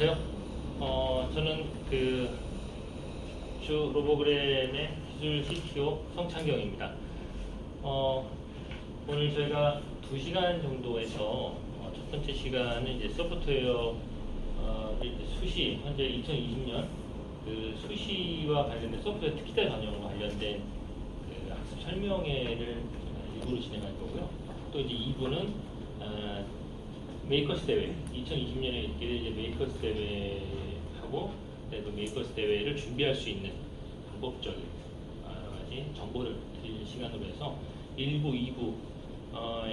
안녕하세요. 저는 주 로보그램의 기술 CTO 성창경입니다. 오늘 저희가 2시간 정도에서 첫 번째 시간은 이제 소프트웨어 수시, 현재 2020년 수시와 관련된 소프트웨어 특기자 전형 관련된 학습 설명회를 일부로 진행할 거고요. 또 이제 2부는 메이커스 대회, 2020년에 있게 될 이제 메이커스 대회하고 그 메이커스 대회를 준비할 수 있는 방법적인 여러 가지 정보를 드릴 시간으로 해서 1부, 2부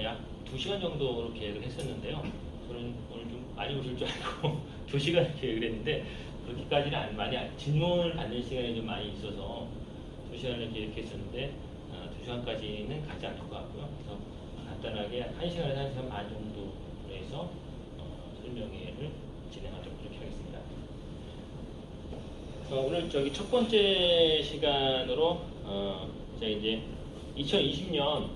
약 2시간 정도로 계획을 했었는데요. 저는 오늘 좀 많이 오실 줄 알고 2시간을 계획을 했는데 그렇게까지는 많이 질문을 받는 시간이 좀 많이 있어서 2시간을 계획했었는데 2시간까지는 가지 않을 것 같고요. 그래서 간단하게 1시간에서 1시간 반 정도 해서 설명회를 진행하도록 하겠습니다. 오늘 첫 번째 시간으로 제가 이제 2020년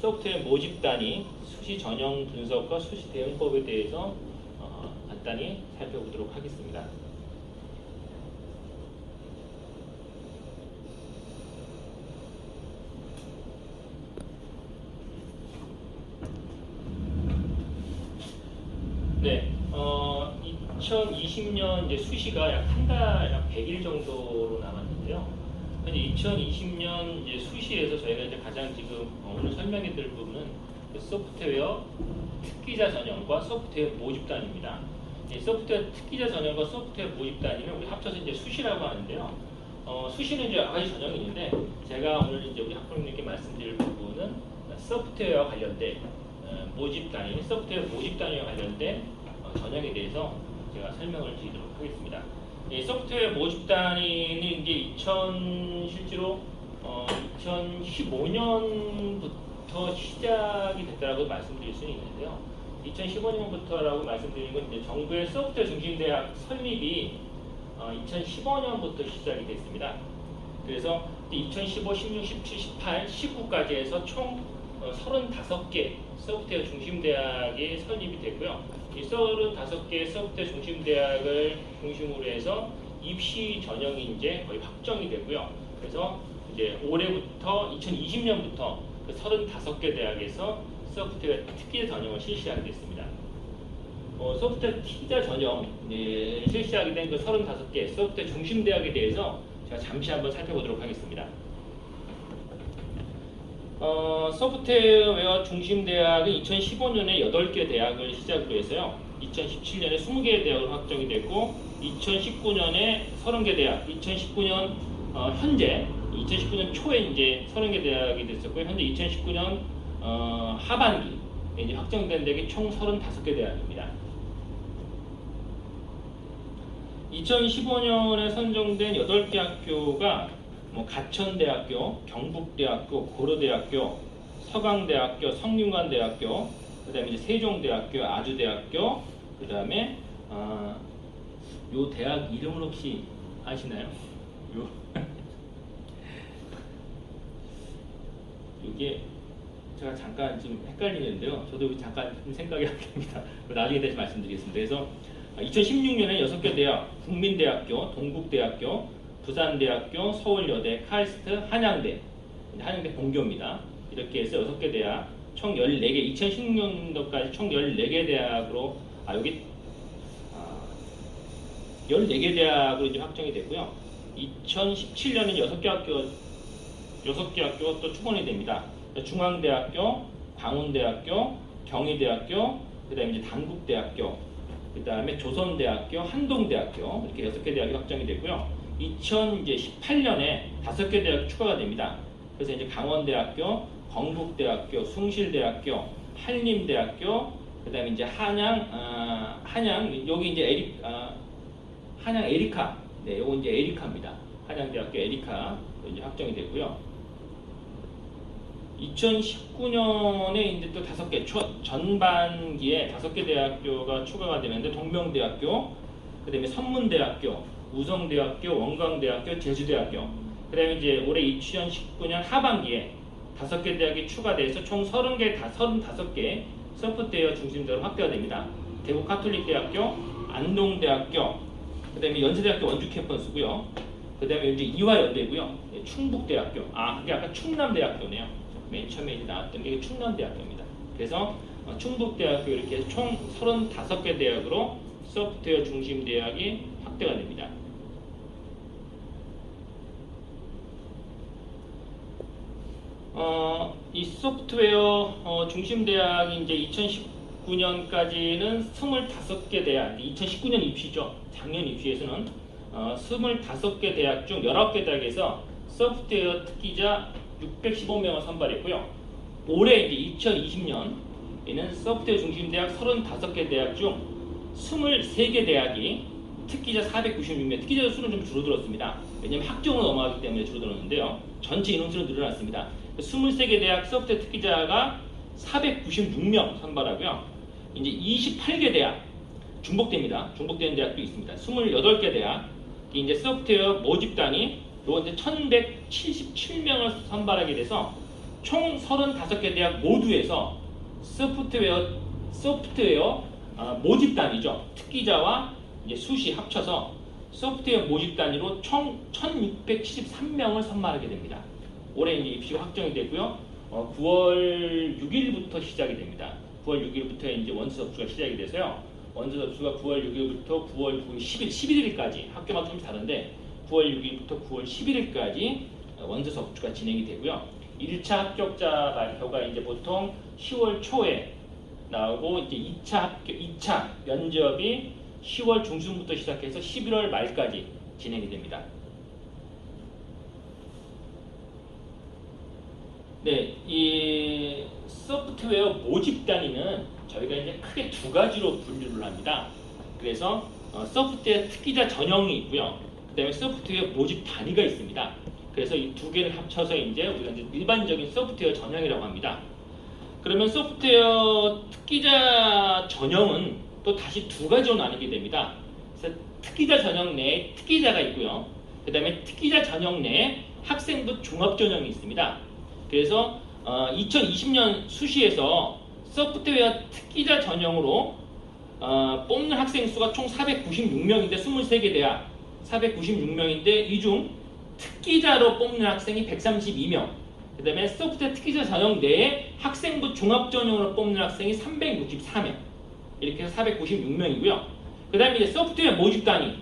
소프트웨어 모집 단위 수시 전형 분석과 수시 대응법에 대해서 간단히 살펴보도록 하겠습니다. 네, 2020년 이제 수시가 약 100일 정도로 남았는데요. 현재 2020년 이제 수시에서 저희가 이제 가장 지금 오늘 설명해 드릴 부분은 소프트웨어 특기자 전형과 소프트웨어 모집 단위입니다. 소프트웨어 특기자 전형과 소프트웨어 모집 단위는 우리 합쳐서 이제 수시라고 하는데요. 수시는 이제 여러 가지 전형이 있는데 제가 오늘 이제 우리 학부모님께 말씀드릴 부분은 소프트웨어와 관련된 모집 단위, 소프트웨어 모집 단위와 관련된 전형에 대해서 제가 설명을 드리도록 하겠습니다. 소프트웨어 모집 단위는 이제 실제로 2015년부터 시작이 됐다고 말씀드릴 수는 있는데요. 2015년부터라고 말씀드리는 건 이제 정부의 소프트웨어 중심대학 설립이 2015년부터 시작이 됐습니다. 그래서 2015, 16, 17, 18, 19까지 해서 총 35개 소프트웨어 중심대학이 설립이 됐고요. 이 35개 소프트웨어 중심대학을 중심으로 해서 입시 전형이 이제 거의 확정이 되고요. 그래서 이제 올해부터 2020년부터 그 35개 대학에서 소프트웨어 특기자 전형을 실시하게 됐습니다. 소프트웨어 특기자 전형 실시하게 된 그 35개 소프트웨어 중심대학에 대해서 제가 잠시 한번 살펴보도록 하겠습니다. 소프트웨어 중심대학은 2015년에 8개 대학을 시작으로 해서요. 2017년에 20개 대학으로 확정이 됐고 2019년에 30개 대학, 2019년 현재 2019년 초에 이제 30개 대학이 됐었고요. 현재 2019년 하반기 이제 확정된 대학이 총 35개 대학입니다. 2015년에 선정된 8개 학교가 가천대학교, 경북대학교, 고려대학교, 서강대학교, 성균관대학교, 그 다음에 이제 세종대학교, 아주대학교, 그 다음에 요 대학 이름을 혹시 아시나요? 이게 제가 잠깐 좀 헷갈리는데요. 저도 잠깐 생각이 안 납니다. 나중에 다시 말씀드리겠습니다. 그래서 2016년에 6개 대학, 국민대학교, 동국대학교, 부산대학교, 서울여대, 카이스트, 한양대 본교입니다. 이렇게 해서 6개 대학, 총 14개, 2016년도까지 총 14개 대학으로, 여기 14개 대학으로 이제 확정이 됐고요. 2017년에 6개 학교가 또 추가이 됩니다. 중앙대학교, 광운대학교, 경희대학교, 그 다음에 이제 단국대학교, 그 다음에 조선대학교, 한동대학교, 이렇게 6개 대학이 확정이 됐고요. 2018년에 5개 대학이 추가가 됩니다. 그래서 이제 강원대학교, 건국대학교, 숭실대학교, 한림대학교, 그 다음에 이제 한양, 여기 이제 한양 에리카, 요거 이제 에리카입니다. 한양대학교 에리카 이제 확정이 됐고요. 2019년에 이제 또 5개, 전반기에 5개 대학교가 추가가 되는데, 동명대학교, 그 다음에 선문대학교, 우성대학교, 원광대학교, 제주대학교, 그 다음에 이제 올해 2019년 하반기에 5개 대학이 추가돼서 총 35개 소프트웨어 중심대로 확대가 됩니다. 대구 카톨릭대학교, 안동대학교, 그다음에 연세대학교 원주 캠퍼스고요. 그다음에 이제 이화여대고요. 네, 충북대학교. 그게 아까 충남대학교네요. 맨 처음에 이제 나왔던 게 충남대학교입니다. 그래서 충북대학교 이렇게 총 35개 대학으로 소프트웨어 중심 대학이 확대가 됩니다. 이 소프트웨어 중심 대학이 이제 2019년까지는 25개 대학, 2019년 입시죠. 작년 입시에서는 25개 대학 중 19개 대학에서 소프트웨어 특기자 615명을 선발했고요. 올해 이제 2020년에는 소프트웨어 중심 대학 35개 대학 중 23개 대학이 특기자 496명, 특기자 수는 좀 줄어들었습니다. 왜냐하면 학종으로 넘어가기 때문에 줄어들었는데요. 전체 인원수는 늘어났습니다. 23개 대학 소프트웨어 특기자가 496명 선발하고요. 이제 28개 대학 중복됩니다. 중복되는 대학도 있습니다. 28개 대학 이제 소프트웨어 모집단이 요 이제 1177명을 선발하게 돼서 총 35개 대학 모두에서 소프트웨어 모집단이죠. 특기자와 이제 수시 합쳐서 소프트웨어 모집 단위로 총 1673명을 선발하게 됩니다. 올해 이제 입시가 확정이 되고요. 9월 6일부터 시작이 됩니다. 9월 6일부터 이제 원서 접수가 시작이 돼서요. 원서 접수가 9월 6일부터 9월 9일, 11일까지 학교마다 좀 다른데 9월 6일부터 9월 11일까지 원서 접수가 진행이 되고요. 1차 합격자 발표가 이제 보통 10월 초에 나오고 이제 2차 면접이 10월 중순부터 시작해서 11월 말까지 진행이 됩니다. 네, 이 소프트웨어 모집 단위는 저희가 이제 크게 두 가지로 분류를 합니다. 그래서 소프트웨어 특기자 전형이 있고요. 그다음에 소프트웨어 모집 단위가 있습니다. 그래서 이 두 개를 합쳐서 이제 우리가 이제 일반적인 소프트웨어 전형이라고 합니다. 그러면 소프트웨어 특기자 전형은 또 다시 두 가지로 나뉘게 됩니다. 그래서 특기자 전형 내에 특기자가 있고요. 그 다음에 특기자 전형 내에 학생부 종합 전형이 있습니다. 그래서 2020년 수시에서 소프트웨어 특기자 전형으로 뽑는 학생 수가 총 496명인데 23개 대학 496명인데 이 중 특기자로 뽑는 학생이 132명, 그 다음에 소프트웨어 특기자 전형 내에 학생부 종합 전형으로 뽑는 학생이 364명, 이렇게 해서 496명이고요. 그 다음에 이제 소프트웨어 모집 단위,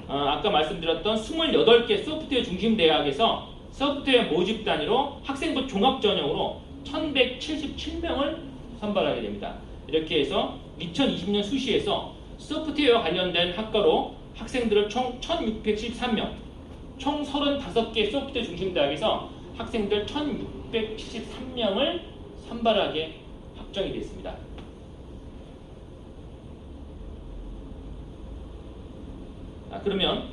아까 말씀드렸던 28개 소프트웨어 중심 대학에서 소프트웨어 모집 단위로 학생부 종합 전형으로 1177명을 선발하게 됩니다. 이렇게 해서 2020년 수시에서 소프트웨어 관련된 학과로 학생들을 총 1673명, 총 35개 소프트웨어 중심 대학에서 학생들 1673명을 선발하게 확정이 됐습니다. 그러면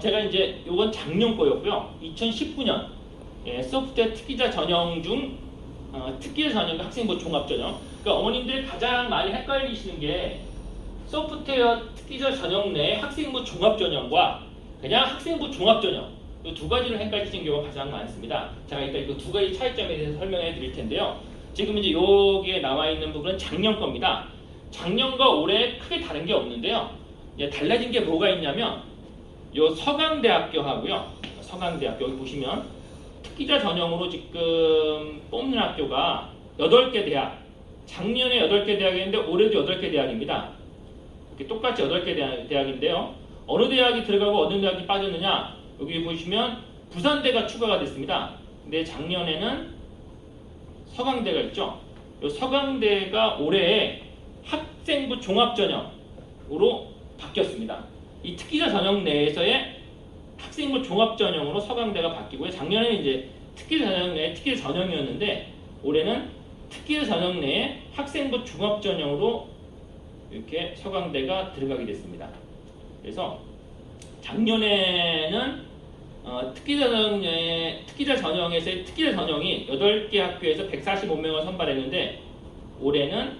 제가 이제 요건 작년 거였고요. 2019년 소프트웨어 특기자 전형 중 특기자 전형과 학생부 종합 전형. 그러니까 어머님들이 가장 많이 헷갈리시는 게 소프트웨어 특기자 전형 내 학생부 종합 전형과 그냥 학생부 종합 전형, 이 두 가지를 헷갈리시는 경우가 가장 많습니다. 제가 이따 그 두 가지 차이점에 대해서 설명해 드릴 텐데요. 지금 이제 여기에 나와 있는 부분은 작년 겁니다. 작년과 올해 크게 다른 게 없는데요. 이제 달라진 게 뭐가 있냐면 요 서강대학교하고요. 서강대학교 여기 보시면 특기자 전형으로 지금 뽑는 학교가 8개 대학. 작년에 8개 대학이었는데 올해도 8개 대학입니다. 이렇게 똑같이 8개 대학인데요. 어느 대학이 들어가고 어느 대학이 빠졌느냐? 여기 보시면 부산대가 추가가 됐습니다. 근데 작년에는 서강대가 있죠. 이 서강대가 올해 학생부 종합 전형으로 바뀌었습니다. 이 특기자 전형 내에서의 학생부 종합 전형으로 서강대가 바뀌고요. 작년에는 이제 특기자 전형 내에 특기자 전형이었는데 올해는 특기자 전형 내에 학생부 종합 전형으로 이렇게 서강대가 들어가게 됐습니다. 그래서 작년에는 특기자 전형에서의 특기자 전형이 8개 학교에서 145명을 선발했는데 올해는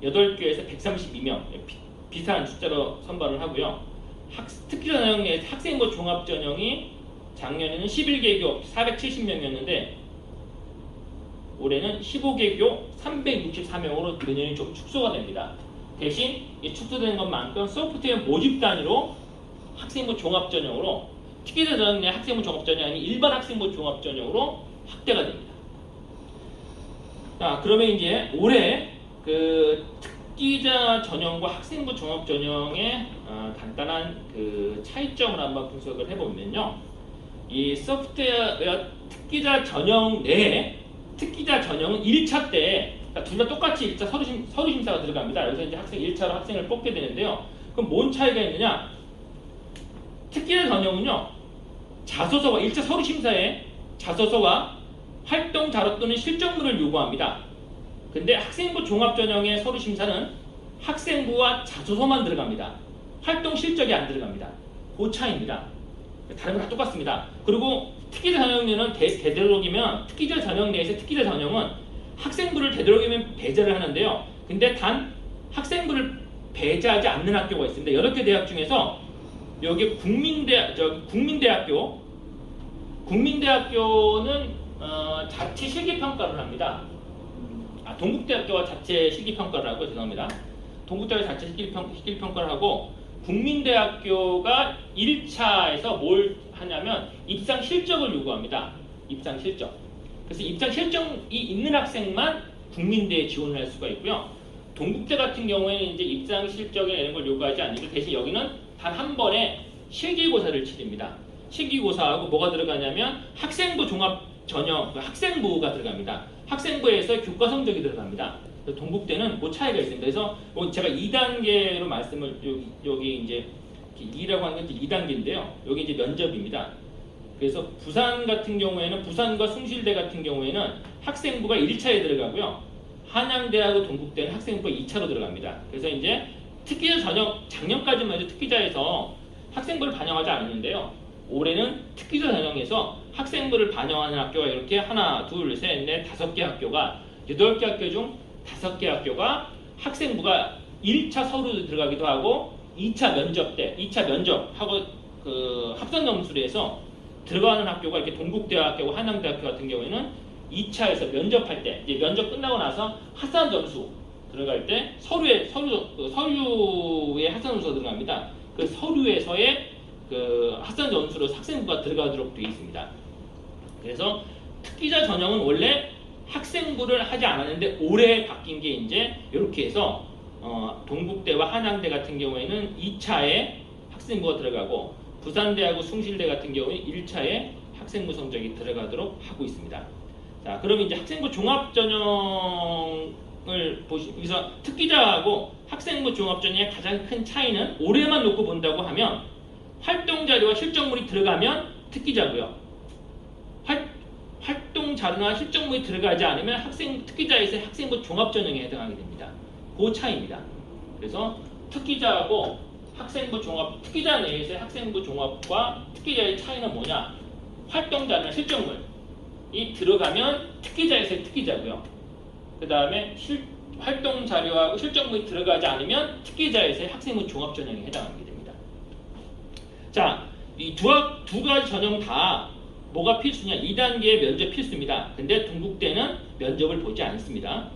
8개에서 132명 비슷한 숫자로 선발을 하고요. 특기자 전형의 학생부 종합 전형이 작년에는 11개 교업 470명이었는데 올해는 15개교 364명으로 교년이 좀 축소가 됩니다. 대신 이 축소되는 것만큼 소프트웨어 모집 단위로 학생부 종합전형으로 특기자 전형 내 학생부 종합전형이 아닌 일반 학생부 종합전형으로 확대가 됩니다. 자, 그러면 이제 올해 그 특기자 전형과 학생부 종합전형의 간단한 그 차이점을 한번 분석을 해보면요. 이 소프트웨어 특기자 전형 내에 특기자 전형은 1차 때 둘 다 똑같이 1차 서류 심사가 들어갑니다. 여기서 이제 학생 1차로 학생을 뽑게 되는데요. 그럼 뭔 차이가 있느냐? 특기자 전형은요. 자소서와 1차 서류 심사에 자소서와 활동 자료 또는 실적물을 요구합니다. 근데 학생부 종합 전형의 서류 심사는 학생부와 자소서만 들어갑니다. 활동 실적이 안 들어갑니다. 그 차이입니다. 다른 건 다 똑같습니다. 그리고 특기자 전형에는 되도록이면 특기자 전형 내에서 특기자 전형은 학생부를 되도록이면 배제를 하는데요. 근데 단 학생부를 배제하지 않는 학교가 있습니다. 8개 대학 중에서 여기 국민대학교는 자체 실기평가를 합니다. 동국대학교와 자체 실기평가를 하고 죄송합니다. 동국대학교 자체 실기평가를 하고 국민대학교가 1차에서 뭘 하냐면 입상 실적을 요구합니다. 입상 실적. 그래서 입상 실적이 있는 학생만 국민대에 지원을 할 수가 있고요. 동국대 같은 경우에는 이제 입상 실적에 이런 걸 요구하지 않는데 대신 여기는 단 한 번에 실기고사를 치릅니다. 실기고사하고 뭐가 들어가냐면 학생부 종합 전형, 학생부가 들어갑니다. 학생부에서 교과 성적이 들어갑니다. 동국대는 그 차이가 있습니다. 그래서 제가 2단계로 말씀을 여기 이제 2라고 하는 건 2단계인데요. 여기 이제 면접입니다. 그래서 부산 같은 경우에는 부산과 숭실대 같은 경우에는 학생부가 1차에 들어가고요. 한양대하고 동국대는 학생부가 2차로 들어갑니다. 그래서 이제 특기자 전형 작년까지만 해도 특기자에서 학생부를 반영하지 않았는데요. 올해는 특기자 전형에서 학생부를 반영하는 학교가 이렇게 하나, 둘, 셋, 넷, 5개 학교가 8개 학교 중 5개 학교가 학생부가 1차 서류 들어가기도 하고 2차 면접 때 2차 면접하고 그 합산 점수에서 들어가는 학교가 이렇게 동국대학교고 한양대학교 같은 경우에는 2차에서 면접할 때 이제 면접 끝나고 나서 합산 점수 들어갈 때 서류에 합산 점수가 들어갑니다. 그 서류에서의 그 합산 점수로 학생부가 들어가도록 되어 있습니다. 그래서 특기자 전형은 원래 학생부를 하지 않았는데 올해 바뀐 게 이제 이렇게 해서 동국대와 한양대 같은 경우에는 2차에 학생부가 들어가고 부산대하고 숭실대 같은 경우에 1차에 학생부 성적이 들어가도록 하고 있습니다. 자, 그러면 이제 학생부 종합 전형을 여기서 특기자하고 학생부 종합 전형의 가장 큰 차이는 올해만 놓고 본다고 하면 활동 자료와 실적물이 들어가면 특기자고요. 활동 자료나 실적물이 들어가지 않으면 특기자에서 학생부 종합 전형에 해당하게 됩니다. 그 차이입니다. 그래서 특기자하고 학생부 종합, 특기자 내에서의 학생부 종합과 특기자의 차이는 뭐냐? 활동 자료나 실적물이 들어가면 특기자에서의 특기자고요. 그 다음에 활동 자료하고 실적물이 들어가지 않으면 특기자에서의 학생부 종합 전형에 해당하게 됩니다. 자, 이 두 가지 전형 다 뭐가 필수냐? 2단계 면접 필수입니다. 근데 동국대는 면접을 보지 않습니다.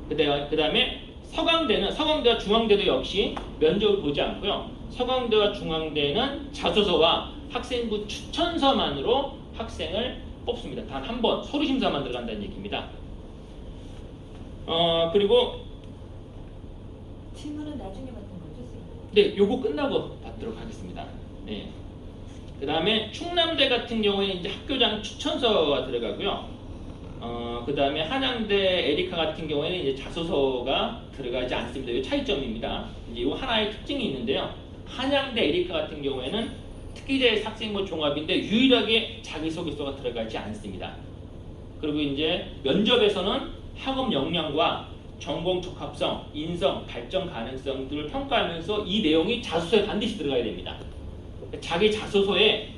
그 다음에 서강대와 중앙대도 역시 면접을 보지 않고요. 서강대와 중앙대는 자소서와 학생부 추천서만으로 학생을 뽑습니다. 단 한 번 서류 심사만 들어간다는 얘기입니다. 그리고 질문은 나중에 받는 거죠? 네, 요거 끝나고 받도록 하겠습니다. 네. 그 다음에 충남대 같은 경우에 이제 학교장 추천서가 들어가고요. 그 다음에 한양대 에리카 같은 경우에는 이제 자소서가 들어가지 않습니다. 이 차이점입니다. 이제 이 하나의 특징이 있는데요. 한양대 에리카 같은 경우에는 특기자의 학생부 종합인데 유일하게 자기소개서가 들어가지 않습니다. 그리고 이제 면접에서는 학업 역량과 전공 적합성, 인성, 발전 가능성 등을 평가하면서 이 내용이 자소서에 반드시 들어가야 됩니다. 자기 자소서에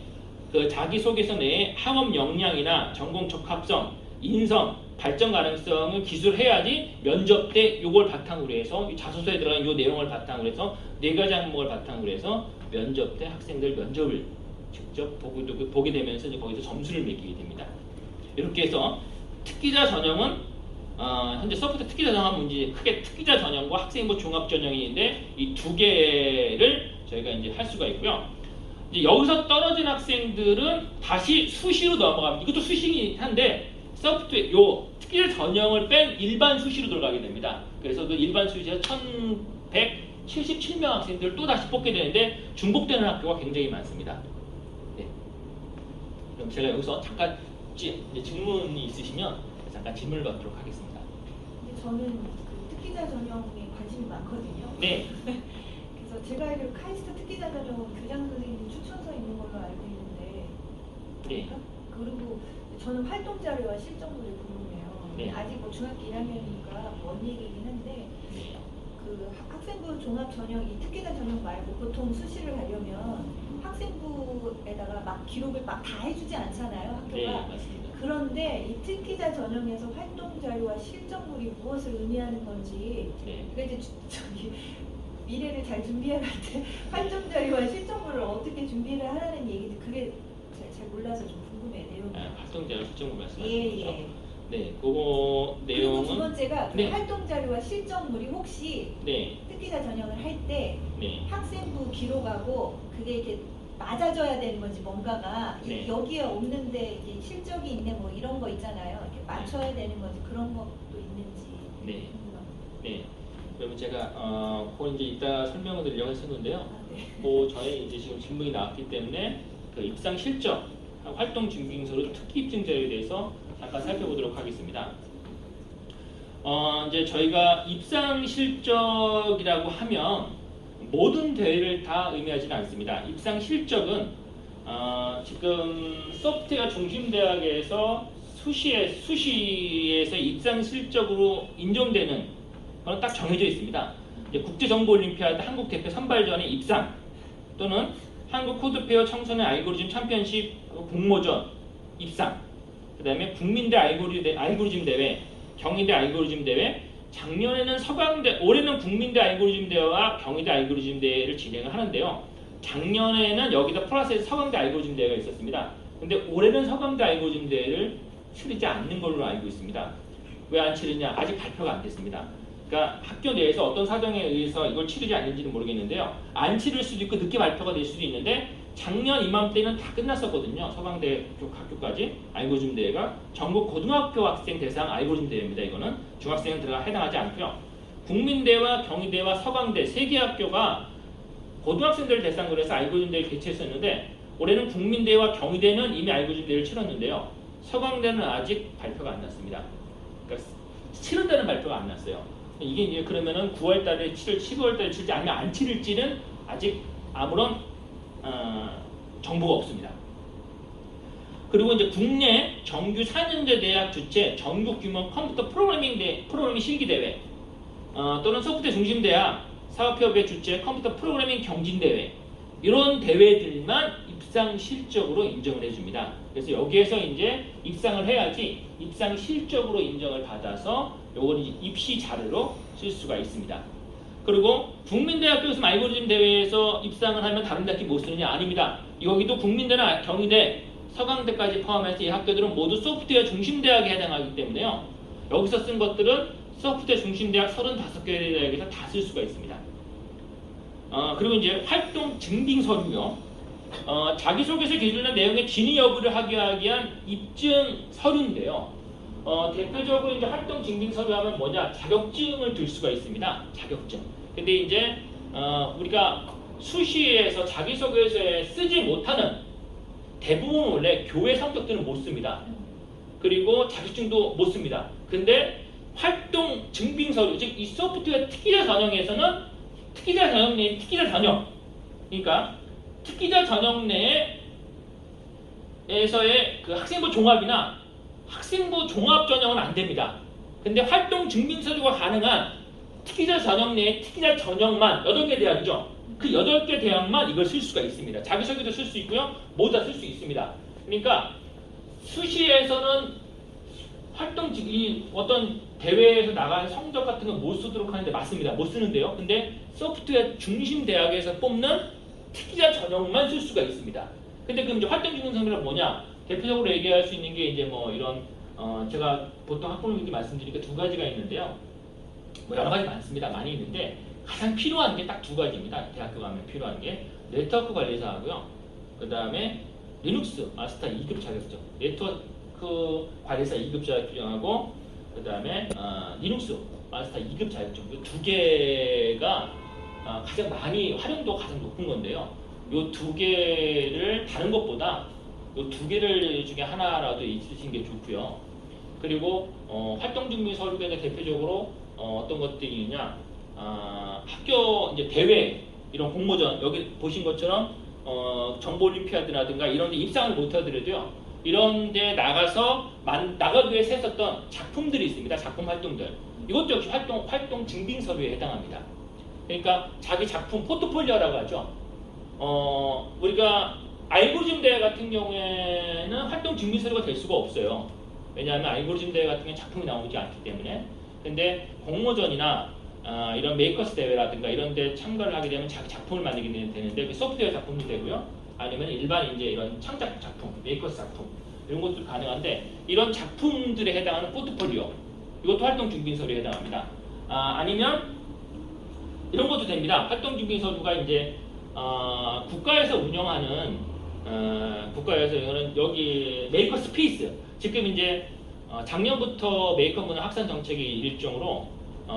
그 자기소개서 내에 학업 역량이나 전공 적합성, 인성, 발전 가능성을 기술해야지 면접 때 이걸 바탕으로 해서 이 자소서에 들어간 이 내용을 바탕으로 해서 4가지 항목을 바탕으로 해서 면접 때 학생들 면접을 직접 보게 되면서 이제 거기서 점수를 매기게 됩니다. 이렇게 해서 특기자 전형은 현재 서포트 특기자 전형 문제 크게 특기자 전형과 학생부 종합 전형이 있는데 이 두 개를 저희가 이제 할 수가 있고요. 이제 여기서 떨어진 학생들은 다시 수시로 넘어갑니다. 이것도 수시긴 한데 서포트 요 특기자 전형을 뺀 일반 수시로 들어가게 됩니다. 그래서 그 일반 수시에서 1177명 학생들을 또 다시 뽑게 되는데 중복되는 학교가 굉장히 많습니다. 네. 그럼 제가 여기서 잠깐 이제 질문이 있으시면 잠깐 질문을 받도록 하겠습니다. 근데 저는 그 특기자 전형에 관심이 많거든요. 네. 그래서 제가 알기로 카이스트 특기자 전형은 교장 선생님 추천서 있는 걸로 알고 있는데. 네. 그리고 저는 활동 자료와 실정들이 궁금해요. 네. 아직 뭐 중학교 1학년이니까 먼 얘기긴 한데 네. 그 학생부 종합 전형, 이 특기자 전형 말고 보통 수시를 하려면 학생부에다가 막 기록을 막 다 해주지 않잖아요, 학교가. 네, 맞습니다. 그런데 이 특기자 전형에서 활동 자료와 실전물이 무엇을 의미하는 건지, 네. 그러니까 이제 저기 미래를 잘 준비해 갈 때 활동 자료와 실전물을 어떻게 준비를 하라는 얘기인데 그게 잘 몰라서 좀 궁금해요, 내용이. 활동 자료 실정을 말씀하시는 예, 거죠? 예. 네, 그거 그리고 내용은 두 번째가 그 네. 활동 자료와 실전물이 혹시 네, 특기자 전형을 할 때 네, 학생부 기록하고 그게 이렇게 맞아져야 되는 건지 뭔가가 네. 여기에 없는데 이제 실적이 있네 뭐 이런 거 있잖아요. 이렇게 맞춰야 되는 건지 그런 것도 있는지. 네, 궁금합니다. 네. 그러면 제가 그건 이제 이따 설명을 드리려고 했었는데요. 아, 네. 저희 이제 지금 질문이 나왔기 때문에 그 입상 실적, 활동 증빙서로 특기 입증 자료에 대해서 잠깐 살펴보도록 하겠습니다. 이제 저희가 입상 실적이라고 하면 모든 대회를 다 의미하지는 않습니다. 입상 실적은 지금 소프트웨어 중심대학에서 수시에서 입상 실적으로 인정되는 그건 딱 정해져 있습니다. 이제 국제정보올림피아드 한국 대표 선발전의 입상 또는 한국 코드페어 청소년 알고리즘 챔피언십 공모전 입상, 그 다음에 국민대 알고리즘 대회, 경희대 알고리즘 대회, 작년에는 서강대, 올해는 국민대 알고리즘 대회와 경희대 알고리즘 대회를 진행을 하는데요. 작년에는 여기다 플러스해서 서강대 알고리즘 대회가 있었습니다. 근데 올해는 서강대 알고리즘 대회를 치르지 않는 걸로 알고 있습니다. 왜 안 치르냐? 아직 발표가 안 됐습니다. 그러니까 학교 내에서 어떤 사정에 의해서 이걸 치르지 않는지는 모르겠는데요. 안 치를 수도 있고 늦게 발표가 될 수도 있는데 작년 이맘때는 다 끝났었거든요. 서강대 쪽 학교까지 알고리즘 대회가 전국 고등학교 학생 대상 알고리즘 대회입니다. 이거는 중학생은 해당하지 않고요. 국민대와 경희대와 서강대 세 개 학교가 고등학생들 대상으로 해서 알고리즘 대회를 개최했었는데 올해는 국민대와 경희대는 이미 알고리즘 대회를 치렀는데요. 서강대는 아직 발표가 안 났습니다. 그러니까 치른다는 발표가 안 났어요. 이게 이제 그러면은 9월달에 치를지 12월달에 치를지 아니면 안 치를지는 아직 아무런 정보가 없습니다. 그리고 이제 국내 정규 4년제 대학 주최 전국 규모 컴퓨터 프로그래밍 실기 대회 또는 소프트웨어 중심 대학 사업협회 주최 컴퓨터 프로그래밍 경진 대회 이런 대회들만 입상 실적으로 인정을 해줍니다. 그래서 여기에서 이제 입상을 해야지 입상 실적으로 인정을 받아서 요거는 입시 자료로 쓸 수가 있습니다. 그리고 국민대학교에서 알고리즘 대회에서 입상을 하면 다른 대학교 못 쓰느냐? 아닙니다. 여기도 국민대나 경희대, 서강대까지 포함해서 이 학교들은 모두 소프트웨어 중심대학에 해당하기 때문에요. 여기서 쓴 것들은 소프트웨어 중심대학 35개 대학에서 다 쓸 수가 있습니다. 그리고 이제 활동 증빙 서류요. 자기소개서 기준한 내용의 진위 여부를 하기 위한 입증 서류인데요. 대표적으로 이제 활동 증빙 서류 하면 뭐냐? 자격증을 들 수가 있습니다. 자격증. 근데 이제 우리가 수시에서 자기소개서에 쓰지 못하는 대부분 원래 교회 성격들은 못 씁니다. 그리고 자격증도 못 씁니다. 근데 활동 증빙 서류, 즉 이 소프트웨어 특기자 전형에서는 특기자 전형 내에 특기자 전형, 그러니까 특기자 전형 내에서의 그 학생부 종합이나 학생부 종합 전형은 안 됩니다. 근데 활동 증빙 서류가 가능한 특기자 전형 내에 특기자 전형만 8개 대학이죠. 그 8개 대학만 이걸 쓸 수가 있습니다. 자기소개도 쓸 수 있고요. 모두 다 쓸 수 있습니다. 그러니까 수시에서는 이 어떤 대회에서 나간 성적 같은 건 못 쓰도록 하는데 맞습니다. 못 쓰는데요. 근데 소프트웨어 중심 대학에서 뽑는 특기자 전형만 쓸 수가 있습니다. 근데 그럼 이제 활동 증빙 서류가 뭐냐? 대표적으로 얘기할 수 있는 게 이제 뭐 이런 제가 보통 학부모님께 말씀드리니까 두 가지가 있는데요. 뭐 여러 가지 많습니다. 많이 있는데 가장 필요한 게 딱 두 가지입니다. 대학교 가면 필요한 게 네트워크 관리사하고요. 그 다음에 리눅스 마스터 2급 자격증. 네트워크 관리사 2급 자격증하고 그 다음에 리눅스 마스터 2급 자격증. 이 두 개가 가장 많이 활용도가 가장 높은 건데요. 이 두 개를 다른 것보다 이 두 개를 중에 하나라도 있으신 게 좋고요. 그리고 활동준비 서류에 대표적으로 어떤 것들이 있냐, 학교 이제 대회 이런 공모전 여기 보신 것처럼 정보올림피아드라든가 이런 데 입상을 못 하더라도요. 이런 데 나가서 나가기 위해서 했었던 작품들이 있습니다. 작품 활동들. 이것도 역시 활동 증빙 서류에 해당합니다. 그러니까 자기 작품 포트폴리오라고 하죠. 우리가 알고리즘 대회 같은 경우에는 활동 증빙 서류가 될 수가 없어요. 왜냐하면 알고리즘 대회 같은 경우는 작품이 나오지 않기 때문에. 근데 공모전이나 이런 메이커스 대회라든가 이런 데 참가를 하게 되면 자기 작품을 만들게 되는데 그 소프트웨어 작품도 되고요. 아니면 일반 이제 이런 창작 작품, 메이커스 작품 이런 것도 가능한데 이런 작품들에 해당하는 포트폴리오 이것도 활동 증빙 서류에 해당합니다. 아니면 이런 것도 됩니다. 활동 증빙 서류가 이제 국가에서 운영하는 국가에서 이거는 여기 메이커 스페이스 지금 이제 작년부터 메이커 문화 확산 정책의 일종으로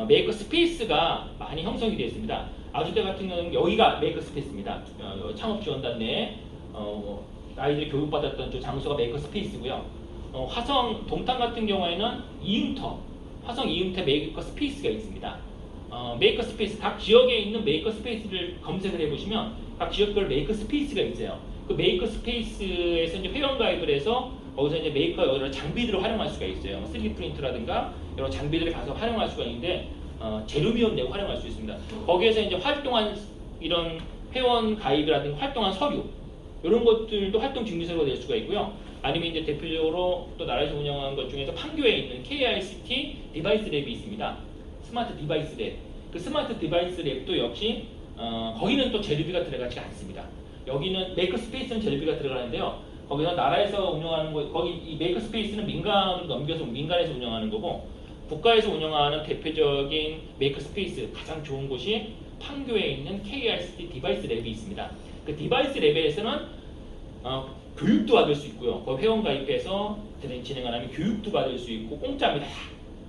메이커 스페이스가 많이 형성이 되어 있습니다. 아주대 같은 경우는 여기가 메이커 스페이스입니다. 창업지원단 내에 아이들이 교육받았던 저 장소가 메이커 스페이스고요. 화성 동탄 같은 경우에는 화성 이음터 메이커 스페이스가 있습니다. 메이커 스페이스 각 지역에 있는 메이커 스페이스를 검색을 해보시면 각 지역별 메이커 스페이스가 있어요. 그 메이커 스페이스에서 이제 회원 가입을 해서 거기서 이제 메이커 여러 장비들을 활용할 수가 있어요. 3D 프린터라든가 여러 장비들을 가서 활용할 수가 있는데 재료비용 내고 활용할 수 있습니다. 거기에서 이제 활동한 이런 회원 가입이라든가 활동한 서류 이런 것들도 활동 증빙서류가 될 수가 있고요. 아니면 이제 대표적으로 또 나라에서 운영하는 것 중에서 판교에 있는 KICT 디바이스 랩이 있습니다. 스마트 디바이스 랩. 그 스마트 디바이스 랩도 역시 거기는 또 재료비가 들어가지 않습니다. 여기는 메이커 스페이스는 재료비가 들어가는데요. 거기서 나라에서 운영하는 거, 거기 이 메이커 스페이스는 민간으로 넘겨서 민간에서 운영하는 거고 국가에서 운영하는 대표적인 메이커 스페이스 가장 좋은 곳이 판교에 있는 KICT 디바이스 랩이 있습니다. 그 디바이스 랩에서는 교육도 받을 수 있고요. 거기 회원 가입해서 진행을 하면 교육도 받을 수 있고 공짜입니다.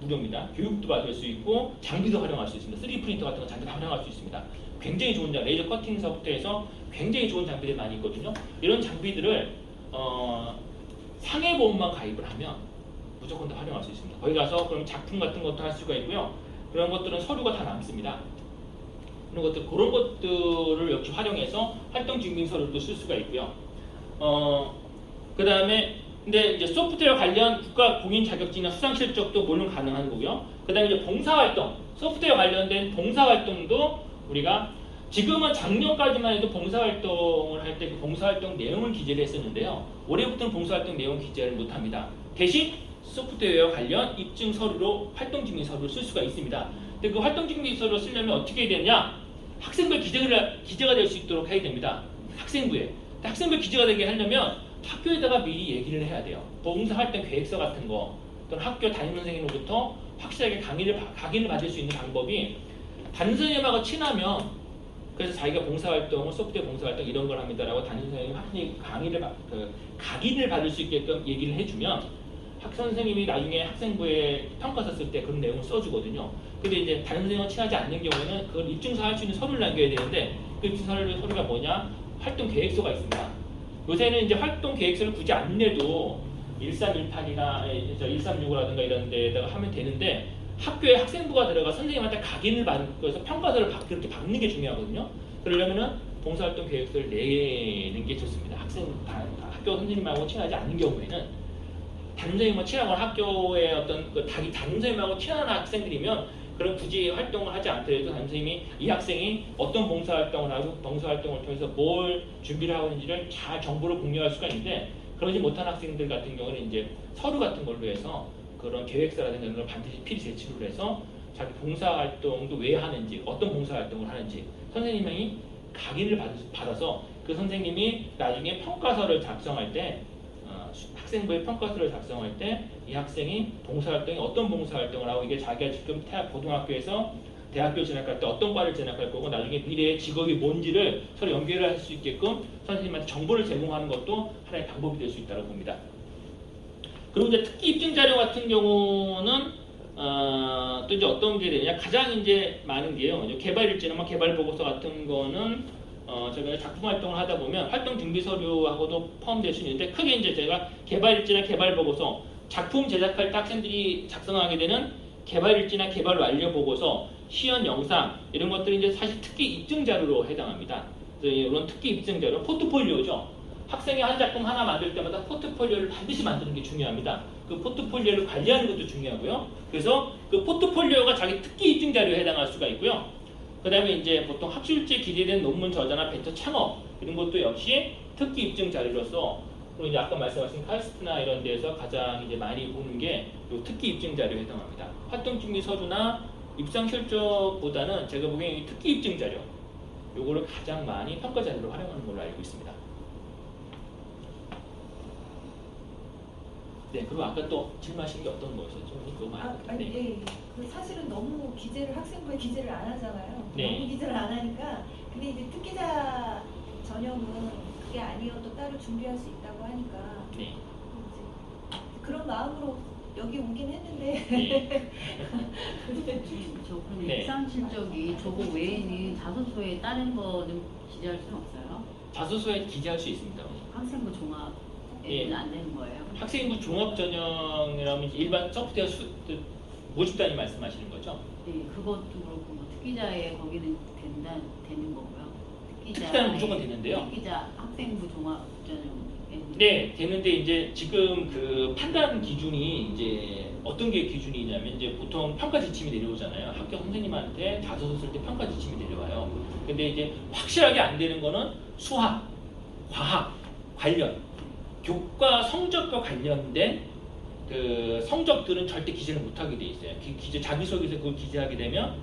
무료입니다. 교육도 받을 수 있고 장비도 활용할 수 있습니다. 3D 프린터 같은 거 장비도 활용할 수 있습니다. 굉장히 좋은 장비, 레이저 커팅서부터 해서 굉장히 좋은 장비들이 많이 있거든요. 이런 장비들을 상해보험만 가입을 하면 무조건 다 활용할 수 있습니다. 거기 가서 그럼 작품 같은 것도 할 수가 있고요. 그런 것들은 서류가 다 남습니다. 그런 것들을 역시 활용해서 활동 증빙 서류도 쓸 수가 있고요. 그 다음에 근데 이제 소프트웨어 관련 국가 공인 자격증이나 수상 실적도 물론 가능한 거고요. 그 다음에 이제 봉사활동, 소프트웨어 관련된 봉사활동도 우리가 지금은 작년까지만 해도 봉사활동을 할 때 그 봉사활동 내용을 기재를 했었는데요. 올해부터는 봉사활동 내용 기재를 못합니다. 대신 소프트웨어 관련 입증 서류로 활동 증빙 서류를 쓸 수가 있습니다. 근데 그 활동 증빙 서류를 쓰려면 어떻게 해야 되느냐? 학생부에 기재가 될 수 있도록 해야 됩니다. 학생부에. 학생부에 기재가 되게 하려면 학교에다가 미리 얘기를 해야 돼요. 봉사활동 계획서 같은 거 또는 학교 담임 선생님으로부터 확실하게 강의를 받을 수 있는 방법이 담임 선생님하고 친하면 그래서 자기가 봉사활동을 소프트웨어 봉사활동 이런 걸 합니다라고 담임 선생님이 확실히 각인을 받을 수 있게끔 얘기를 해주면 선생님이 나중에 학생부에 평가서 쓸 때 그런 내용을 써주거든요. 근데 이제 다른 선생님과 친하지 않는 경우에는 그걸 입증서 할 수 있는 서류를 남겨야 되는데 그 입증서 서류가 뭐냐? 활동 계획서가 있습니다. 요새는 이제 활동 계획서를 굳이 안 내도 1318이나 1365라든가 이런 데다가 하면 되는데 학교에 학생부가 들어가 선생님한테 각인을 받고서 평가서를 그렇게 받는 게 중요하거든요. 그러려면은 봉사활동 계획서를 내는 게 좋습니다. 학교 선생님하고 친하지 않는 경우에는 담임 선생님하고 친하고 학교에 어떤 담임 선생님하고 친한 학생들이면 그런 굳이 활동을 하지 않더라도 담임 선생님이 이 학생이 어떤 봉사활동을 하고 봉사활동을 통해서 뭘 준비를 하고 있는지를 잘 정보를 공유할 수가 있는데 그러지 못한 학생들 같은 경우는 이제 서류 같은 걸로 해서 그런 계획서라든가 이런 걸 반드시 필히 제출을 해서 자기 봉사활동도 왜 하는지 어떤 봉사활동을 하는지 선생님이 각인을 받아서 그 선생님이 나중에 평가서를 작성할 때 학생부의 평가서를 작성할 때 이 학생이 봉사활동이 어떤 봉사활동을 하고 이게 자기가 지금 고등학교에서 대학교 진학할 때 어떤 과를 진학할 거고 나중에 미래의 직업이 뭔지를 서로 연결을 할 수 있게끔 선생님한테 정보를 제공하는 것도 하나의 방법이 될 수 있다고 봅니다. 그리고 이제 특기 입증 자료 같은 경우는 또 이제 어떤 게 되냐 가장 이제 많은 게요. 개발 일지나 개발 보고서 같은 거는 저희가 작품 활동을 하다 보면 활동 준비 서류하고도 포함될 수 있는데 크게 이제 저희가 개발 일지나 개발 보고서 작품 제작할 때 학생들이 작성하게 되는 개발 일지나 개발 완료 보고서 시연 영상 이런 것들이 이제 사실 특기 입증 자료로 해당합니다. 그래서 이런 특기 입증 자료 포트폴리오죠. 학생이 한 작품 하나 만들 때마다 포트폴리오를 반드시 만드는 게 중요합니다. 그 포트폴리오를 관리하는 것도 중요하고요. 그래서 그 포트폴리오가 자기 특기 입증 자료에 해당할 수가 있고요. 그 다음에 이제 보통 학술지에 기재된 논문 저자나 벤처 창업 이런 것도 역시 특기 입증 자료로서 그리고 이제 아까 말씀하신 카이스트나 이런 데서 가장 이제 많이 보는 게 요 특기 입증 자료에 해당합니다. 활동 준비 서류나 입상 실적보다는 제가 보기엔 이 특기 입증 자료 요거를 가장 많이 평가 자료로 활용하는 걸로 알고 있습니다. 네, 그리고 아까 또 질문하신 게 어떤 거였었죠? 그거 아니, 예. 그 사실은 너무 기재를 학생부에 기재를 안 하잖아요. 네. 너무 기재를 안 하니까 근데 이제 특기자 전형은 그게 아니어도 따로 준비할 수 있다고 하니까 네. 이제 그런 마음으로 여기 오긴 했는데 네. 저 그럼 네. 입상 실적이 저거 외에는 자소서에 다른 거는 기재할 수는 없어요? 자소서에 기재할 수 있습니다. 학생부 종합에는 예. 안 되는 거예요? 학생부 종합 전형이라면 일반 소프트웨어 모집단이 말씀하시는 거죠? 네, 그것도 그렇고 뭐 특기자에 거기는 되는 거고요. 특기자는 무조건 되는데요. 특기자 학생부 종합 전형. 네, 되는데 이제 지금 그 판단 기준이 이제 어떤 게 기준이냐면 이제 보통 평가 지침이 내려오잖아요. 학교 선생님한테 자소서 쓸 때 평가 지침이 내려와요. 근데 이제 확실하게 안 되는 거는 수학, 과학 관련, 교과 성적과 관련된 그 성적들은 절대 기재를 못하게 돼 있어요. 자기소개서 그걸 기재하게 되면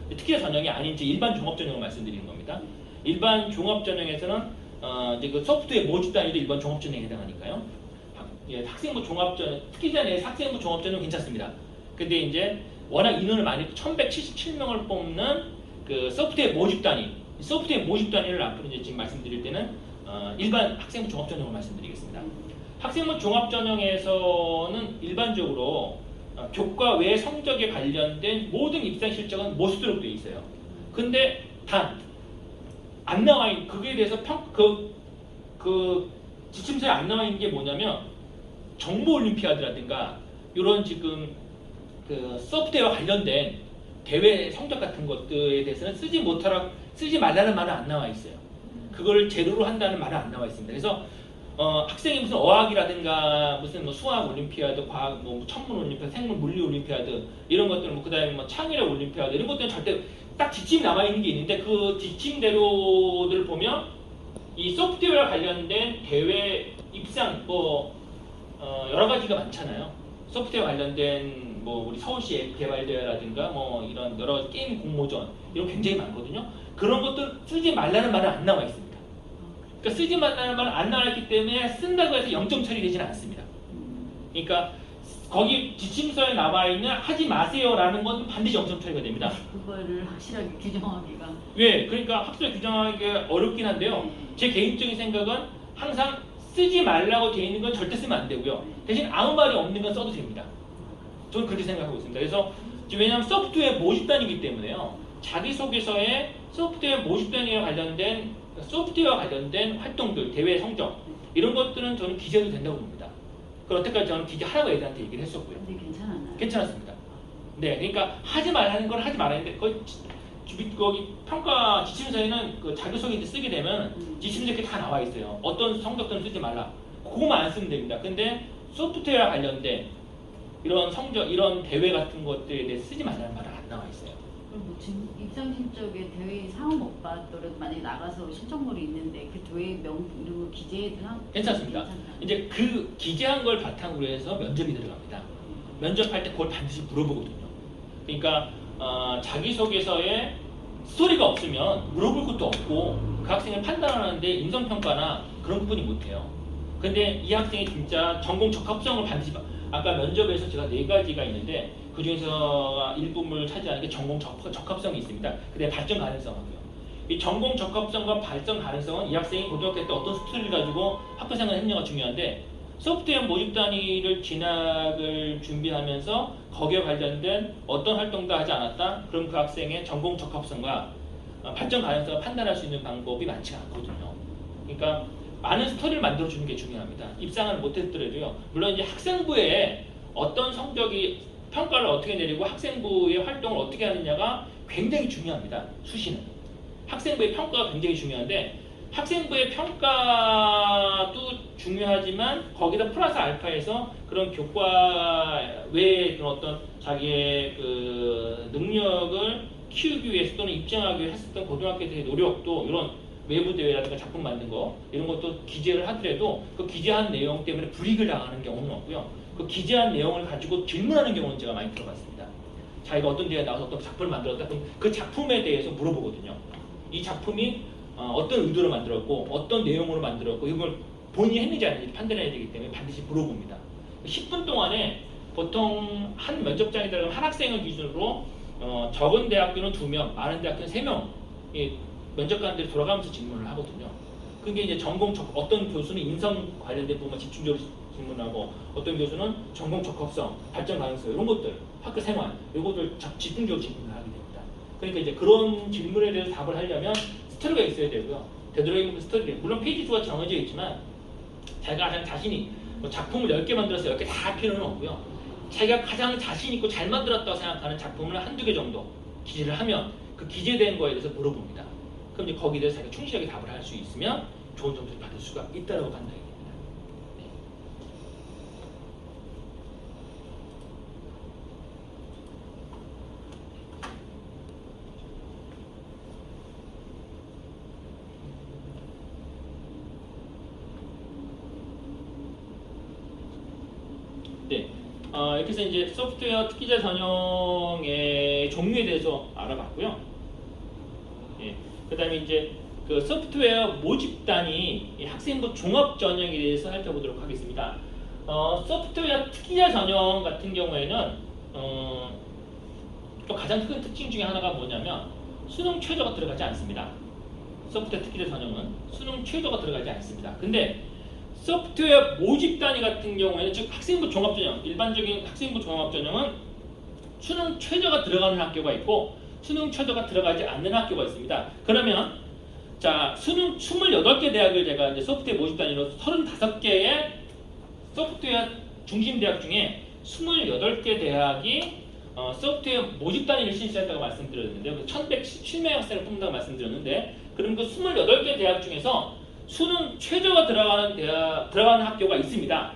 특기자 전형이 아닌 이제 일반 종합 전형을 말씀드리는 겁니다. 일반 종합 전형에서는 이제 그 소프트웨어 모집 단위도 일반 종합 전형에 해당하니까요. 학생부 종합 전형, 특기자 내에서 학생부 종합 전형 괜찮습니다. 근데 이제 워낙 인원을 많이 1177명을 뽑는 그 소프트웨어 모집 단위, 소프트웨어 모집 단위를 앞으로 이제 지금 말씀드릴 때는 일반 학생부 종합 전형을 말씀드리겠습니다. 학생부 종합 전형에서는 일반적으로 교과 외 성적에 관련된 모든 입상 실적은 못 쓰도록 되어 있어요. 근데 단 안 나와 있는 그거에 대해서 그 지침서에 안 나와 있는 게 뭐냐면 정보 올림피아드라든가 이런 지금 그 소프트웨어와 관련된 대회 성적 같은 것들에 대해서는 쓰지 말라는 말은 안 나와 있어요. 그걸 재료로 한다는 말은 안 나와 있습니다. 그래서 학생이 무슨 어학이라든가 무슨 뭐 수학 올림피아드, 과학 뭐 천문 올림피아드, 생물 물리 올림피아드 이런 것들 뭐 그다음에 뭐 창의력 올림피아드 이런 것들은 절대 딱 지침이 나와 있는 게 있는데 그 지침대로들 보면 이 소프트웨어와 관련된 대회 입상 뭐 여러 가지가 많잖아요. 소프트웨어 관련된 뭐 우리 서울시 앱 개발 대회라든가 뭐 이런 여러 가지 게임 공모전 이런 굉장히 많거든요. 그런 것들 쓰지 말라는 말은 안 나와 있습니다. 그러니까 쓰지 말라는 말은 안 나와 있기 때문에 쓴다고 해서 0점 처리되지는 않습니다. 그러니까 거기 지침서에 나와 있는 하지 마세요라는 건 반드시 0점 처리가 됩니다. 그거를 확실하게 규정하기가. 왜? 그러니까 확실하게 규정하기가 어렵긴 한데요. 제 개인적인 생각은 항상 쓰지 말라고 되어 있는 건 절대 쓰면 안 되고요. 대신 아무 말이 없는 건 써도 됩니다. 저는 그렇게 생각하고 있습니다. 그래서 왜냐하면 소프트웨어 모집단이기 때문에요. 자기소개서에 소프트웨어 모집단위와 관련된 소프트웨어와 관련된 활동들, 대회 성적 이런 것들은 저는 기재도 된다고 봅니다. 그 여태까지 저는 기재하라고 애들한테 얘기를 했었고요. 근데 괜찮았나요? 괜찮았습니다. 네, 그러니까 하지 말라는 걸 하지 말아야 되는데 거기 평가 지침서에는 그 자기소개 쓰게 되면 지침서 이렇게 다 나와 있어요. 어떤 성적들은 쓰지 말라. 그거만 안 쓰면 됩니다. 근데 소프트웨어와 관련된 이런 성적, 이런 대회 같은 것들에 대해 쓰지 말라는 말은 안 나와 있어요. 그럼 뭐 입상 실적에 대회 상을 못 받더라도 만약에 나가서 신청물이 있는데 그 대회 명 이런 거 기재해도 괜찮습니다. 이제 그 기재한 걸 바탕으로 해서 면접이 들어갑니다. 면접할 때 그걸 반드시 물어보거든요. 그러니까 자기소개서에 스토리가 없으면 물어볼 것도 없고 그 학생을 판단하는데 인성평가나 그런 부분이 못해요. 근데 이 학생이 진짜 전공 적합성을 반드시 아까 면접에서 제가 4가지가 있는데 그 중에서 일부분을 차지하는 게 전공 적합성이 있습니다. 그다음에 발전 가능성하고요. 이 전공 적합성과 발전 가능성은 이 학생이 고등학교 때 어떤 스킬을 가지고 학교 생활을 했냐가 중요한데 소프트웨어 모집 단위를 진학을 준비하면서 거기에 관련된 어떤 활동도 하지 않았다? 그럼 그 학생의 전공 적합성과 발전 가능성을 판단할 수 있는 방법이 많지가 않거든요. 그러니까 많은 스토리를 만들어주는 게 중요합니다. 입상을 못했더라도요. 물론 이제 학생부에 어떤 성적이 평가를 어떻게 내리고 학생부의 활동을 어떻게 하느냐가 굉장히 중요합니다. 수시는. 학생부의 평가가 굉장히 중요한데 학생부의 평가도 중요하지만 거기다 플러스 알파에서 그런 교과 외에 그런 어떤 자기의 그 능력을 키우기 위해서 또는 입증하기 위해 했었던 고등학교 때의 노력도 이런 외부 대회라든가 작품 만든 거 이런 것도 기재를 하더라도 그 기재한 내용 때문에 불이익을 당하는 경우는 없고요. 그 기재한 내용을 가지고 질문하는 경우는 제가 많이 들어봤습니다. 자기가 어떤 대회에 나와서 어떤 작품을 만들었다 그럼 그 작품에 대해서 물어보거든요. 이 작품이 어떤 의도로 만들었고 어떤 내용으로 만들었고 이걸 본인이 했는지 아닌지 판단해야 되기 때문에 반드시 물어봅니다. 10분 동안에 보통 한 면접장에 들어가면 한 학생을 기준으로 적은 대학교는 2명, 많은 대학교는 3명 면접관들이 돌아가면서 질문을 하거든요. 그게 이제 어떤 교수는 인성 관련된 부분만 집중적으로 질문하고 어떤 교수는 전공 적합성, 발전 가능성 이런 것들, 학교 생활 이것들 집중적으로 질문을 하게 됩니다. 그러니까 이제 그런 질문에 대해서 답을 하려면 스토리가 있어야 되고요. 되도록이면 그 스토리, 물론 페이지 수가 정해져 있지만 자기가 가장 자신이 작품을 10개 만들어서 10개 다 할 필요는 없고요. 자기가 가장 자신 있고 잘 만들었다고 생각하는 작품을 한두 개 정도 기재를 하면 그 기재된 거에 대해서 물어봅니다. 그럼 이제 거기에 대해서 자기가 충실하게 답을 할 수 있으면 좋은 점수를 받을 수가 있다고 판단이 됩니다. 네. 이렇게 해서 이제 소프트웨어 특기자 전형의 종류에 대해서 알아봤고요. 예. 그 다음에 이제 그 소프트웨어 모집단위 학생부 종합 전형에 대해서 살펴보도록 하겠습니다. 소프트웨어 특기자 전형 같은 경우에는 또 가장 큰 특징 중에 하나가 뭐냐면 수능 최저가 들어가지 않습니다. 소프트웨어 특기자 전형은 수능 최저가 들어가지 않습니다. 근데 소프트웨어 모집 단위 같은 경우에는 즉 학생부 종합 전형, 일반적인 학생부 종합 전형은 수능 최저가 들어가는 학교가 있고 수능 최저가 들어가지 않는 학교가 있습니다. 그러면 자 수능 28개 대학을 제가 이제 소프트웨어 모집 단위로 35개의 소프트웨어 중심 대학 중에 28개 대학이 소프트웨어 모집 단위를 실시한다고 말씀드렸는데요. 1117명 학생을 뽑는다고 말씀드렸는데 그럼 그 28개 대학 중에서 수능 최저가 들어가는 학교가 있습니다.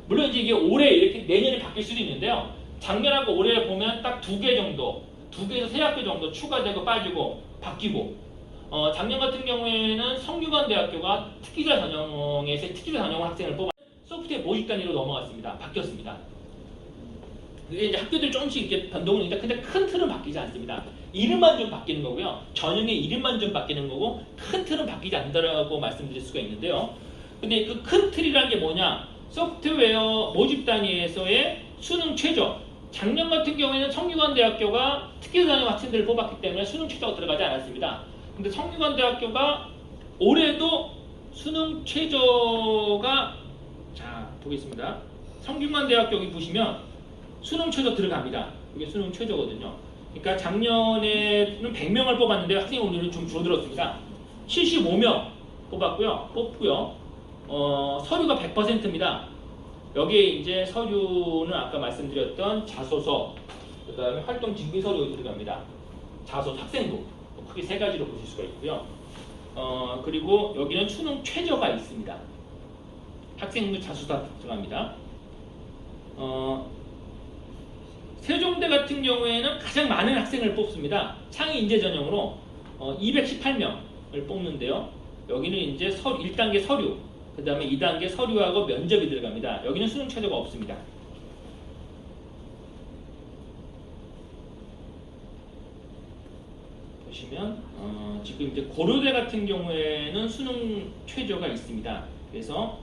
물론 이제 이게 올해 이렇게 내년에 바뀔 수도 있는데요. 작년하고 올해 보면 딱 2개 정도, 2개에서 3학교 정도 추가되고 빠지고 바뀌고 작년 같은 경우에는 성균관대학교가 특기자 전형에서 특기자 전형 학생을 뽑아 소프트웨어 모집 단위로 넘어갔습니다. 바뀌었습니다. 이게 이제 학교들 조금씩 이렇게 변동은 있는데 근데 큰 틀은 바뀌지 않습니다. 이름만 좀 바뀌는 거고요. 전형의 이름만 좀 바뀌는 거고 큰 틀은 바뀌지 않는다고 말씀드릴 수가 있는데요. 근데 그 큰 틀이라는 게 뭐냐? 소프트웨어 모집 단위에서의 수능 최저. 작년 같은 경우에는 성균관대학교가 특기자 전형 학생들을 뽑았기 때문에 수능 최저가 들어가지 않았습니다. 근데 성균관대학교가 올해도 수능 최저가 자 보겠습니다. 성균관대학교 여기 보시면 수능 최저 들어갑니다. 이게 수능 최저거든요. 그러니까 작년에는 100명을 뽑았는데 학생 오늘은 좀 줄어들었습니다. 75명 뽑고요. 서류가 100%입니다. 여기에 이제 서류는 아까 말씀드렸던 자소서, 그 다음에 활동 증빙 서류가 들어갑니다. 자소서, 학생부 크게 3가지로 보실 수가 있고요. 그리고 여기는 수능 최저가 있습니다. 학생부 자소서 들어갑니다. 세종대 같은 경우에는 가장 많은 학생을 뽑습니다. 창의 인재 전형으로 218명을 뽑는데요. 여기는 이제 1단계 서류, 그 다음에 2단계 서류하고 면접이 들어갑니다. 여기는 수능 최저가 없습니다. 보시면 지금 이제 고려대 같은 경우에는 수능 최저가 있습니다. 그래서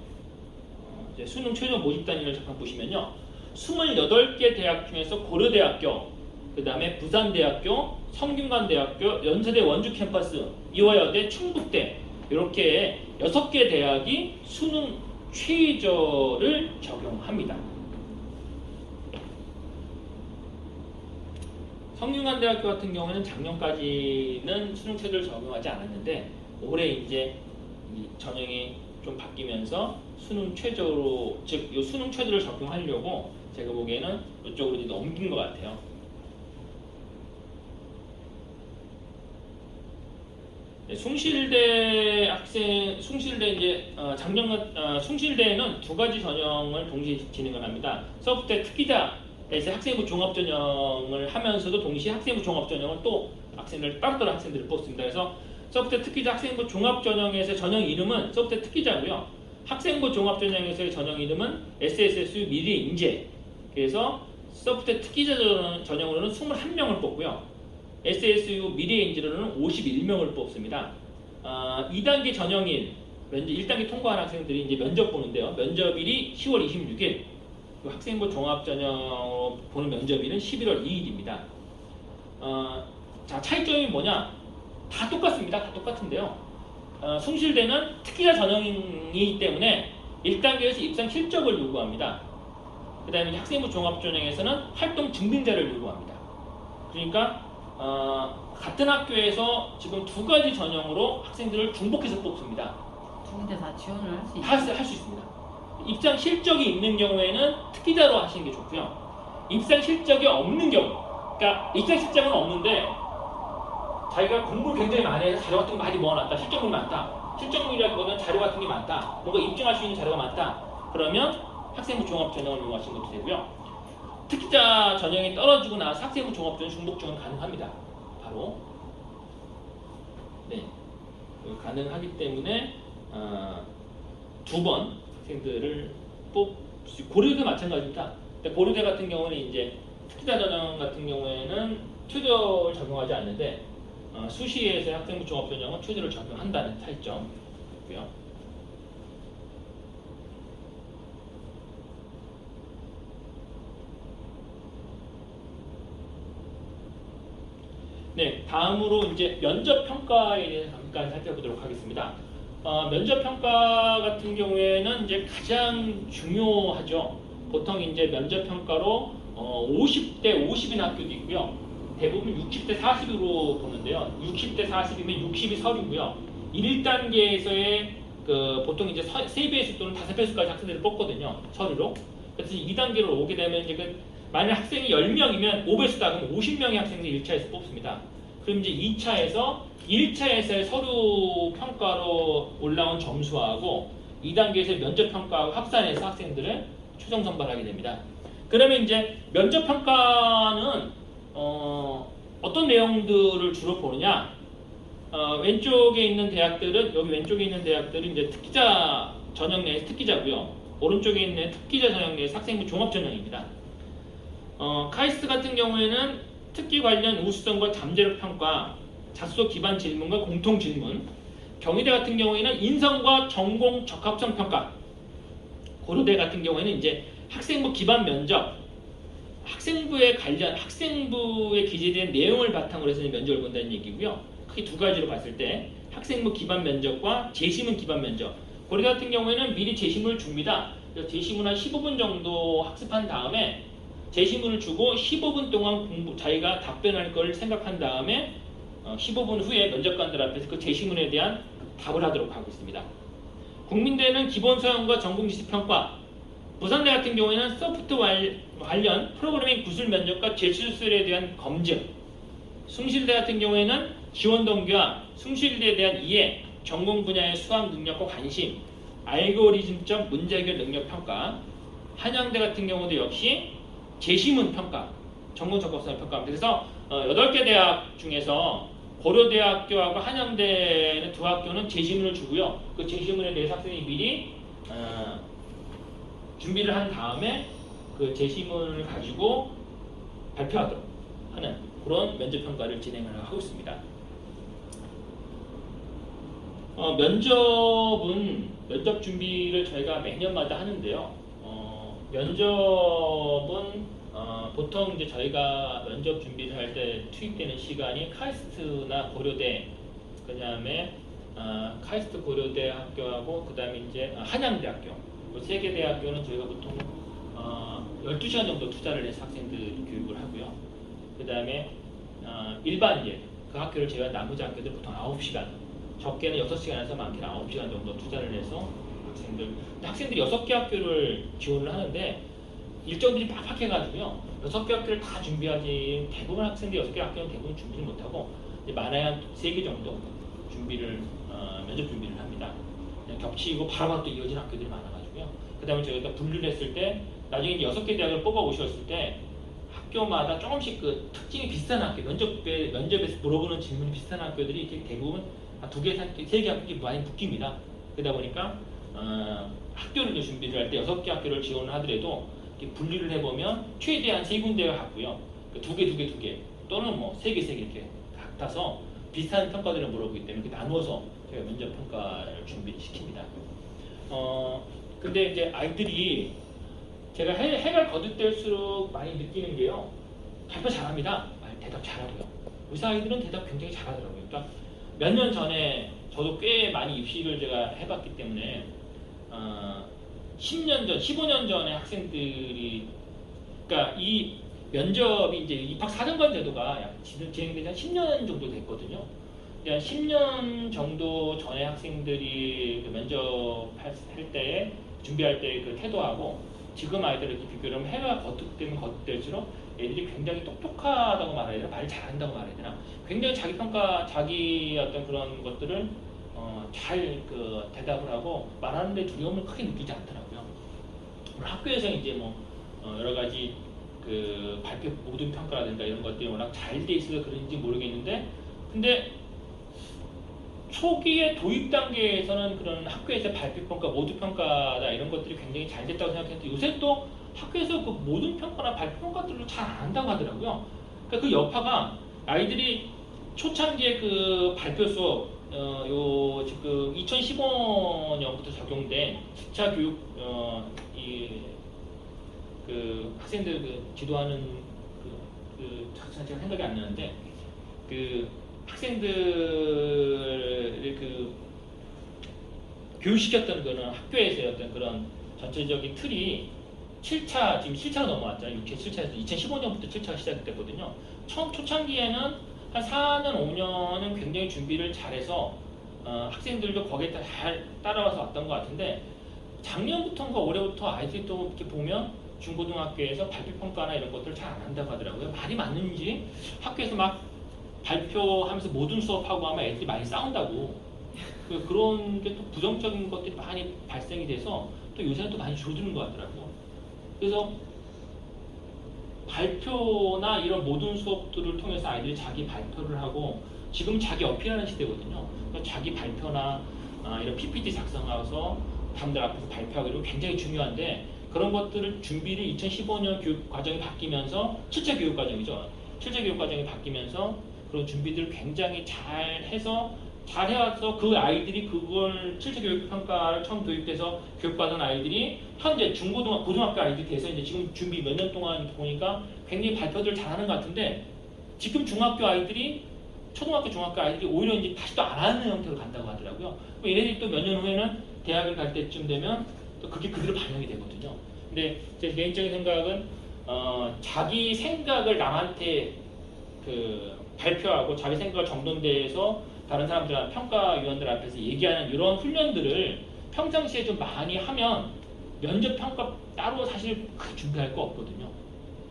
수능 최종 모집 단위를 잠깐 보시면요. 28개 대학 중에서 고려대학교, 그 다음에 부산대학교, 성균관대학교, 연세대 원주 캠퍼스, 이화여대, 충북대 이렇게 6개 대학이 수능 최저를 적용합니다. 성균관대학교 같은 경우에는 작년까지는 수능 최저를 적용하지 않았는데 올해 이제 이 전형이 좀 바뀌면서 수능 최저로, 즉 이 수능 최저를 적용하려고 제가 보기에는 이쪽으로 이제 넘긴 것 같아요. 네, 숭실대 이제 숭실대에는 두 가지 전형을 동시에 진행을 합니다. 서브대 특기자에서 학생부 종합전형을 하면서도 동시에 학생부 종합전형을 또 따로따로 학생들을 뽑습니다. 그래서 서브대 특기자 학생부 종합전형에서 전형 이름은 서브대 특기자고요. 학생부 종합전형에서의 전형 이름은 SSSU 미리 인재. 그래서 서브대 특기자 전형으로는 21명을 뽑고요. SSU 미래 인재로는 51명을 뽑습니다. 2단계 전형일, 1단계 통과한 학생들이 이제 면접 보는데요. 면접일이 10월 26일, 학생부 종합전형 보는 면접일은 11월 2일입니다. 자, 차이점이 뭐냐? 다 똑같습니다. 다 똑같은데요. 숭실대는 특기자 전형이기 때문에 1단계에서 입상 실적을 요구합니다. 그 다음에 학생부 종합전형에서는 활동 증빙자를 요구합니다. 그러니까 같은 학교에서 지금 두 가지 전형으로 학생들을 중복해서 뽑습니다. 두 군데 다 지원을 할 수 있나요? 할 수 있습니다. 입상 실적이 있는 경우에는 특기자로 하시는 게 좋고요. 입상 실적이 없는 경우, 그러니까 입상 실적은 없는데 자기가 공부를 굉장히 많이 해서 자료 같은 거 많이 모아놨다, 실적물이 많다, 실적물이라기보다는 자료 같은 게 많다, 뭔가 입증할 수 있는 자료가 많다, 그러면 학생부 종합 전형을 이용하시는 것도 되고요. 특기자 전형이 떨어지고 나서 학생부 종합전형 중복전형 가능합니다. 바로 네, 가능하기 때문에 두 번 학생들을 고려대 마찬가지입니다. 고려대 같은 경우는 이제 특기자 전형 같은 경우에는 최저를 적용하지 않는데 수시에서 학생부 종합전형은 최저를 적용한다는 차이점이고요. 네, 다음으로 이제 면접 평가에 대해서 잠깐 살펴보도록 하겠습니다. 면접 평가 같은 경우에는 이제 가장 중요하죠. 보통 이제 면접 평가로 50대 50인 학교도 있고요. 대부분 60대 40으로 보는데요. 60대 40이면 60이 서류고요. 1단계에서의 보통 이제 3배수 또는 5배수까지 학생들을 뽑거든요. 서류로. 그래서 2단계로 오게 되면 이제 만약 학생이 10명이면 5배수다 그러면 50명의 학생들이 1차에서 뽑습니다. 그럼 이제 2차에서 1차에서의 서류 평가로 올라온 점수하고 2단계에서 면접 평가하고 합산해서 학생들을 최종 선발하게 됩니다. 그러면 이제 면접 평가는 어떤 내용들을 주로 보느냐? 왼쪽에 있는 대학들은 여기 왼쪽에 있는 대학들은 이제 특기자 전형 내에서 특기자고요. 오른쪽에 있는 특기자 전형 내에서 학생부 종합 전형입니다. 카이스트 같은 경우에는 특기 관련 우수성과 잠재력 평가, 자소 기반 질문과 공통 질문, 경희대 같은 경우에는 인성과 전공 적합성 평가, 고려대 같은 경우에는 이제 학생부 기반 면접, 학생부에 기재된 내용을 바탕으로 해서 면접을 본다는 얘기고요. 크게 두 가지로 봤을 때 학생부 기반 면접과 재시문 기반 면접. 고려대 같은 경우에는 미리 재시문을 줍니다. 재시문 한 15분 정도 학습한 다음에 재시문을 주고 15분 동안 자기가 답변할 걸 생각한 다음에 15분 후에 면접관들 앞에서 그 재시문에 대한 답을 하도록 하고 있습니다. 국민대는 기본 소양과 전공 지식 평가, 부산대 같은 경우에는 소프트 관련 프로그래밍 구술 면접과 제출술에 대한 검증, 숭실대 같은 경우에는 지원 동기와 숭실대에 대한 이해, 전공 분야의 수학 능력과 관심, 알고리즘적 문제 해결 능력 평가, 한양대 같은 경우도 역시 재시문 평가, 전공 적합성 평가입니다. 그래서 8개 대학 중에서 고려대학교하고 한양대는 두 학교는 재시문을 주고요. 그 재시문에 대해서 학생이 미리 준비를 한 다음에 그 재시문을 가지고 발표하도록 하는 그런 면접 평가를 진행을 하고 있습니다. 면접은 면접 준비를 저희가 매년마다 하는데요. 면접은 보통 이제 저희가 면접 준비를 할 때 투입되는 시간이 카이스트나 고려대, 그 다음에 카이스트 고려대 학교하고 그 다음에 이제 한양대학교, 세 개 대학교는 저희가 보통 12시간 정도 투자를 해서 학생들 교육을 하고요. 그 다음에 일반 그 학교를 제외한 나머지 학교들 보통 9시간, 적게는 6시간에서 많게는 9시간 정도 투자를 해서 학생들이 6개 학교를 지원을 하는데 일정들이 빡빡해가지고요. 6개 학교를 다 준비하지, 대부분 학생들이 6개 학교는 대부분 준비를 못하고 많아야 3개 정도 준비를 면접 준비를 합니다. 그냥 겹치고 바로바로 또 이어진 학교들이 많아가지고요. 그 다음에 저희가 분류를 했을 때 나중에 이제 6개 대학을 뽑아 오셨을 때 학교마다 조금씩 그 특징이 비슷한 학교, 면접에서 물어보는 질문이 비슷한 학교들이 이렇게 대부분 2개, 3개 학교들이 많이 묶입니다. 그러다 보니까 학교를 이제 준비를 할 때 6개 학교를 지원을 하더라도 이렇게 분류를 해보면 최대한 3군데가 같고요. 2개 또는 뭐 3개 이렇게 같아서 비슷한 평가들을 물어보기 때문에 이렇게 나누어서 저희가 면접 평가를 준비를 시킵니다. 근데 이제 아이들이 제가 해가 거듭될수록 많이 느끼는 게요. 발표 잘합니다. 대답 잘하고요. 의사 아이들은 대답 굉장히 잘하더라고요. 그러니까 몇 년 전에 저도 꽤 많이 입시를 제가 해봤기 때문에 10년 전, 15년 전에 학생들이, 그러니까 이 면접이 이제 입학 사정관 제도가 진행된 지 한 10년 정도 됐거든요. 한 10년 정도 전에 학생들이 그 면접할 때, 준비할 때 그 태도하고 지금 아이들을 이렇게 비교를 하면 해가 거듭되면 거듭될수록 애들이 굉장히 똑똑하다고 말해야 되나, 말 잘한다고 말해야 되나, 굉장히 자기 평가, 자기 어떤 그런 것들을 잘 그 대답을 하고 말하는데 두려움을 크게 느끼지 않더라고요. 학교에서 이제 뭐 여러 가지 그 발표 모든 평가라든가 이런 것들이 워낙 잘 돼 있어서 그런지 모르겠는데, 근데 초기의 도입 단계에서는 그런 학교에서 발표 평가, 모두 평가다 이런 것들이 굉장히 잘 됐다고 생각했는데 요새 또 학교에서 그 모든 평가나 발표 평가들을 잘 안 한다고 하더라고요. 그러니까 그 여파가 아이들이 초창기에 그 발표 수업 요 지금 2015년부터 적용된 1차 교육 그 학생들 그 지도하는 제가 생각이 안 나는데 그 학생들을 그 교육시켰던 그런 학교에서의 어떤 그런 전체적인 틀이 7차, 지금 7차로 넘어왔잖아요. 6차, 7차에서 2015년부터 7차가 시작됐거든요. 초창기에는 한 4년, 5년은 굉장히 준비를 잘해서 학생들도 거기에 잘 따라와서 왔던 것 같은데 작년부터인가 올해부터 아이들이 또 이렇게 보면 중고등학교에서 발표평가나 이런 것들을 잘 안 한다고 하더라고요. 말이 맞는지 학교에서 막 발표하면서 모든 수업하고 하면 애들이 많이 싸운다고 그런 게 또 부정적인 것들이 많이 발생이 돼서 또 요새는 또 많이 줄어드는 것 같더라고요. 그래서 발표나 이런 모든 수업들을 통해서 아이들이 자기 발표를 하고 지금 자기 어필하는 시대거든요. 그러니까 자기 발표나 이런 PPT 작성하면서 사람들 앞에서 발표하고 이런 게 굉장히 중요한데 그런 것들을 준비를 2015년 교육 과정이 바뀌면서 7차 교육 과정이죠. 7차 교육 과정이 바뀌면서 그런 준비들을 굉장히 잘 해서 잘 해와서 그 아이들이 그걸 7차 교육 평가를 처음 도입돼서 교육받은 아이들이 현재 고등학교 아이들이 돼서 이제 지금 준비 몇 년 동안 보니까 굉장히 발표들을 잘하는 것 같은데 지금 중학교 아이들이 초등학교 중학교 아이들이 오히려 이제 다시 또 안 하는 형태로 간다고 하더라고요. 얘네들이 또 몇 년 후에는 대학을 갈 때쯤 되면 또 그게 그대로 반영이 되거든요. 근데 제 개인적인 생각은 자기 생각을 남한테 그 발표하고 자기 생각을 정돈대에서 다른 사람들, 평가위원들 앞에서 얘기하는 이런 훈련들을 평상시에 좀 많이 하면 면접 평가 따로 사실 크게 준비할 거 없거든요.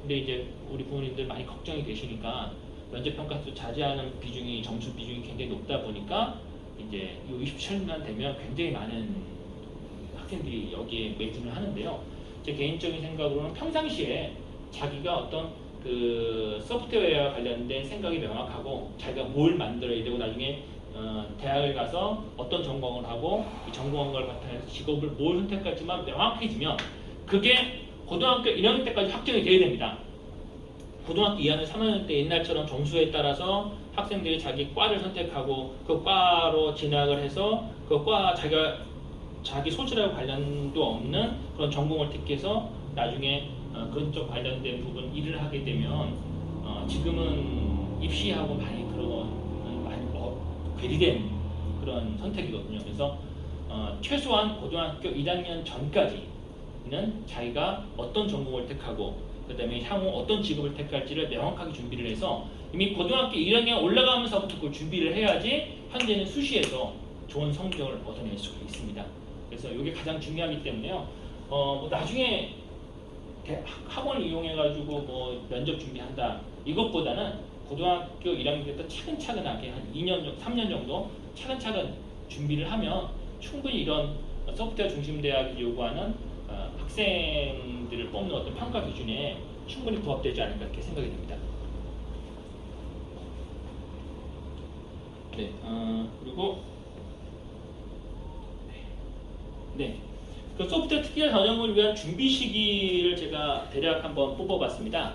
근데 이제 우리 부모님들 많이 걱정이 되시니까 면접 평가에서 자제하는 비중이, 점수 비중이 굉장히 높다 보니까 이제 이 27년 되면 굉장히 많은 학생들이 여기에 매진을 하는데요. 제 개인적인 생각으로는 평상시에 자기가 어떤 그 소프트웨어와 관련된 생각이 명확하고 자기가 뭘 만들어야 되고 나중에 대학을 가서 어떤 전공을 하고 이 전공을 바탕해서 직업을 뭘 선택할지만 명확해지면 그게 고등학교 1학년 때까지 확정이 돼야 됩니다. 고등학교 2학년, 3학년 때 옛날처럼 점수에 따라서 학생들이 자기 과를 선택하고 그 과로 진학을 해서 그 과 자기가 자기 소질하고 관련도 없는 그런 전공을 택해서 나중에 그런 쪽 관련된 부분 일을 하게 되면 지금은 입시하고 많이 그런 많이 괴리된 그런 선택이거든요. 그래서 최소한 고등학교 1학년 전까지는 자기가 어떤 전공을 택하고 그 다음에 향후 어떤 직업을 택할지를 명확하게 준비를 해서 이미 고등학교 1학년 올라가면서부터 그걸 준비를 해야지 현재는 수시에서 좋은 성적을 얻어낼 수가 있습니다. 그래서 이게 가장 중요하기 때문에요. 뭐 나중에 학원을 이용해가지고 뭐 면접 준비한다 이것보다는 고등학교 1학년 때부터 차근차근하게 한 2년 정도, 3년 정도 차근차근 준비를 하면 충분히 이런 소프트웨어 중심 대학이 요구하는 학생들을 뽑는 어떤 평가 기준에 충분히 부합되지 않을까 이렇게 생각이 됩니다. 네, 그리고 네, 그 소프트웨어 특기자 전형을 위한 준비 시기를 제가 대략 한번 뽑아봤습니다.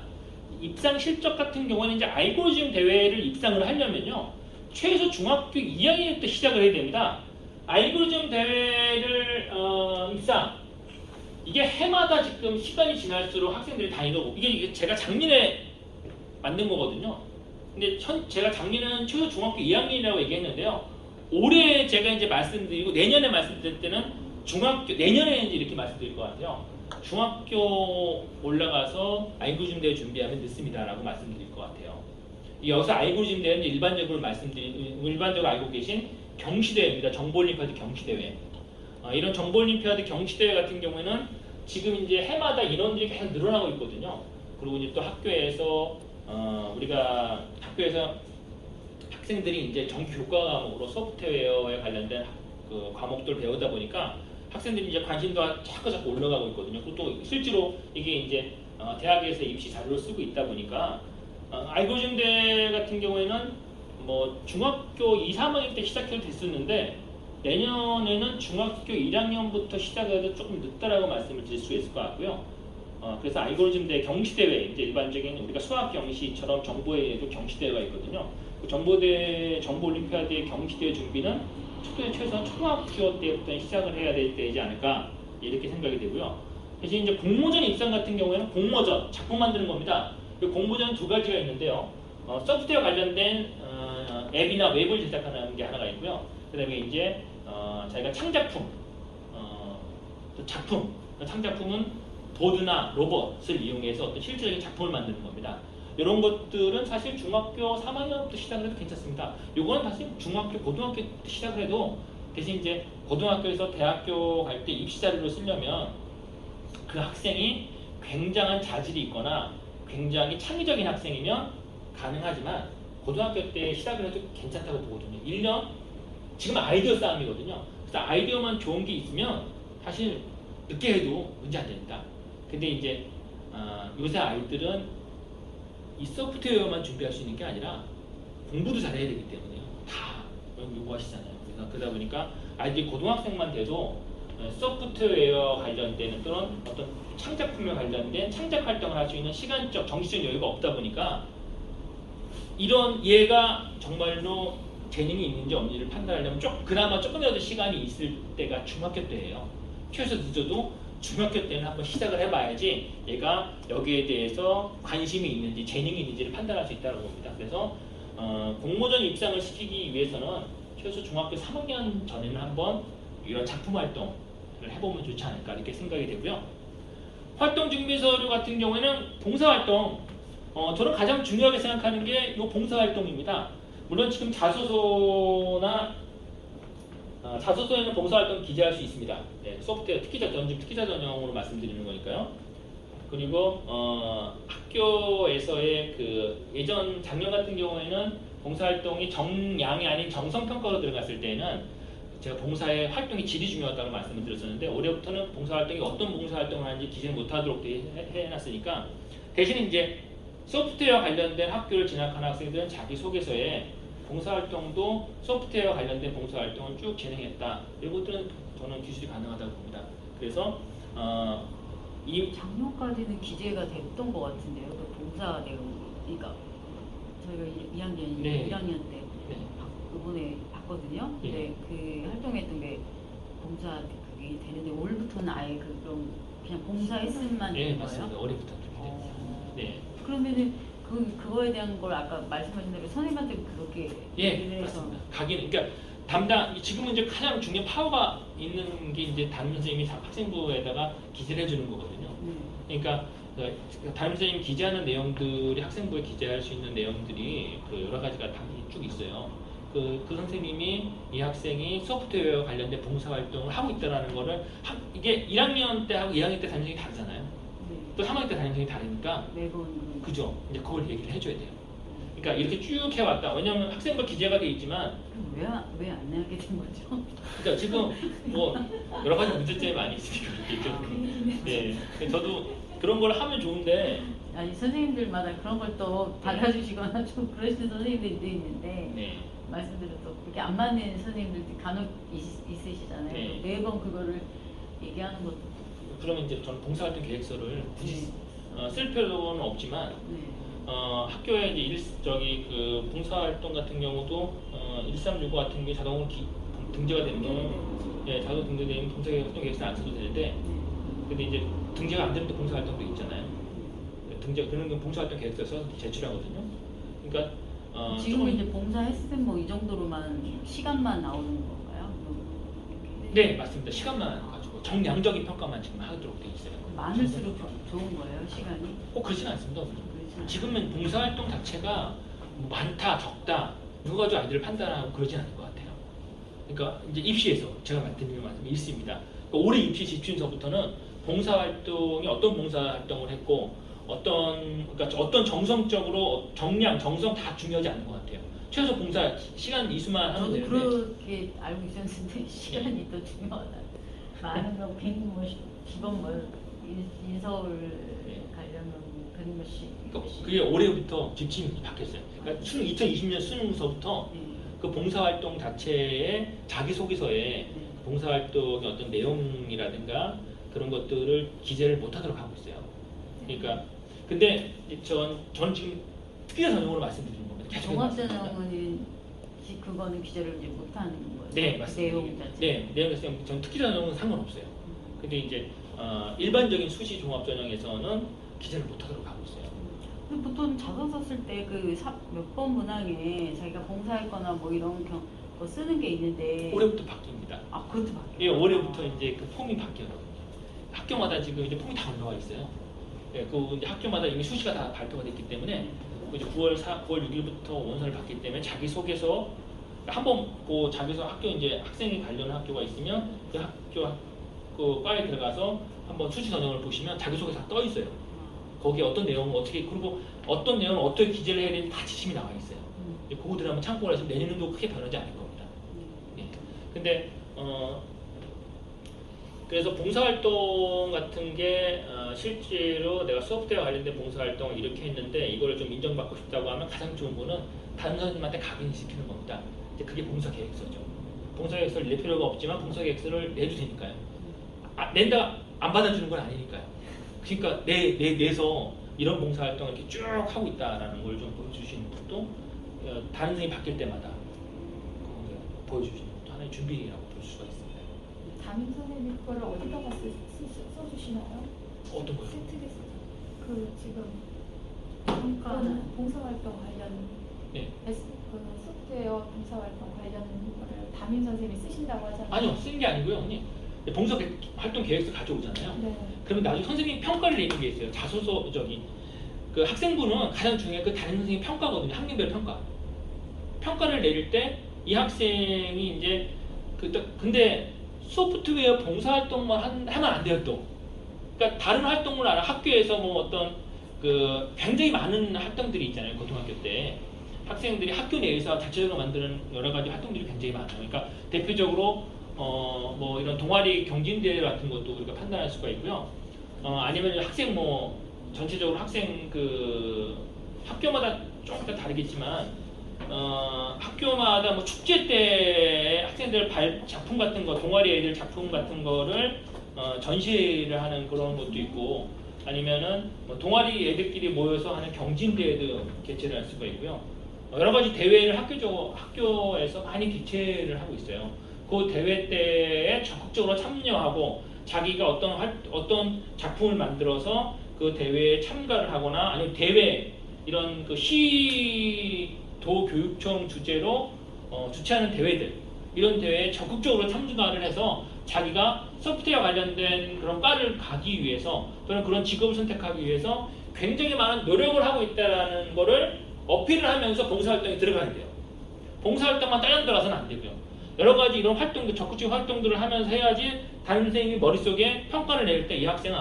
입상 실적 같은 경우는 이제 알고리즘 대회를 입상을 하려면요, 최소 중학교 2학년 때 시작을 해야 됩니다. 알고리즘 대회를 입상 이게 해마다 지금 시간이 지날수록 학생들이 다니고 이게 제가 작년에 만든 거거든요. 근데 제가 작년에는 최소 중학교 2학년이라고 얘기했는데요. 올해 제가 이제 말씀드리고 내년에 말씀드릴 때는 내년에 이제 이렇게 말씀드릴 것 같아요. 중학교 올라가서 알고리즘 대회 준비하면 늦습니다라고 말씀드릴 것 같아요. 여기서 알고리즘 대회는 일반적으로 알고 계신 경시대회입니다. 정보올림피아드 경시대회. 이런 정보올림피아드 경시대회 같은 경우에는 지금 이제 해마다 인원들이 계속 늘어나고 있거든요. 그리고 이제 또 우리가 학교에서 학생들이 이제 정규 교과 과목으로 소프트웨어에 관련된 그 과목들을 배우다 보니까 학생들이 이제 관심도가 자꾸 올라가고 있거든요. 그리고 또 실제로 이게 이제 대학에서 입시 자료를 쓰고 있다 보니까 알고리즘 대회 같은 경우에는 뭐 중학교 2, 3학년 때 시작해도 됐었는데 내년에는 중학교 1학년부터 시작해도 조금 늦다라고 말씀을 드릴 수 있을 것 같고요. 그래서 알고리즘 대회 경시대회, 이제 일반적인 우리가 수학 경시처럼 정보에도 경시대회가 있거든요. 그 정보올림피아드의 경시대회 준비는 최소한 초등학교 때부터 시작을 해야 되지 않을까 이렇게 생각이 되고요. 대신 이제 공모전 입상 같은 경우에는 공모전, 작품 만드는 겁니다. 그 공모전 두 가지가 있는데요. 소프트웨어 관련된 앱이나 웹을 제작하는 게 하나가 있고요. 그 다음에 이제 자기가 창작품, 창작품은 보드나 로봇을 이용해서 어떤 실질적인 작품을 만드는 겁니다. 이런 것들은 사실 중학교 3학년부터 시작을 해도 괜찮습니다. 요거는 사실 중학교, 고등학교 때 시작을 해도 대신 이제 고등학교에서 대학교 갈 때 입시 자료를 쓰려면 그 학생이 굉장한 자질이 있거나 굉장히 창의적인 학생이면 가능하지만 고등학교 때 시작을 해도 괜찮다고 보거든요. 1년 지금 아이디어 싸움이거든요. 그래서 아이디어만 좋은 게 있으면 사실 늦게 해도 문제 안 됩니다. 근데 이제 요새 아이들은 이 소프트웨어만 준비할 수 있는 게 아니라 공부도 잘해야 되기 때문에요. 다 요구하시잖아요. 그래서 그러다 보니까 아이들이 고등학생만 돼도 소프트웨어 관련된 또는 어떤 창작품에 관련된 창작 활동을 할 수 있는 시간적, 정신적 여유가 없다 보니까 이런 얘가 정말로 재능이 있는지 없는지를 판단하려면 그나마 조금이라도 시간이 있을 때가 중학교 때예요. 최소 늦어도 중학교 때는 한번 시작을 해봐야지 얘가 여기에 대해서 관심이 있는지 재능이 있는지를 판단할 수 있다는 겁니다. 그래서 공모전 입상을 시키기 위해서는 최소 중학교 3학년 전에는 한번 이런 작품 활동을 해보면 좋지 않을까 이렇게 생각이 되고요. 활동 준비 서류 같은 경우에는 봉사활동, 저는 가장 중요하게 생각하는 게 이 봉사활동입니다. 물론 지금 자소서에는 봉사활동 기재할 수 있습니다. 네, 소프트웨어 특기자 전형으로 말씀드리는 거니까요. 그리고 학교에서의 그 작년 같은 경우에는 봉사활동이 정량이 아닌 정성평가로 들어갔을 때는 제가 봉사의 활동이 질이 중요하다고 말씀을 드렸었는데 올해부터는 봉사활동이 어떤 봉사활동을 하는지 기재를 못하도록 해놨으니까 대신 이제 소프트웨어 관련된 학교를 진학하는 학생들은 자기소개서에 봉사활동도 소프트웨어 관련된 봉사활동을 쭉 진행했다. 이것들은 저는 기술이 가능하다고 봅니다. 그래서 이 작년까지는 기재가 됐던 것 같은데요. 그 봉사 내용, 그러니까 저희가 2학년, 네. 1학년 때 네. 이번에 봤거든요. 예. 근데 그 활동했던 게 봉사 그게 준비 되는데 올해부터는 아예 그럼 그냥 봉사했음만 네, 되는 맞습니다. 거예요? 올해부터 준비됩니다. 네. 그러면은 그거에 대한 걸 아까 말씀하신 대로 선생님한테 그렇게 예, 얘기를 해서 맞습니다. 가기는 그러니까 지금은 이제 가장 중요한 파워가 있는 게 이제 담임 선생님이 학생부에다가 기재를 해주는 거거든요. 그러니까 담임 선생님 기재하는 내용들이 학생부에 기재할 수 있는 내용들이 그 여러 가지가 다 쭉 있어요. 그 선생님이 이 학생이 소프트웨어 관련된 봉사활동을 하고 있다는 거를 이게 1학년 때하고 2학년 때 담임 선생님이 다르잖아요. 네. 또 3학년 때 담임 선생님이 다르니까 매번 그죠? 이제 그걸 얘기를 해줘야 돼요. 그러니까 이렇게 쭉 해왔다. 왜냐하면 학생부 기재가 돼 있지만 왜안 하게 된 거죠? 그러니까 지금 뭐 여러 가지 문제점이 많이 있으니까 그렇게 네, 저도 그런 걸 하면 좋은데 아니 선생님들마다 그런 걸 또 받아주시거나 좀 그러시는 선생님들도 있는데 네, 말씀대로 또 그렇게 안 맞는 선생님들도 간혹 있으시잖아요. 네. 매번 그거를 얘기하는 것도 그러면 이제 저는 봉사활동 계획서를 굳이 네. 쓸 필요는 없지만 네. 학교에 이제 그 봉사활동 같은 경우도 1365 같은 게 자동으로 등재가 되면 예, 자동 등재되면 봉사활동 계획서 안 써도 되는데 네. 근데 이제 등재가 안 되는 또 봉사활동도 있잖아요. 그런 건 봉사활동 계획서 써서 제출하거든요. 그러니까 지금 조금- 이제 봉사했을 뭐 이 정도로만 시간만 나오는 건가요? 네, 맞습니다. 시간만 가지고 정량적인 평가만 지금 하도록 돼 있어요. 많을수록 좋은 거예요, 시간이? 그렇지는 않습니다. 그렇진 않아요. 지금은 봉사활동 자체가 뭐 많다, 적다 이거 가지고 아이들을 판단하고 그러진 않은 것 같아요. 그러니까 이제 입시에서 제가 드리는 말씀이 있습니다. 그러니까 올해 입시 집준서부터는 봉사활동이 어떤 봉사활동을 했고 어떤 정성적으로 정성 다 중요하지 않은 것 같아요. 최소 봉사 시간 이수만 하면 저도 되는데 그렇게 알고 있었는데 시간이 또 중요하다. 많은 거 빙, 뭐 기본 뭐 인서울 가려면 100몇씩 그게 올해부터 지침이 바뀌었어요. 그러니까 2020년 수능서부터 그 봉사활동 자체의 자기소개서에 봉사활동의 어떤 내용이라든가 그런 것들을 기재를 못하도록 하고 있어요. 그러니까 근데 전 지금 특기자 전형으로 말씀드리는 겁니다. 계속 종합전형은 그거는 기재를 이제 못하는 거예요. 네, 맞습니다. 내용 자체. 네, 내용 자체 전 특기자 전형은 상관없어요. 근데 이제 일반적인 수시 종합 전형에서는 기재를 못하도록 하고 있어요. 근데 보통 자소서 쓸 때 그 몇 번 문항에 자기가 봉사했거나 뭐 이런 거 쓰는 게 있는데 올해부터 바뀝니다. 아 그것도 바뀌어요? 예, 올해부터 이제 그 폼이 바뀌거든요. 학교마다 지금 이제 폼이 다 올라와 있어요. 예, 그 이제 학교마다 이미 수시가 다 발표가 됐기 때문에 이제 9월 6일부터 원서를 받기 때문에 자기 소개서 한번 그 자기서 학교 이제 학생이 관련한 학교가 있으면 그 학교 그 과에 들어가서 한번 수시 전형을 보시면 자기 소개서 다 떠 있어요. 거기에 어떤 내용을 그리고 어떤 내용을 어떻게 기재를 해야 되는지 다 지침이 나와 있어요. 그거들 한번 참고를 하시면 내년도 크게 변하지 않을 겁니다. 예. 근데 그래서 봉사활동 같은 게 실제로 내가 소프트웨어 관련된 봉사활동을 이렇게 했는데 이걸 좀 인정받고 싶다고 하면 가장 좋은 거는 다른 선생님한테 각인시키는 겁니다. 이제 그게 봉사계획서죠. 봉사계획서를 낼 필요가 없지만 봉사계획서를 내도 되니까요. 낸다 안 받아주는 건 아니니까요. 그러니까 내서 이런 봉사활동을 이렇게 쭉 하고 있다라는 걸 좀 보여주시는 것도 다른 선생님이 바뀔 때마다 보여주시는 것도 하나의 준비라고 볼 수가 있습니다. 담임 선생님이 그거를 어디다가 써주시나요? 어떤 거요? 세트리스 그 지금 평가는 봉사활동 관련 네. 그 소프트웨어 봉사활동 관련 거를 담임 선생님이 쓰신다고 하잖아요. 아니요, 쓰는 게 아니고요, 언니. 봉사활동 계획서 가져오잖아요. 네. 그러면 나중에 선생님이 평가를 내는 게 있어요. 자소서 그 학생부는 가장 중요한 그 담임 선생님 평가거든요. 학년별 평가. 평가를 내릴 때 이 학생이 이제 근데 소프트웨어 봉사활동만 하면 안 돼요 또. 그러니까 다른 활동을 학교에서 뭐 어떤 그 굉장히 많은 활동들이 있잖아요. 고등학교 때 학생들이 학교 내에서 자체적으로 만드는 여러 가지 활동들이 굉장히 많아요. 그러니까 대표적으로 뭐 이런 동아리 경진대회 같은 것도 우리가 판단할 수가 있고요. 아니면 학생 뭐 전체적으로 학생 그 학교마다 조금 더 다르겠지만 학교마다 뭐 축제 때 학생들 작품 같은 거, 동아리 애들 작품 같은 거를 전시를 하는 그런 것도 있고, 아니면은 뭐 동아리 애들끼리 모여서 하는 경진대회도 개최를 할 수가 있고요. 여러 가지 대회를 학교에서 많이 개최를 하고 있어요. 그 대회 때에 적극적으로 참여하고 자기가 어떤 작품을 만들어서 그 대회에 참가를 하거나 아니면 대회 이런 그 시도 교육청 주제로 주최하는 대회들 이런 대회에 적극적으로 참가를 해서 자기가 소프트웨어 관련된 그런 과를 가기 위해서 또는 그런 직업을 선택하기 위해서 굉장히 많은 노력을 하고 있다는 거를 어필을 하면서 봉사활동에 들어가야 돼요. 봉사활동만 딸려 들어가서는 안 되고요. 여러 가지 이런 활동들, 적극적인 활동들을 하면서 해야지 담임 선생님이 머릿속에 평가를 내릴 때 이 학생은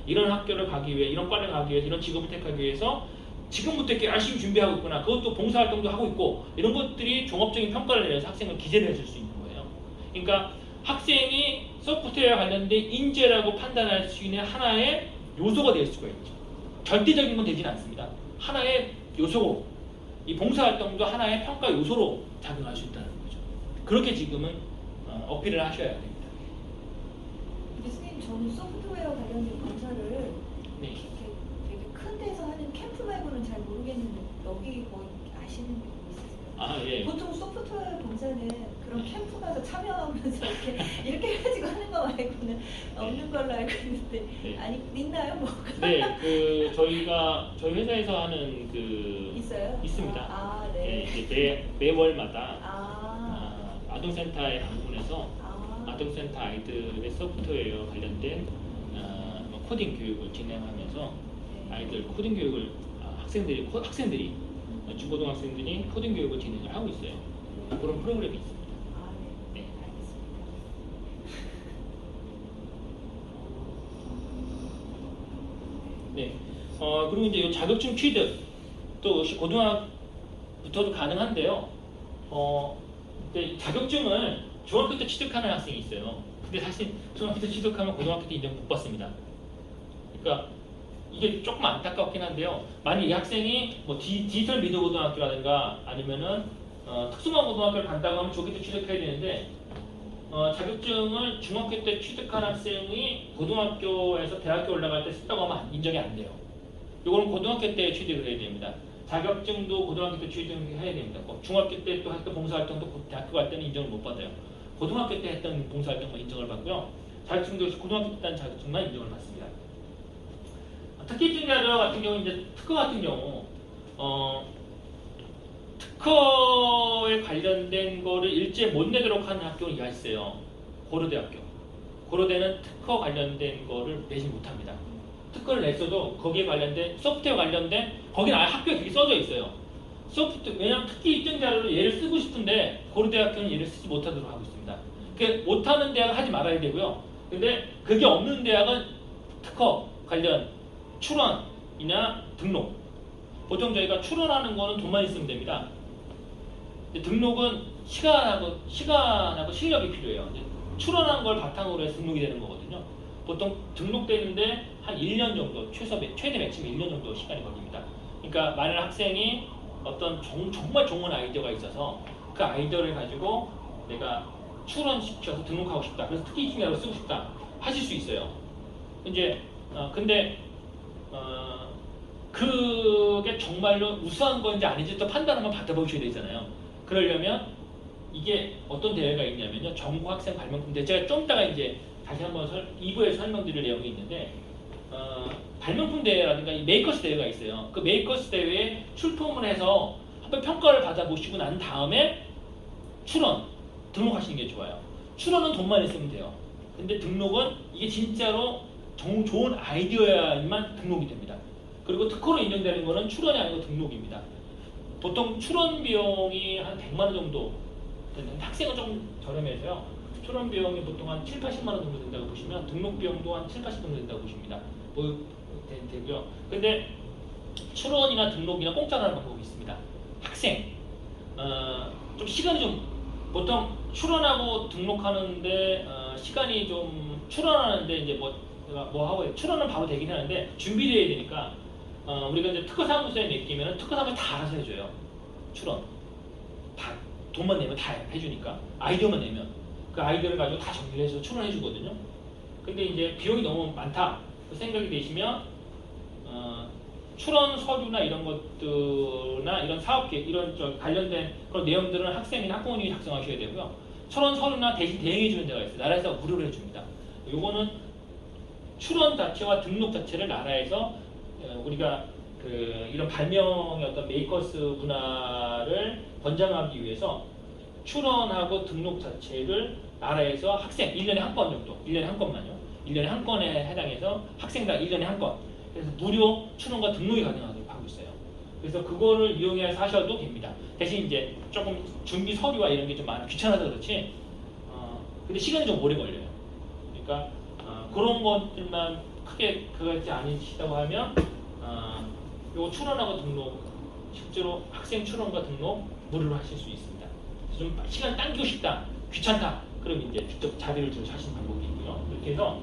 이런 학교를 가기 위해, 이런 과를 가기 위해, 이런 직업을 택하기 위해서 지금부터 이렇게 열심히 준비하고 있구나. 그것도 봉사활동도 하고 있고 이런 것들이 종합적인 평가를 내려서 학생을 기재를 해줄 수 있는 거예요. 그러니까 학생이 소프트웨어 관련된 인재라고 판단할 수 있는 하나의 요소가 될 수가 있죠. 절대적인 건 되지는 않습니다. 하나의 요소고 이 봉사활동도 하나의 평가 요소로 작용할 수 있다는 거죠. 그렇게 지금은 어필을 하셔야 됩니다. 근데 선생님 저는 소프트웨어 관련된 검사를 네. 이렇게 되게 큰 데서 하는 캠프 말고는 잘 모르겠는데 여기 뭐 아시는 분 있으세요? 예. 보통 소프트웨어 검사는 그런 캠프 가서 참여하면서 이렇게 해가지고 하는 거 말고는 없는 걸로 알고 있는데 네. 아니 있나요 뭐? 네, 저희 회사에서 하는 있어요? 있습니다. 네. 이제 매월마다 아. 아동센터에 방문해서 아. 아동센터 아이들의 소프트웨어 관련된 코딩 교육을 진행하면서 네. 아이들 코딩 교육을 학생들이 중고등학생들이 코딩 교육을 진행을 하고 있어요. 그런 프로그램이 있습니다. 아, 네. 네. 알겠습니다. 네. 그리고 이제 이 자격증 취득 또 역시 고등학부터도 가능한데요. 근데 자격증을 중학교 때 취득하는 학생이 있어요. 근데 사실 중학교 때 취득하면 고등학교 때 인정 못 받습니다. 그러니까 이게 조금 안타깝긴 한데요. 만약 이 학생이 뭐 디지털 미디어 고등학교라든가 아니면은 특수만 고등학교를 간다고 하면 조기 때 취득해야 되는데 자격증을 중학교 때 취득한 학생이 고등학교에서 대학교 올라갈 때 쓴다고 하면 인정이 안 돼요. 이거는 고등학교 때 취득을 해야 됩니다. 자격증도 고등학교 때 취득해야 됩니다. 중학교 때 또 했던 봉사활동도 대학교 갈 때는 인정을 못 받아요. 고등학교 때 했던 봉사활동만 인정을 받고요. 자격증도 역시 고등학교 때 딴 자격증만 인정을 받습니다. 특기증 자료 같은 경우 이제 특허 같은 경우 특허에 관련된 거를 일제 못 내도록 하는 학교가 있어요. 고려대학교. 고려대는 특허 관련된 거를 내지 못합니다. 특허를 냈어도 거기에 관련된 소프트웨어 관련된 거기는 아예 학교에 그게 써져 있어요. 왜냐하면 특기 입증 자료를 얘를 쓰고 싶은데 고려대학교는 얘를 쓰지 못하도록 하고 있습니다. 그 못하는 대학은 하지 말아야 되고요. 근데 그게 없는 대학은 특허 관련 출원이나 등록. 보통 저희가 출원하는 거는 돈만 있으면 됩니다. 등록은 시간하고 실력이 필요해요. 출원한 걸 바탕으로 해서 등록이 되는 거거든요. 보통 등록되는데 한 1년 정도, 최대 맥시멈 1년 정도 시간이 걸립니다. 그러니까 만약 학생이 어떤 정말 좋은 아이디어가 있어서 그 아이디어를 가지고 내가 출원시켜서 등록하고 싶다. 그래서 특기 입증자로 쓰고 싶다. 하실 수 있어요. 이제 근데 그게 정말로 우수한 건지 아닌지 또 판단을 한번 받아보셔야 되잖아요. 그러려면 이게 어떤 대회가 있냐면요. 전국 학생 발명품 대회. 제가 좀 이따가 이제 다시 한번 2부에서 설명드릴 내용이 있는데 발명품 대회라든가 이 메이커스 대회가 있어요. 그 메이커스 대회에 출품을 해서 한번 평가를 받아보시고 난 다음에 등록하시는 게 좋아요. 출원은 돈만 있으면 돼요. 근데 등록은 이게 진짜로 좋은 아이디어야만 등록이 됩니다. 그리고 특허로 인정되는 거는 출원이 아니고 등록입니다. 보통 출원 비용이 한 100만 원 정도 되는데 학생은 조금 저렴해서요. 출원 비용이 보통 한 7, 80만 원 정도 된다고 보시면 등록 비용도 한 7, 80 정도 된다고 보십니다. 되고요. 근데 출원이나 등록이나 공짜로 하는 방법이 있습니다. 학생 좀 시간이 좀 보통 출원하고 등록하는데 시간이 좀 출원하는데 이제 뭐 하고 출원은 바로 되긴 하는데 준비를 해야 되니까 우리가 이제 특허사무소에 맡기면 특허사무소 다 알아서 해줘요. 출원 다 돈만 내면 다 해주니까 아이디어만 내면 그 아이디어를 가지고 다 정리를 해서 출원해주거든요. 근데 이제 비용이 너무 많다 생각이 되시면 출원 서류나 이런 것들이나 이런 사업계획 이런 관련된 그런 내용들은 학생이나 학부모님이 작성하셔야 되고요. 철원 서류나 대신 대행해주는 데가 있어요. 나라에서 무료로 해줍니다. 요거는 출원 자체와 등록 자체를 나라에서 우리가 이런 발명의 어떤 메이커스 문화를 권장하기 위해서 출원하고 등록 자체를 나라에서 학생 1년에 한 건 정도, 1년에 한 건만요. 1년에 한 건에 해당해서 학생당 1년에 한 건. 그래서 무료 출원과 등록이 가능하도록 하고 있어요. 그래서 그거를 이용해서 하셔도 됩니다. 대신 이제 조금 준비 서류와 이런 게 좀 많이 귀찮아서 그렇지, 근데 시간이 좀 오래 걸려요. 그러니까 그런 것들만 크게 그거 같지 않으시다고 하면 요거 출원하고 등록, 실제로 학생 출원과 등록 무료로 하실 수 있습니다. 좀 시간 당기고 싶다, 귀찮다, 그럼 이제 직접 자료를 들어서 하시는 방법이 있고요. 이렇게 해서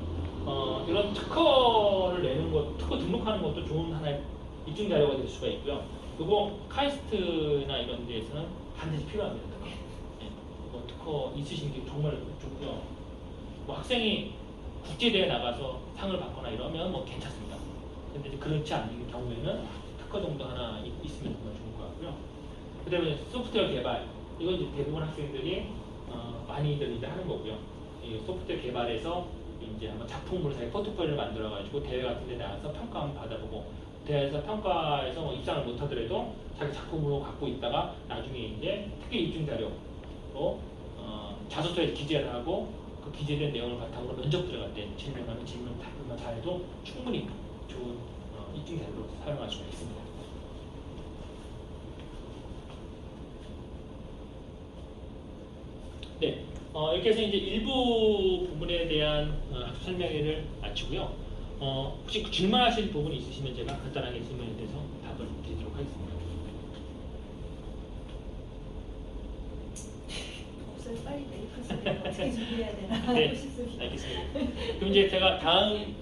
이런 특허를 내는 것, 특허 등록하는 것도 좋은 하나의 입증 자료가 될 수가 있고요. 그리고 카이스트나 이런 데에서는 반드시 필요합니다. 특허 있으신 게 정말 좋고요. 뭐 학생이 국제대회 나가서 상을 받거나 이러면 뭐 괜찮습니다. 근데 이제 그렇지 않은 경우에는 특허 정도 하나 있으면 정말 좋을 것 같고요. 그 다음에 소프트웨어 개발, 이건 이제 대부분 학생들이 많이들 이제 하는 거고요. 이 소프트웨어 개발에서 이제 한번 작품으로 자기 포트폴리오를 만들어가지고 대회 같은 데 나가서 평가 한번 받아보고, 대회에서 평가에서 뭐 입상을 못하더라도 자기 작품으로 갖고 있다가 나중에 이제 특기 입증 자료로 자소서에 기재를 하고 그 기재된 내용을 바탕으로 면접 들어갈 때 질문하면 질문 답변만 잘해도 충분히 좋은 입증 자료로 사용할 수가 있습니다. 네, 이렇게 해서 이제 일부 부분에 대한 학습 설명회를 마치고요. 혹시 질문하실 부분이 있으시면 제가 간단하게 질문에 대해서 답을 드리도록 하겠습니다. 없어요. 빨리 메이커스를 어떻게 준비해야 되나 네, 싶습니다. 알겠습니다. 그럼 이제 제가 다음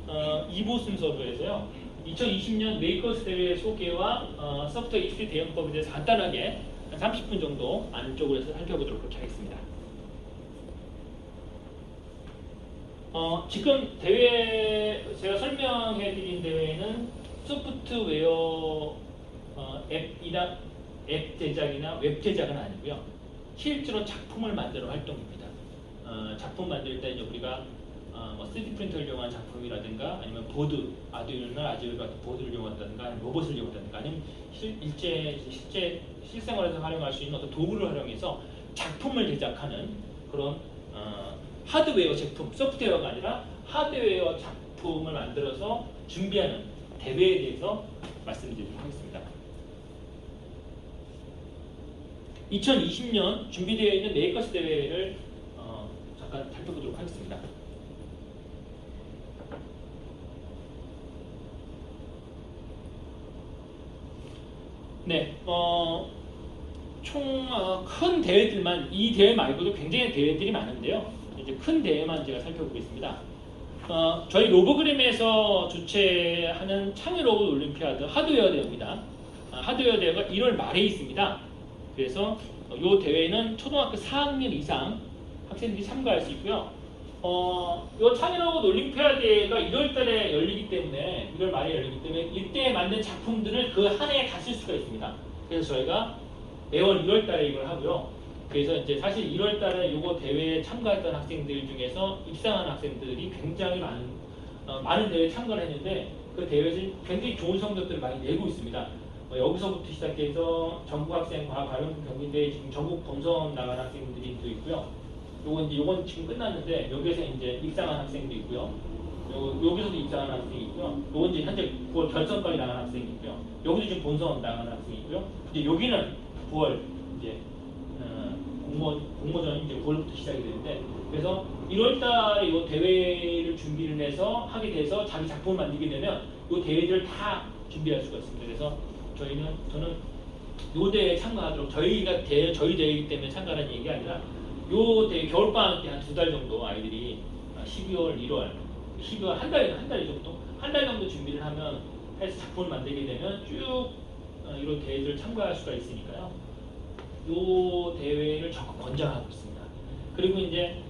2부 순서로 해서요. 2020년 메이커스 대회 소개와 소프트웨어 입시 대응법에 대해서 간단하게 한 30분 정도 안쪽으로 해서 살펴보도록 그렇게 하겠습니다. 지금 대회, 제가 설명해 드린 대회는 소프트웨어 앱 제작이나 웹 제작은 아니고요. 실제로 작품을 만드는 활동입니다. 작품 만들 때 이제 우리가 뭐 3D 프린터를 이용한 작품이라든가 아니면 보드, 아두이노나 라즈베리 같은 보드를 이용한다든가 아니면 로봇을 이용한다든가 아니면 실제 실생활에서 활용할 수 있는 어떤 도구를 활용해서 작품을 제작하는 그런 하드웨어 제품, 소프트웨어가 아니라 하드웨어 작품을 만들어서 준비하는 대회에 대해서 말씀드리도록 하겠습니다. 2020년 준비되어 있는 메이커스 대회를 잠깐 살펴보도록 하겠습니다. 네, 총 큰 대회들만, 이 대회 말고도 굉장히 대회들이 많은데요. 이제 큰 대회만 제가 살펴보겠습니다. 저희 로보그램에서 주최하는 창의 로봇 올림피아드 하드웨어 대회입니다. 하드웨어 대회가 1월 말에 있습니다. 그래서 이 대회는 초등학교 4학년 이상 학생들이 참가할 수 있고요. 이 창의 로봇 올림피아드가 1월 달에 열리기 때문에, 1월 말에 열리기 때문에 이때 만든 작품들을 그 한 해에 다 쓸 수가 있습니다. 그래서 저희가 매월 1월 달에 이걸 하고요. 그래서 이제 사실 1월 달에 이거 대회에 참가했던 학생들 중에서 입상한 학생들이 굉장히 많은 대회에 참가를 했는데 그 대회에서 굉장히 좋은 성적들을 많이 내고 있습니다. 여기서부터 시작해서 전국학생 과학발명 경기대회 지금 전국 본선 나간 학생들이 또 있고요. 요건 지금 끝났는데 여기서 이제 입상한 학생도 있고요. 여기서도 입상한 학생이 있고요. 요건 이제 현재 9월 결선까지 나간 학생이 있고요. 여기도 지금 본선 나간 학생이 있고요. 이제 여기는 9월 이제 공모전이 이제 9월부터 시작이 되는데, 그래서 1월달에 이 대회를 준비를 해서 하게 돼서 자기 작품을 만들게 되면 이 대회들을 다 준비할 수가 있습니다. 그래서 저는 이 대회에 참가하도록, 저희 대회이기 때문에 참가하는 얘기가 아니라 이 대회 겨울방학 때 한 2달 정도 아이들이 12월, 1월, 12월 한 달 정도 준비를 하면 해서 작품을 만들게 되면 쭉 이런 대회들을 참가할 수가 있으니까요. 이 대회를 적극 권장하고 있습니다. 그리고 이제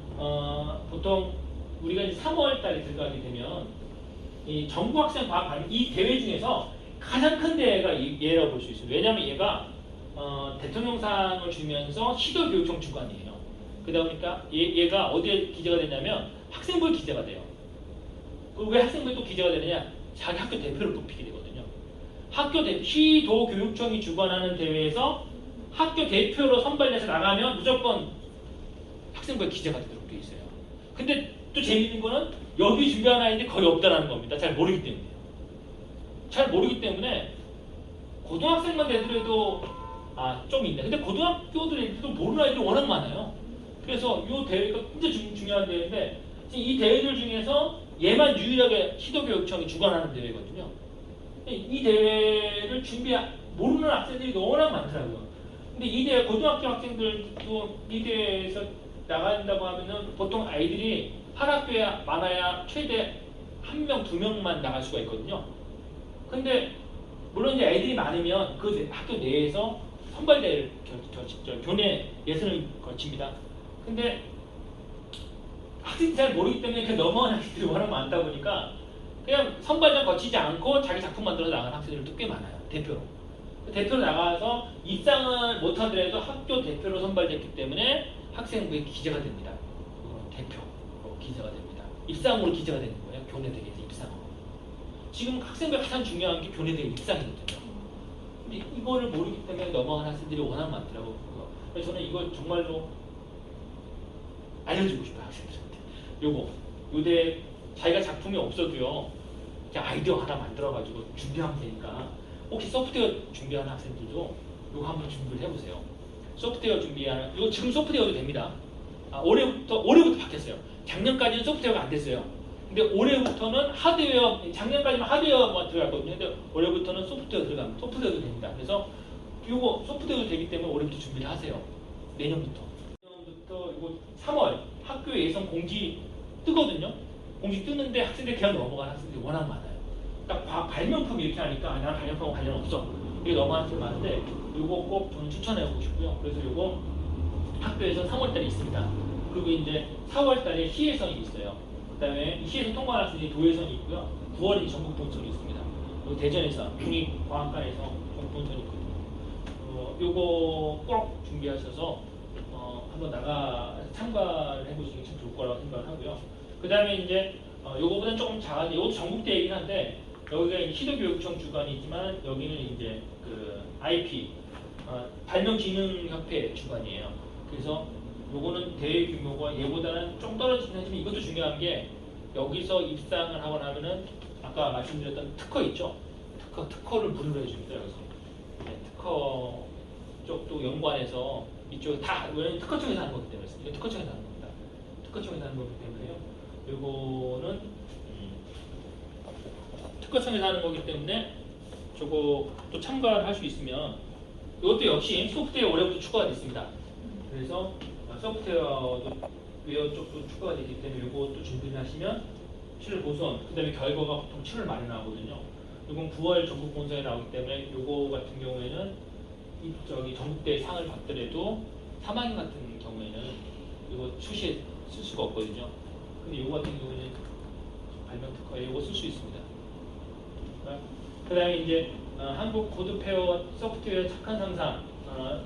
보통 우리가 이제 3월 달에 들어가게 되면 이 전국학생 과학발명, 이 대회 중에서 가장 큰 대회가 얘라고 볼 수 있습니다. 왜냐하면 얘가 대통령상을 주면서 시도교육청 주관이에요. 그러다 보니까 얘가 어디에 기재가 되냐면 학생부에 기재가 돼요. 그리고 왜 학생부에 또 기재가 되느냐? 자기 학교 대표를 뽑히게 되거든요. 시도교육청이 주관하는 대회에서 학교 대표로 선발돼서 나가면 무조건 학생부에 기재가 되도록 돼 있어요. 근데 또 재밌는 거는 여기 준비한 아이들이 거의 없다라는 겁니다. 잘 모르기 때문에요. 잘 모르기 때문에 고등학생만 되더라도 좀 있네. 근데 고등학교들 애들도 모르는 아이들이 워낙 많아요. 그래서 이 대회가 굉장히 중요한 대회인데 이 대회들 중에서 얘만 유일하게 시도교육청이 주관하는 대회거든요. 이 대회를 모르는 학생들이 워낙 많더라고요. 근데 이 대회 고등학교 학생들도 이 대회에서 나간다고 하면은 보통 아이들이 한 학교에 많아야 최대 1명, 2명만 나갈 수가 있거든요. 근데 물론 이제 애들이 많으면 그 학교 내에서 선발대회를 교내 예선을 거칩니다. 근데 학생들이 잘 모르기 때문에 그냥 넘어가는 학생들이 워낙 많다 보니까 그냥 선발전 거치지 않고 자기 작품 만들어서 나가는 학생들도 꽤 많아요. 대표로 나가서 입상을 못하더라도 학교 대표로 선발됐기 때문에 학생부에 기재가 됩니다. 대표로 기재가 됩니다. 입상으로 기재가 되는 거예요. 교내대회에서 입상으로. 지금 학생부에 가장 중요한 게 교내대회 입상이거든요. 근데 이거를 모르기 때문에 넘어가는 학생들이 워낙 많더라고요. 그래서 저는 이걸 정말로 알려주고 싶어요. 학생들한테. 요대 자기가 작품이 없어도요. 그냥 아이디어 하나 만들어가지고 준비하면 되니까 혹시 소프트웨어 준비하는 학생들도 이거 한번 준비를 해보세요. 소프트웨어 준비하는 이거 지금 소프트웨어도 됩니다. 올해부터 바뀌었어요. 작년까지는 소프트웨어가 안 됐어요. 근데 올해부터는 하드웨어, 작년까지는 하드웨어만 들어갔거든요. 근데 올해부터는 소프트웨어 들어갑니다. 소프트웨어도 됩니다. 그래서 이거 소프트웨어도 되기 때문에 올해부터 준비를 하세요. 내년부터 이거 3월 학교 예선 공지 뜨거든요. 공지 뜨는데 학생들이 그냥 넘어가는 학생들이 워낙 많아요. 딱 발명품 이렇게 하니까 나는 발명품하고 관련 없어. 이게 넘어가는 학생이 많은데 이거 꼭 저는 추천해보고 싶고요. 그래서 이거 학교에서 3월달에 있습니다. 그리고 이제 4월달에 시예선이 있어요. 그다음에 시예선 통과한 학생이 도예선이 있고요. 9월에 전국 본선이 있습니다. 그리고 대전에서 국립과학관에서 전국 본선이 있거든요. 요거 꼭 준비하셔서 한번 참가를 해보시는 게 참 좋을 거라고 생각을 하고요. 그 다음에 이제 요거보다는 조금 작은데 이것도 전국대회이긴 한데 여기가 시도교육청 주관이지만 여기는 이제 그 IP 발명기능협회 주관이에요. 그래서 요거는 대회 규모가 얘보다는 좀 떨어지긴 하지만 이것도 중요한 게 여기서 입상을 하고 나면은 아까 말씀드렸던 특허 있죠? 특허를 무료로 해줍니다. 여기서 특허 쪽도 연구원에서 이쪽에 다 왜냐면 특허청에서 하는 거기 때문에 이거 특허청에서 하는 겁니다. 특허청에서 하는 거기 때문에요. 요거는 특허청에서 하는 거기 때문에 저거 또 참가를 할 수 있으면 이것도 역시 소프트웨어 올해부터 추가가 됐습니다. 그래서 소프트웨어도 웨어 쪽도 추가가 되기 때문에 이것도 준비를 하시면 7월 본선, 그 다음에 결과가 보통 7월 말에 나오거든요. 이건 9월 전국 본선에 나오기 때문에 이거 같은 경우에는 전국대 상을 받더라도 3학년 같은 경우에는 이거 수시에 쓸 수가 없거든요. 근데 이거 같은 경우에는 발명 특허에 이거 쓸 수 있습니다. 그 다음에 이제 한국 코드페어 소프트웨어 착한 상상.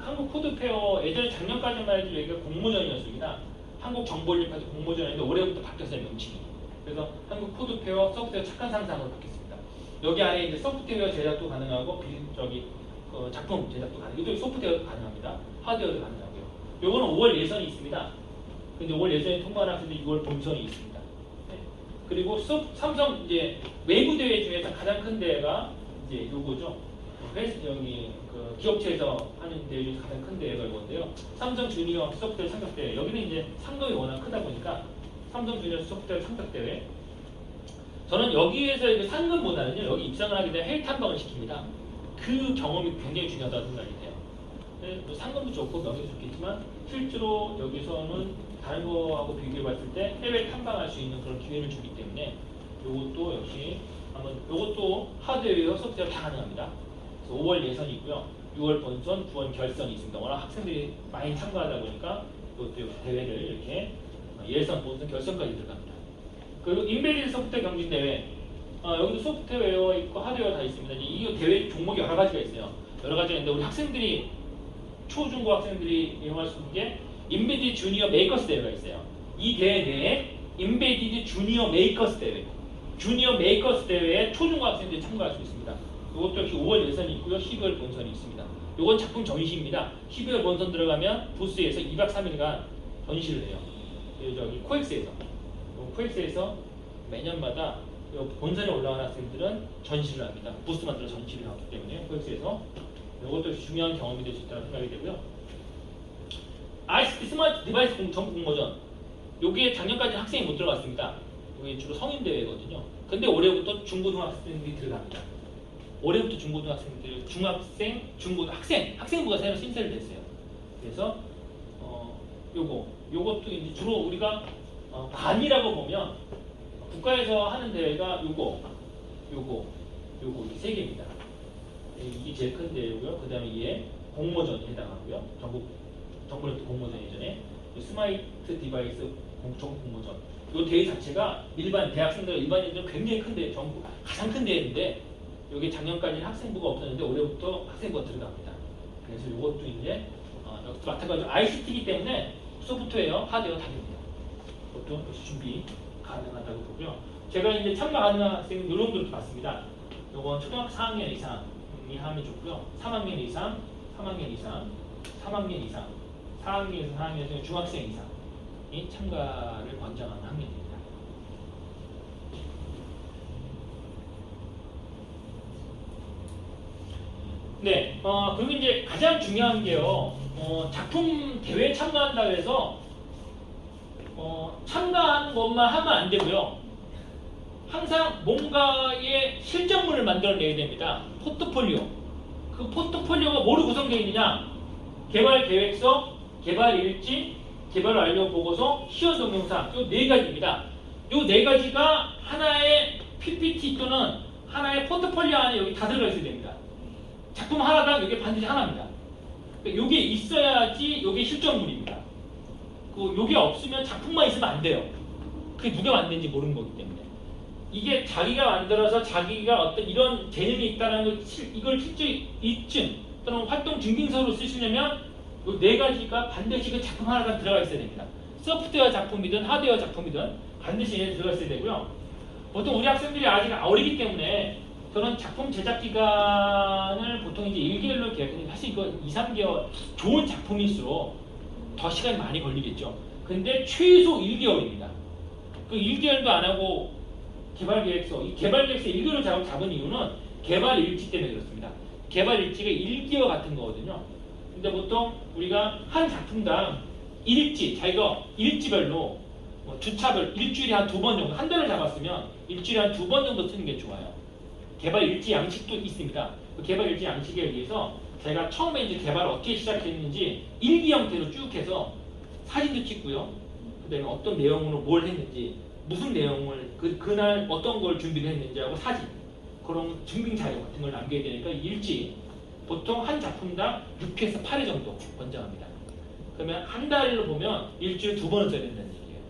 한국 코드페어 예전에 작년까지만 해도 여기가 공모전이었습니다. 한국 정보올림피아드 공모전인데 올해부터 바뀌었어요, 명칭이. 그래서 한국 코드페어 소프트웨어 착한 상상으로 바뀌었습니다. 여기 안에 이제 소프트웨어 제작도 가능하고 작품 제작도 가능해요. 이것도 소프트웨어도 가능합니다. 하드웨어도 가능하고요. 요거는 5월 예선이 있습니다. 근데 5월 예선이 통과한 학생들 6월 본선이 있습니다. 네. 그리고 삼성 이제 외부 대회 중에서 가장 큰 대회가 이제 요거죠. 그 기업체에서 하는 대회 중에서 가장 큰 대회가 이건데요. 삼성 주니어 소프트웨어 참석 대회. 여기는 이제 상금이 워낙 크다 보니까 삼성 주니어 소프트웨어 참석 대회. 저는 여기에서 상금보다는요. 여기 입상을 하게 되면 해외 탐방을 시킵니다. 그 경험이 굉장히 중요하다고 생각이 돼요. 뭐 상금도 좋고 명예도 좋겠지만 실제로 여기서는 다른 거하고 비교해 봤을 때 해외 탐방할 수 있는 그런 기회를 주기 때문에 이것도 역시 이것도 하드웨어, 소프트웨어 다 가능합니다. 그래서 5월 예선이 있고요. 6월 본선, 9월 결선이 있습니다. 워낙 학생들이 많이 참가하다 보니까 이것도 대회를 이렇게 예선, 본선, 결선까지 들어갑니다. 그리고 인베디드 소프트웨어 경진대회 여기도 소프트웨어 있고 하드웨어 다 있습니다. 이 대회 종목이 여러 가지가 있어요. 여러 가지가 있는데 우리 학생들이 초중고 학생들이 이용할 수 있는 게 인베디드 주니어 메이커스 대회가 있어요. 이 대회 내에 인베디드 주니어 메이커스 대회, 주니어 메이커스 대회에 초중고학생들이 참가할 수 있습니다. 이것도 역시 5월 예선이 있고요. 12월 본선이 있습니다. 이건 작품 전시입니다. 12월 본선 들어가면 부스에서 2박 3일간 전시를 해요. 저기 코엑스에서. 코엑스에서 매년마다 본선에 올라간 학생들은 전시를 합니다. 부스 만들어 전시를 하기 때문에 코엑스에서 이것도 중요한 경험이 될 수 있다고 생각이 되고요. ICT 스마트 디바이스 전국 공모전. 여기에 작년까지 학생이 못 들어갔습니다. 여기 주로 성인 대회거든요. 근데 올해부터 중고등학생들이 들어갑니다. 올해부터 중고등학생들, 중학생, 학생부가 새로 신설이 됐어요. 그래서 요것도 이제 주로 우리가 관이라고 보면 국가에서 하는 대회가 요거 세 개입니다. 이게 제일 큰 대회고요. 그 다음에 이게 공모전에 해당하고요. 정부는 공모전 예전에 스마트 디바이스 전국 공모전. 이 대회 자체가 일반 대학생들, 일반인들 굉장히 큰 대회, 전국 가장 큰 대회인데 여기 작년까지는 학생부가 없었는데 올해부터 학생부가 들어갑니다. 그래서 이것도 이제 여기서 마찬가지로 ICT이기 때문에 소프트웨어, 하드웨어 다 됩니다. 그것도 역시 준비 가능하다고 보고요. 제가 이제 참가 가능한 학생 요령들도 봤습니다. 요건 초등학교 4학년 이상이 하면 좋고요. 3학년 이상, 3학년 이상, 3학년 이상, 4학년에서 4학년 중학생 이상이 참가를 권장하는 학년입니다. 네, 그리고 이제 가장 중요한 게요, 작품 대회에 참가한다고 해서 참가하는 것만 하면 안 되고요. 항상 뭔가의 실적물을 만들어내야 됩니다. 포트폴리오. 그 포트폴리오가 뭐로 구성되어 있느냐? 개발 계획서, 개발 일지, 개발 완료 보고서, 시연 동영상. 이 네 가지입니다. 이 네 가지가 하나의 PPT 또는 하나의 포트폴리오 안에 여기 다 들어가 있어야 됩니다. 작품 하나당 이게 반드시 하나입니다. 이게 있어야지 이게 실적물입니다. 이게 없으면 작품만 있으면 안 돼요. 그게 누가 만든지 모르는 거기 때문에. 이게 자기가 만들어서 자기가 어떤 이런 재능이 있다는 걸 이걸 실제 입증 또는 활동 증빙서로 쓰시려면 이 네 가지가 반드시 그 작품 하나가 들어가 있어야 됩니다. 소프트웨어 작품이든 하드웨어 작품이든 반드시 얘네 들어가 있어야 되고요. 보통 우리 학생들이 아직 어리기 때문에 저는 작품 제작 기간을 보통 이제 1개월로 계획하는데 사실 이거 2, 3개월 좋은 작품일수록 더 시간이 많이 걸리겠죠. 근데 최소 1개월입니다. 그 1개월도 안 하고 개발 계획서, 이 개발 계획서 1개월을 잡은 이유는 개발 일지 때문에 그렇습니다. 개발 일지가 1개월 같은 거거든요. 근데 보통 우리가 한 작품당 일지, 자기가 일지별로 주차별 일주일에 한 2번 정도, 한 달을 잡았으면 일주일에 한 2번 정도 쓰는 게 좋아요. 개발 일지 양식도 있습니다. 그 개발 일지 양식에 의해서 제가 처음에 이제 개발을 어떻게 시작했는지 일기 형태로 쭉 해서 사진도 찍고요. 그 다음에 어떤 내용으로 뭘 했는지, 무슨 내용을 그날 어떤 걸 준비를 했는지 하고 사진, 그런 증빙 자료 같은 걸 남겨야 되니까 일지 보통 한 작품당 6회에서 8회 정도 권장합니다. 그러면 한 달로 보면 일주일에 2번을 써야 된다는 얘기예요.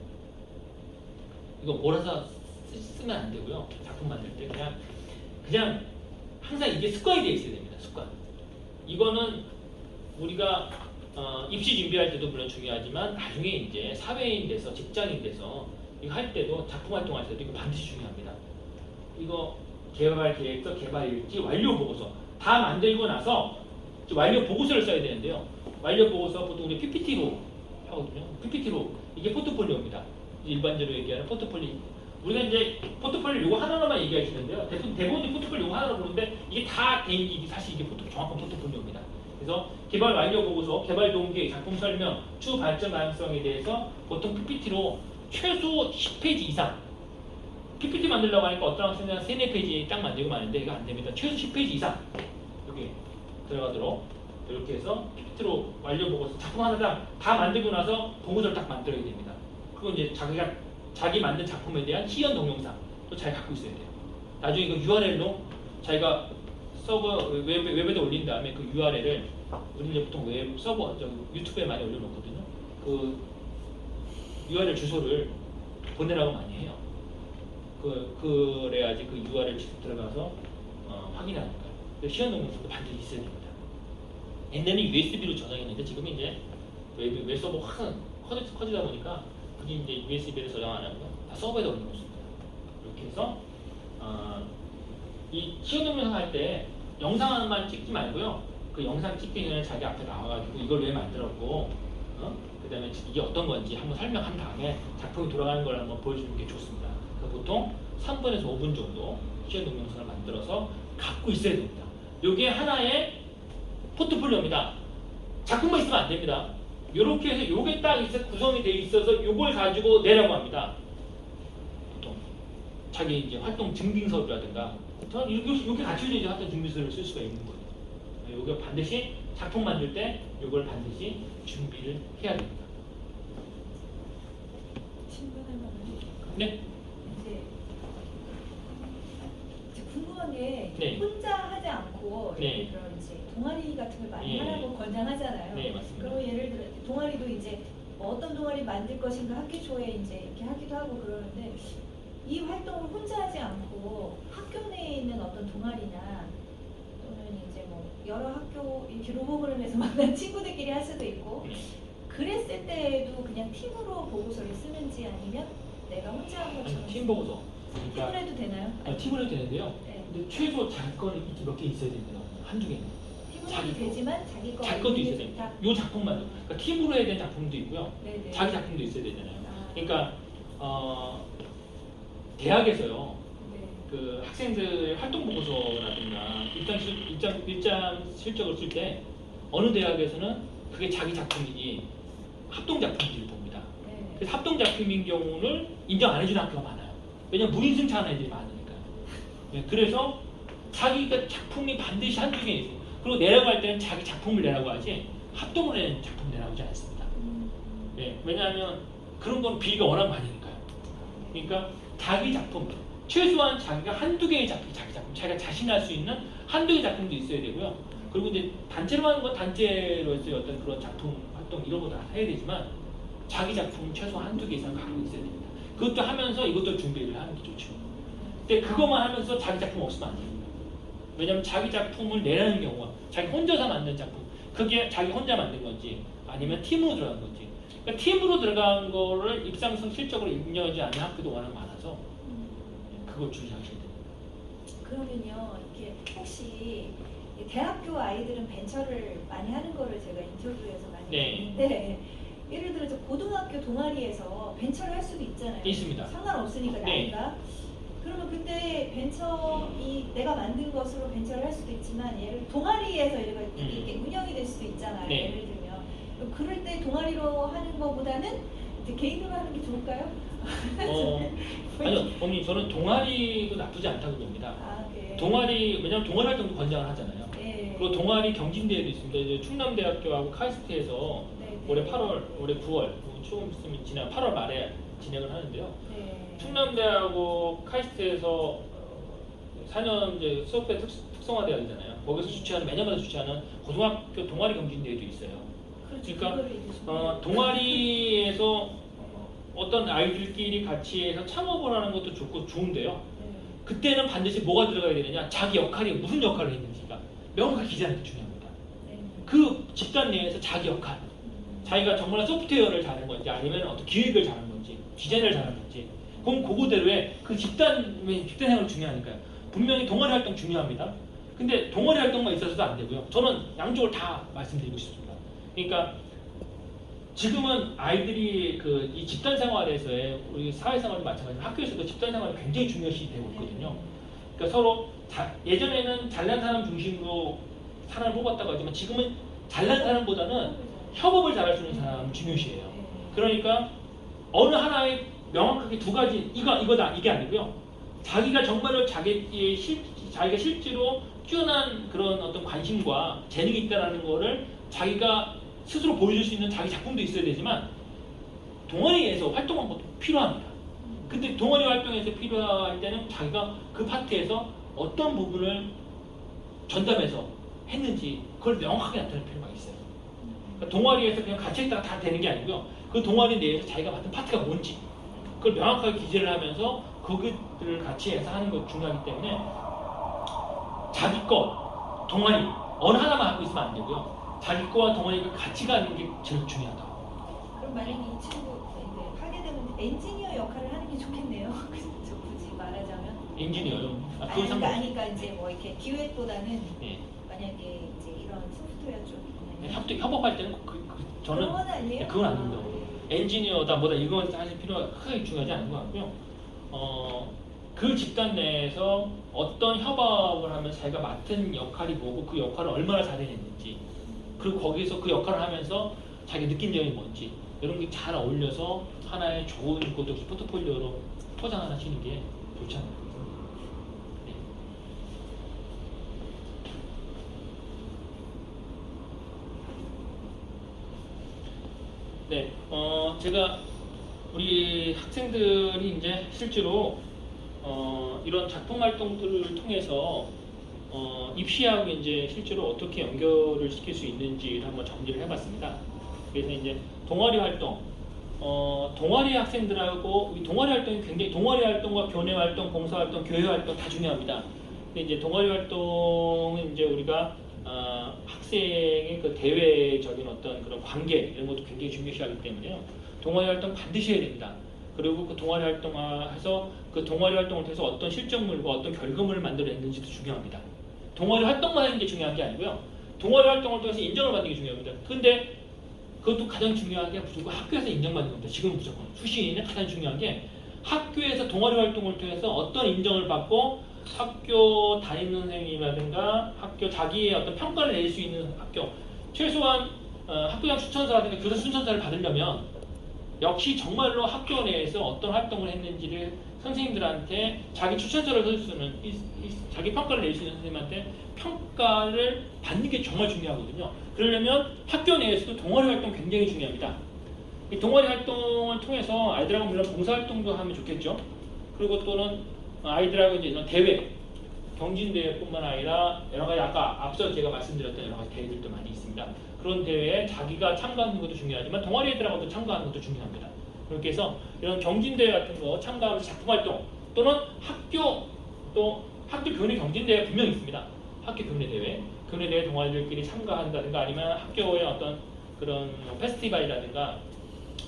이거 몰아서 쓰면 안 되고요. 작품 만들 때 그냥 항상 이게 습관이 되어 있어야 됩니다. 습관. 이거는 우리가 입시 준비할 때도 물론 중요하지만 나중에 이제 사회인 돼서 직장인 돼서 이거 할 때도 작품 활동할 때도 이거 반드시 중요합니다. 이거 개발 계획서, 개발 일지, 완료 보고서 다 만들고 나서 완료 보고서를 써야 되는데요. 완료 보고서 보통 우리 PPT로 하거든요. PPT로 이게 포트폴리오입니다. 일반적으로 얘기하는 포트폴리오. 우리가 이제 포트폴리오 요거 하나로만 얘기하시는데요. 대부분 포트폴리오 요거 하나로 보는데 이게 다 개인기 사실 이게 정확한 포트폴리오입니다. 그래서 개발 완료 보고서, 개발 동기, 작품 설명, 추후 발전 가능성에 대해서 보통 PPT로 최소 10페이지 이상. PPT 만들려고 하니까 어떤 학생들은 3, 4페이지 딱 만들고 마는데 이거 안 됩니다. 최소 10페이지 이상 여기 들어가도록 이렇게 해서 PPT로 완료 보고서 작품 하나당 다 만들고 나서 보고서를 딱 만들어야 됩니다. 그건 이제 자기 만든 작품에 대한 시연 동영상도 잘 갖고 있어야 돼요. 나중에 그 URL로 자기가 서버 웹에다 올린 다음에 그 URL을 우리는 보통 웹 서버 유튜브에 많이 올려놓거든요. 그 URL 주소를 보내라고 많이 해요. 그래야지 그 URL 직접 들어가서 확인하니까. 시연 동영상도 반드시 있어야 됩니다. 옛날에는 USB로 저장했는데 지금 이제 웹 서버 확 커지다 보니까 굳이 이제 USB를 저장 안 하고요. 다 서버에다 올려놓습니다. 이렇게 해서 이 시험 동영상 할 때 영상만 찍지 말고요. 그 영상 찍기 전에 자기 앞에 나와가지고 이걸 왜 만들었고, 그 다음에 이게 어떤 건지 한번 설명한 다음에 작품이 돌아가는 걸 한번 보여주는 게 좋습니다. 보통 3분에서 5분 정도 시험 동영상을 만들어서 갖고 있어야 됩니다. 이게 하나의 포트폴리오입니다. 작품만 있으면 안 됩니다. 이렇게 해서 요게 딱 구성이 돼 있어서 요걸 가지고 내라고 합니다. 보통 자기 이제 활동 증빙서라든가 저는 이렇게 갖춰져 이제 활동 증빙서를 쓸 수가 있는 거예요. 요게 반드시 작품 만들 때 요걸 반드시 준비를 해야 됩니다. 친구들만 네. 이제 궁금한 게 네. 혼자 하지 않고 네. 예를 들어 이제 동아리 같은 걸 많이 예. 하라고 권장하잖아요. 네, 맞습니다. 그리고 예를 들어 동아리도 이제 뭐 어떤 동아리 만들 것인가 학기 초에 이제 이렇게 하기도 하고 그러는데 이 활동을 혼자 하지 않고 학교 내에 있는 어떤 동아리나 또는 이제 뭐 여러 학교 이렇게 로보그램에서 만난 친구들끼리 할 수도 있고 네. 그랬을 때에도 그냥 팀으로 보고서를 쓰는지 아니면 내가 혼자 한 것처럼 팀 보고서. 팀을 해도 되나요? 팀을 해도 되는데요. 네. 근데 최소 자기 거는 몇 개 있어야 됩니다. 한두 개는. 팀으로 자기 해도 거. 되지만 자기 거 자기 것도 있는 있어야 게 됩니다. 좋다. 요 작품만. 그러니까 팀으로 해야 되는 작품도 있고요. 네네. 자기 작품도 있어야 되잖아요. 아. 그러니까 대학에서요. 네. 그 학생들 활동 보고서라든가 일장 실적을 쓸 때 어느 대학에서는 그게 자기 작품이니 합동 작품인지를 봅니다. 네. 그래서 합동 작품인 경우는 인정 안 해주는 학교가 많아요. 왜냐면 무인승차하는 애들이 많으니까요. 네, 그래서 자기가 작품이 반드시 한두 개 있어요. 그리고 내라고 할 때는 자기 작품을 내라고 하지 합동으로 내는 작품 내라고 하지 않습니다. 네, 왜냐하면 그런 건 비리가 워낙 많으니까요. 그러니까 자기 작품, 최소한 자기가 한두 개의 자기 작품, 자기가 자신할 수 있는 한두 개의 작품도 있어야 되고요. 그리고 이제 단체로 하는 건 단체로서의 어떤 그런 작품, 활동 이런 거 다 해야 되지만 자기 작품 최소 한두 개 이상 갖고 있어야 됩니다. 그것도 하면서 이것도 준비를 하는 게 좋죠. 근데 그것만 하면서 자기 작품 없으면 안 됩니다. 왜냐하면 자기 작품을 내라는 경우가 자기 혼자서 만든 작품, 그게 자기 혼자 만든 건지 아니면 팀으로 들어간 건지. 그러니까 팀으로 들어간 거를 입상성 실적으로 인정하지 않는 학교도 워낙 많아서 그걸 주의하셔야 됩니다. 그러면요, 이렇게 혹시 대학교 아이들은 벤처를 많이 하는 거를 제가 인터뷰에서 많이 네. 봤는데 예를 들어서 고등학교 동아리에서 벤처를 할 수도 있잖아요. 있습니다. 상관없으니까 네. 나이가. 그러면 그때 벤처 내가 만든 것으로 벤처를 할 수도 있지만 예를 동아리에서 이렇게 운영이 될 수도 있잖아요. 네. 예를 들면 그럴 때 동아리로 하는 것보다는 이제 개인으로 하는 게 좋을까요? 아니요, 어머니 저는 동아리도 나쁘지 않다고 봅니다. 아, 네. 왜냐면 동아리 활동도 권장을 하잖아요. 네. 그리고 동아리 경진대회도 있습니다. 이제 충남대학교하고 카이스트에서 네, 올해 네. 8월, 올해 9월, 조금 있으면 지난 8월 말에 진행을 하는데요. 네. 충남대하고 카이스트에서 4년 이제 수업대 특성화대학이잖아요. 거기서 주최하는 매년마다 주최하는 고등학교 동아리 경진대회도 있어요. 그렇죠. 그러니까 그거를 이제 준비해야 동아리에서 어떤 아이들끼리 같이 해서 창업을 하는 것도 좋고 좋은데요. 네. 그때는 반드시 뭐가 들어가야 되느냐, 자기 역할이 무슨 역할을 했는지가 명확하게 기재하는 게 중요합니다. 네. 그 집단 내에서 자기 역할, 자기가 정말 소프트웨어를 잘하는 건지 아니면 어떤 기획을 잘하는 건지 디자인을 잘하는 건지 그럼 그거대로의 그 집단 생활이 중요하니까요. 분명히 동아리 활동 중요합니다. 근데 동아리 활동만 있어서도 안 되고요. 저는 양쪽을 다 말씀드리고 싶습니다. 그러니까 지금은 아이들이 이 집단 생활에서의 우리 사회생활도 마찬가지로 학교에서도 집단 생활이 굉장히 중요시 되고 있거든요. 그러니까 서로 예전에는 잘난 사람 중심으로 사람을 뽑았다고 하지만 지금은 잘난 사람보다는 협업을 잘할 수 있는 사람을 중요시해요. 그러니까 어느 하나의 명확하게 두 가지 이거다 이게 아니고요. 자기가 정말로 자기가 실제로 뛰어난 그런 어떤 관심과 재능이 있다는 거를 자기가 스스로 보여줄 수 있는 자기 작품도 있어야 되지만 동아리에서 활동한 것도 필요합니다. 근데 동아리 활동에서 필요할 때는 자기가 그 파트에서 어떤 부분을 전담해서 했는지 그걸 명확하게 나타낼 필요가 있어요. 그러니까 동아리에서 그냥 같이 했다가 다 되는 게 아니고요. 그 동아리 내에서 자기가 맡은 파트가 뭔지 그걸 명확하게 기재를 하면서 거기들을 같이 해서 하는 것 중요하기 때문에 자기 것, 동아리 어느 하나만 하고 있으면 안 되고요. 자기 거와 동아리가 같이 가는 게 제일 중요하다. 그럼 만약에 이 친구 이제 하게 되면 엔지니어 역할을 하는 게 좋겠네요. 그렇죠. 굳이 말하자면. 엔지니어요. 아, 아니, 그건 상관. 그러니까 이제 뭐 이렇게 기획보다는 예. 만약에 이제 이런 소프트웨어 쪽이나 협업할 때는 저는 그런 건 아니에요? 그건 아닙니다. 엔지니어다 뭐다 이건 사실 필요가 크게 중요하지 않은 것 같고요. 그 집단 내에서 어떤 협업을 하면 자기가 맡은 역할이 뭐고 그 역할을 얼마나 잘해냈는지 그리고 거기서 그 역할을 하면서 자기 느낀 점이 뭔지 이런 게 잘 어울려서 하나의 좋은 것도 포트폴리오로 포장하시는 게 좋지 않을까. 네, 제가 우리 학생들이 이제 실제로 이런 작품 활동들을 통해서 입시하고 이제 실제로 어떻게 연결을 시킬 수 있는지를 한번 정리를 해봤습니다. 그래서 이제 동아리 활동, 동아리 학생들하고 이 동아리 활동이 굉장히 동아리 활동과 교내 활동, 봉사 활동, 교회 활동 다 중요합니다. 근데 이제 동아리 활동은 이제 우리가 학생의 그 대외적인 어떤 그런 관계 이런 것도 굉장히 중요시하기 때문에요. 동아리 활동 반드시 해야 됩니다. 그리고 그 동아리 활동해서 그 동아리 활동을 통해서 어떤 실적물과 어떤 결과물을 만들어냈는지도 중요합니다. 동아리 활동만 하는 게 중요한 게 아니고요. 동아리 활동을 통해서 인정을 받는 게 중요합니다. 근데 그것도 가장 중요한 게 무조건 학교에서 인정받는 겁니다. 지금 무조건 수시에는 가장 중요한 게 학교에서 동아리 활동을 통해서 어떤 인정을 받고 학교 담임는 선생님이라든가 학교 자기의 어떤 평가를 낼 수 있는 학교 최소한 학교장 추천서라든가 교사 추천서를 받으려면 역시 정말로 학교 내에서 어떤 활동을 했는지를 선생님들한테 자기 추천서를 쓸 수는 자기 평가를 낼 수 있는 선생님한테 평가를 받는 게 정말 중요하거든요. 그러려면 학교 내에서도 동아리 활동 굉장히 중요합니다. 이 동아리 활동을 통해서 아이들하고 물론 봉사활동도 하면 좋겠죠. 그리고 또는 아이들하고 이제 이런 대회, 경진대회뿐만 아니라 여러 가지 아까 앞서 제가 말씀드렸던 여러 가지 대회들도 많이 있습니다. 그런 대회에 자기가 참가하는 것도 중요하지만 동아리 애들하고도 참가하는 것도 중요합니다. 그렇게 해서 이런 경진대회 같은 거 참가하면서 작품활동 또는 학교 교내 경진대회 분명히 있습니다. 학교 교내대회, 교내대회 동아리들끼리 참가한다든가 아니면 학교의 어떤 그런 페스티벌이라든가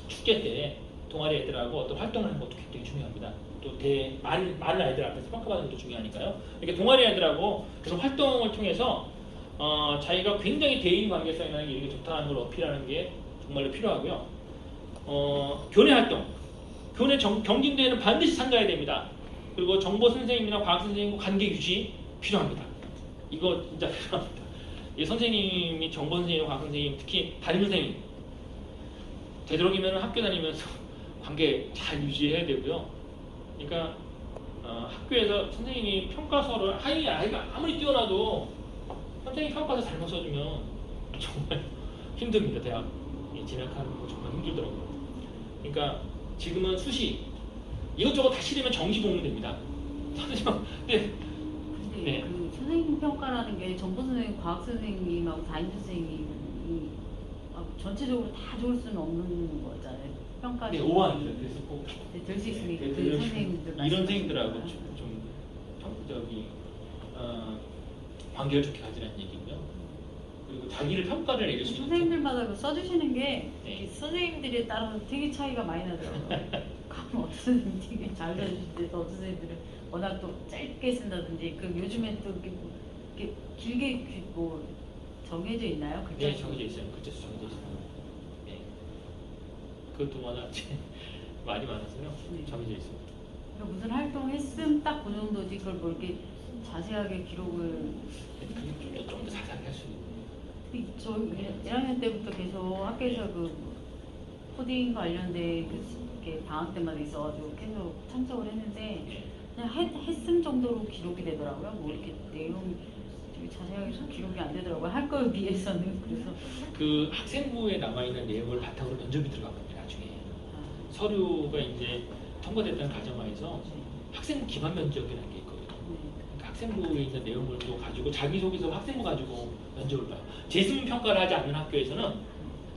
축제 때 동아리 애들하고 어떤 활동을 하는 것도 굉장히 중요합니다. 또 많은 아이들 앞에서 평가받는 것도 중요하니까요. 이렇게 동아리 애들하고 그런 활동을 통해서 자기가 굉장히 대인 관계성이라는 게 이렇게 좋다는 걸 어필하는 게 정말로 필요하고요. 교내 활동, 교내 경진대회는 반드시 참가해야 됩니다. 그리고 정보 선생님이나 과학 선생님과 관계 유지 필요합니다. 이거 진짜 필요합니다. 이 선생님이 정보 선생님, 과학 선생님, 특히 담임 선생님 되도록이면 학교 다니면서 관계 잘 유지해야 되고요. 그러니까 학교에서 선생님이 평가서를 아이가 아무리 뛰어나도 선생님 평가서 잘못 써주면 정말 힘듭니다. 대학 진학하는 거 정말 힘들더라고요. 그러니까 지금은 수시 이것저것 다 싫으면 정시 보면 됩니다. 선생님, 근데 네. 그 선생님 평가라는 게 정보 선생님, 과학 선생님하고 담임 선생님이 전체적으로 다 좋을 수는 없는 거잖아요. 평가. 네, 5학년 그래서 꼭 될 수 있으니까 네, 그 선생님들 이런 선생님들하고 좀 관계를 좋게 가지라는 얘기고요. 그리고 자기를 평가를 내릴 수 있는 선생님들마다 써주시는 게 네. 선생님들에 따라서 되게 차이가 많이 나더라고요. 가끔 어떤 선생님이 되게 잘 써주시는데 어떤 선생님들은 워낙 또 짧게 쓴다든지 그 요즘에 또 이렇게 길게 뭐 정해져 있나요? 네, 정해져 있어요. 글자 수 정해져 있어요. 네. 그것도 워낙 많이 많아서요. 네. 정해져 있습니다. 그러니까 무슨 활동했음 딱 그 정도지 그걸 뭐 이렇게 자세하게 기록을. 그게 좀 더 자세하게 할 수 있는. 근데 저 1학년 때부터 계속 학교에서 그 코딩 관련된 이렇게 방학 때마다 있어가지고 계속 참석을 했는데 네. 그냥 했음 정도로 기록이 되더라고요. 뭐 이렇게 내용 되게 자세하게 기록이 안 되더라고요. 할 거에 비해서는. 그래서 그 학생부에 남아 있는 내용을 바탕으로 면접이 들어가거든요. 나중에 서류가 이제 통과됐다는 가정하에서 학생부 기반 면접이라는 게 있거든요. 그러니까 학생부에 있는 내용을 또 가지고 자기소개서 학생부 가지고 면접을 봐요. 재수문 평가를 하지 않는 학교에서는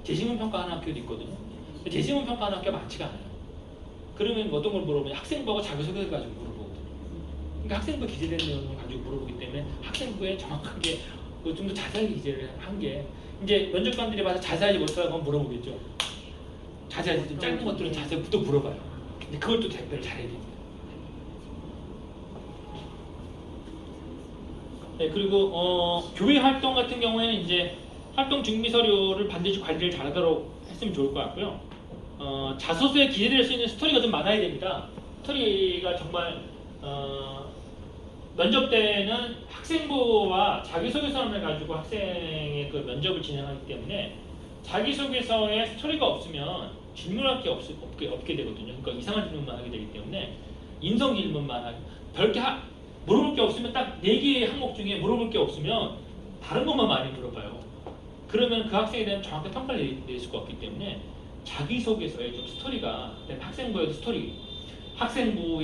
재수문 평가하는 학교도 있거든요. 근데 재수문 평가하는 학교가 많지가 않아요. 그러면 어떤 걸 물어보면 학생부하고 자기소개서 가지고 물어보거든요. 그러니까 학생부 기재된 내용을 가지고 물어보기 때문에 학생부에 정확하게 좀 더 자세하게 기재를 한 게 이제 면접관들이 봐서 자세하지 못하고 물어보겠죠. 자세하게 좀 짧은 것들은 자세히 또 물어봐요. 근데 그걸 또 대표를 잘해야 됩니다. 네, 그리고 교회 활동 같은 경우에는 이제 활동 준비 서류를 반드시 관리를 잘하도록 했으면 좋을 것 같고요. 자소서에 기재될 수 있는 스토리가 좀 많아야 됩니다. 스토리가 정말 면접 때는 학생부와 자기소개서를 가지고 학생의 그 면접을 진행하기 때문에 자기소개서에 스토리가 없으면 질문할 게 없게 되거든요. 그러니까 이상한 질문만 하게 되기 때문에 인성 질문만 하게 별게 물어볼 게 없으면 딱 4개의 항목 중에 물어볼 게 없으면 다른 것만 많이 물어봐요. 그러면 그 학생에 대한 정확한 평가를 내릴 수가 없기 때문에 자기소개서에 좀 스토리가, 학생부에도 스토리, 학생부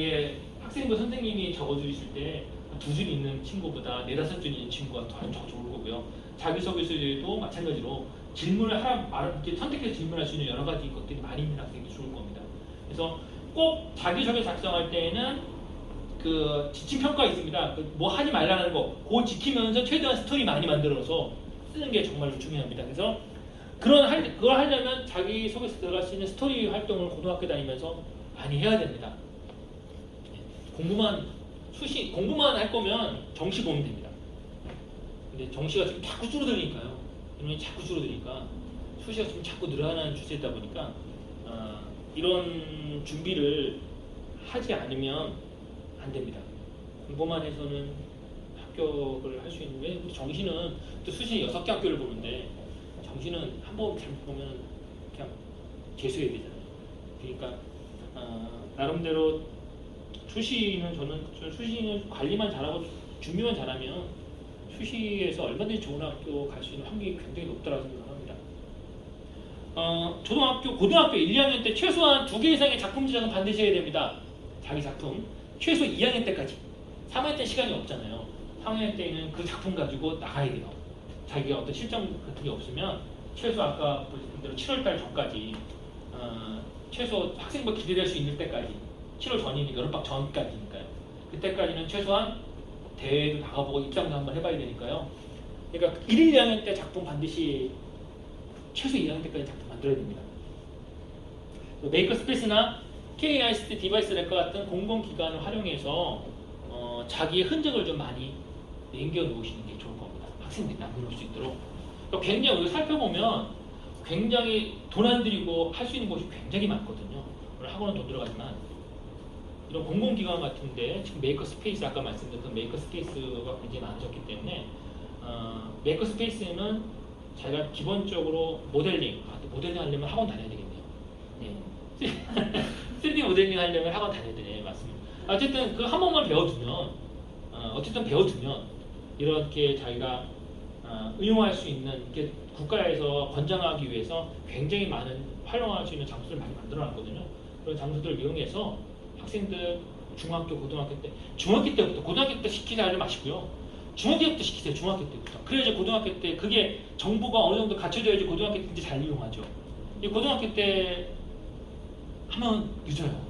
선생님이 적어주실 때 2줄 있는 친구보다 4-5줄 있는 친구가 더 좋을 거고요. 자기소개서에도 마찬가지로 질문을 이렇게 선택해서 질문할 수 있는 여러 가지 것들이 많이 있는 학생도 좋을 겁니다. 그래서 꼭 자기소개 작성할 때에는 그 지침평가가 있습니다. 뭐 하지 말라는 거, 그거 지키면서 최대한 스토리 많이 만들어서 쓰는 게 정말 중요합니다. 그래서 그걸 하려면 자기소개서 들어갈 수 있는 스토리 활동을 고등학교 다니면서 많이 해야 됩니다. 공부만 할 거면 정시 보면 됩니다. 근데 정시가 지금 자꾸 줄어드니까요. 이놈이 자꾸 줄어드니까 수시가 지금 자꾸 늘어나는 추세다 보니까 이런 준비를 하지 않으면 안 됩니다. 공부만 해서는 합격을 할 수 있는, 왜 우리 정시는 또 수시 6개 학교를 보는데 정시는 한 번 잘못 보면 그냥 재수해야 되잖아요. 그러니까 나름대로 수시는 관리만 잘하고 준비만 잘하면 수시에서 얼마든지 좋은 학교 갈 수 있는 확률이 굉장히 높다고 생각합니다. 고등학교 1, 2학년 때 최소한 2개 이상의 작품 제작은 반드시 해야 됩니다. 자기 작품. 최소 2학년 때까지. 3학년 때 시간이 없잖아요. 3학년 때는 그 작품 가지고 나가야 돼요. 자기가 어떤 실정 같은 게 없으면 최소 아까 보신 대로 7월달 전까지 최소 학생부 기대될 수 있는 때까지 7월 전이니까 여름방 전까지니까요. 그때까지는 최소한 대회도 나가보고 입장도 한번 해봐야 되니까요. 그러니까 1, 2학년 때 작품 반드시 최소 2학년 때까지 작품 만들어야 됩니다. 메이커스페이스나 KICT 디바이스 랩과 같은 공공기관을 활용해서 자기의 흔적을 좀 많이 남겨놓으시는 게 좋을 겁니다. 학생들이 남겨놓을 수 있도록. 그러니까 굉장히 우리가 살펴보면 굉장히 돈 안 들이고 할 수 있는 곳이 굉장히 많거든요. 오늘 학원은 돈 들어가지만 이런 공공기관 같은데 지금 메이커스페이스 아까 말씀드렸던 메이커스페이스가 굉장히 많아졌기 때문에 메이커스페이스는 자기가 기본적으로 모델링 하려면 학원 다녀야 되겠네요. 네. 3D 모델링 하려면 학원 다녀야 되네. 맞습니다. 어쨌든 그 한 번만 배워두면 이렇게 자기가 응용할 수 있는 이렇게 국가에서 권장하기 위해서 굉장히 많은 활용할 수 있는 장소를 많이 만들어놨거든요. 그런 장소들을 이용해서 학생들 중학교, 고등학교 때부터 고등학교 때 시키지 마시고요. 중학교 때부터 시키세요. 중학교 때부터. 그래야지 고등학교 때 그게 정보가 어느 정도 갖춰져야지 고등학교 때 이제 잘 이용하죠. 이 고등학교 때 하면 늦어요.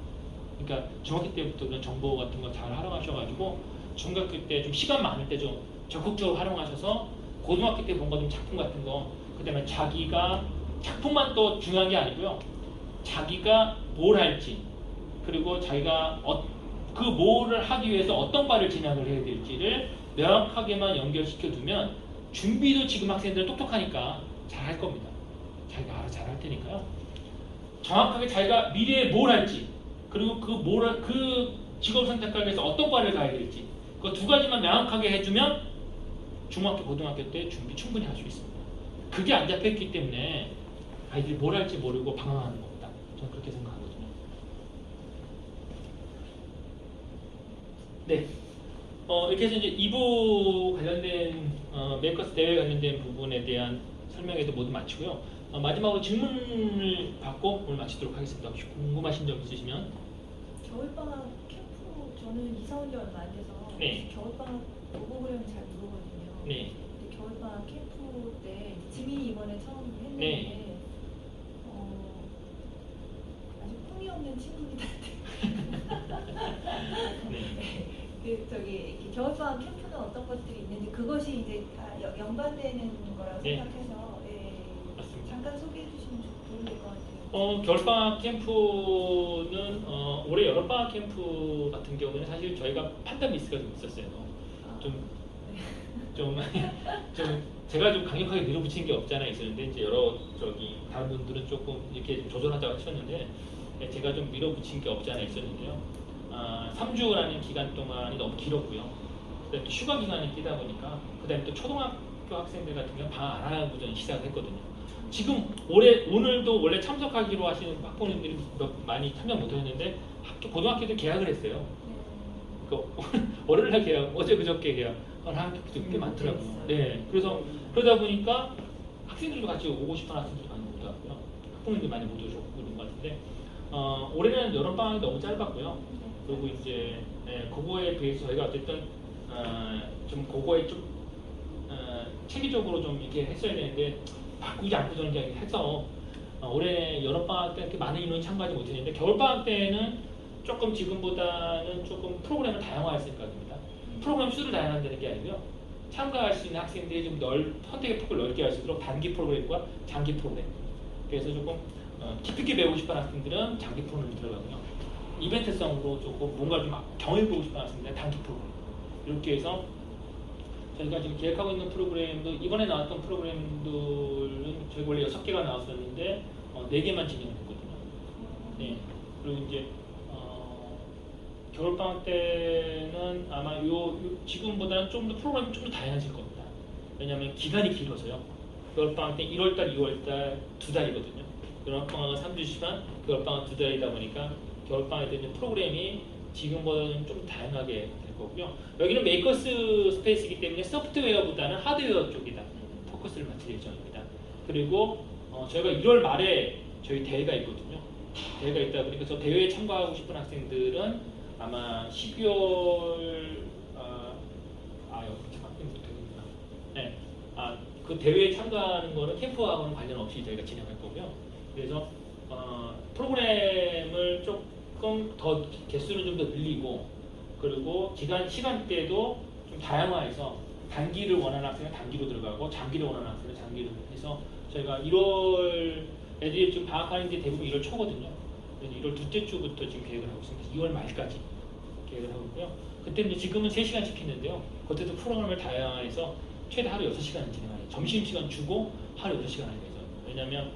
그러니까 중학교 때부터 그런 정보 같은 거 잘 활용하셔가지고 중학교 때 좀 시간 많을 때 좀 적극적으로 활용하셔서 고등학교 때 본 거 좀 작품 같은 거, 그다음에 자기가 작품만 또 중요한 게 아니고요. 자기가 뭘 할지, 그리고 자기가 그 뭐를 하기 위해서 어떤 과를 진학을 해야 될지를 명확하게만 연결시켜 두면 준비도 지금 학생들은 똑똑하니까 잘 할 겁니다. 자기가 알아서 잘 할 테니까요. 정확하게 자기가 미래에 뭘 할지, 그리고 그 직업 선택하기 위해서 어떤 과를 가야 될지, 그 2가지만 명확하게 해주면 중학교, 고등학교 때 준비 충분히 할 수 있습니다. 그게 안 잡혀있기 때문에 아이들이 뭘 할지 모르고 방황하는 겁니다. 저는 그렇게 생각하거든요. 네. 이렇게 해서 이제 2부 관련된 메이커스 대회 관련된 부분에 대한 설명에도 모두 마치고요. 마지막으로 질문을 받고 오늘 마치도록 하겠습니다. 혹시 궁금하신 점 있으시면. 겨울방학 캠프 저는 이사 온 지 얼마 안 돼서 네. 겨울방학 프로그램 잘 모르거든요. 네. 근데 겨울방학 캠프 때 지민이 이번에 처음 했는데 네. 아주 꿈이 없는 친구들한테 네. 저기 이렇게 겨울방학 캠프는 어떤 것들이 있는지 그것이 이제 다 연관되는 거라고 네. 생각해서 예, 맞습니다. 잠깐 소개해 주시면 좋을 것 같아요. 겨울방학 캠프는 올해 여름방학 캠프 같은 경우는 사실 저희가 판단 미스가 좀 있었어요. 좀 제가 좀 강력하게 밀어붙인 게 없지 않아 있었는데 이제 여러 다른 분들은 조금 이렇게 좀 조절하자고 하셨는데 제가 좀 밀어붙인 게 없지 않아 있었는데요. 3주라는 기간 동안이 너무 길었고요. 그다음에 또 휴가 기간이 끼다 보니까 그다음에 또 초등학교 학생들 같은 경우는 방학 안 하고 전 시작을 했거든요. 지금 오늘도 원래 참석하기로 하시는 학부모님들이 많이 참석 못하셨는데 고등학교도 개학을 했어요. 월요일날 개학, 어제 그저께 개학 학교도 꽤 많더라고요. 네, 그래서 그러다 보니까 학생들도 같이 오고 싶은 학생들이 많이 못 왔고요. 학부모님들이 많이 못 오셨고 그런 것 같은데 올해는 여름 방학이 너무 짧았고요. 그리고 이제 그거에 비해서 저희가 어쨌든 좀 그거에 좀 체계적으로 좀 이렇게 했어야 되는데 바꾸지 않고 저는 이제 해서 올해 여름 방학 때 이렇게 많은 인원이 참가하지 못했는데 겨울 방학 때는 조금 지금보다는 조금 프로그램을 다양화했을 생각입니다. 프로그램 수를 다양화한다는 게 아니고요. 참가할 수 있는 학생들이 좀 선택의 폭을 넓게 할 수 있도록 단기 프로그램과 장기 프로그램. 그래서 조금 깊이 있게 배우고 싶은 학생들은 장기 프로그램 들어가고요. 이벤트성으로 조금 뭔가 좀 경험해보고 싶은 학생들은 단기 프로그램. 이렇게 해서 저희가 지금 기획하고 있는 프로그램도 이번에 나왔던 프로그램들은 저희 원래 6개가 나왔었는데 4개만 진행을 했거든요. 네. 그리고 이제 겨울방학 때는 아마 지금보다는 좀 더 프로그램이 좀 더 다양해질 겁니다. 왜냐하면 기간이 길어서요. 겨울방학 때 1월달, 2월달 2달이거든요. 여름방학은 3주시간, 겨울방학 2달이다 보니까 겨울방학 때 프로그램이 지금보다는 좀 다양하게 될 거고요. 여기는 메이커스 스페이스이기 때문에 소프트웨어보다는 하드웨어 쪽이다 포커스를 맞출 예정입니다. 그리고 저희가 1월 말에 저희 대회가 있거든요. 대회가 있다 보니까 저 대회에 참가하고 싶은 학생들은 아마 12월 여기 참 학생도 되겠구나. 네, 그 대회에 참가하는 거는 캠프하고는 관련 없이 저희가 진행할 거고요. 그래서 프로그램을 조금 더 개수를 좀 더 늘리고 그리고 시간대도 좀 다양화해서 단기를 원하는 학생은 단기로 들어가고 장기를 원하는 학생은 장기로 해서 저희가 1월 애들이 지금 방학하는 게 대부분 1월 초거든요. 그래서 1월 둘째 주부터 지금 계획을 하고 있습니다. 2월 말까지 계획을 하고 있고요. 그때는 지금은 3시간씩 했는데요. 그때도 프로그램을 다양화해서 최대 하루 6시간을 진행하는 점심시간 주고 하루 6시간 하는 거죠. 왜냐하면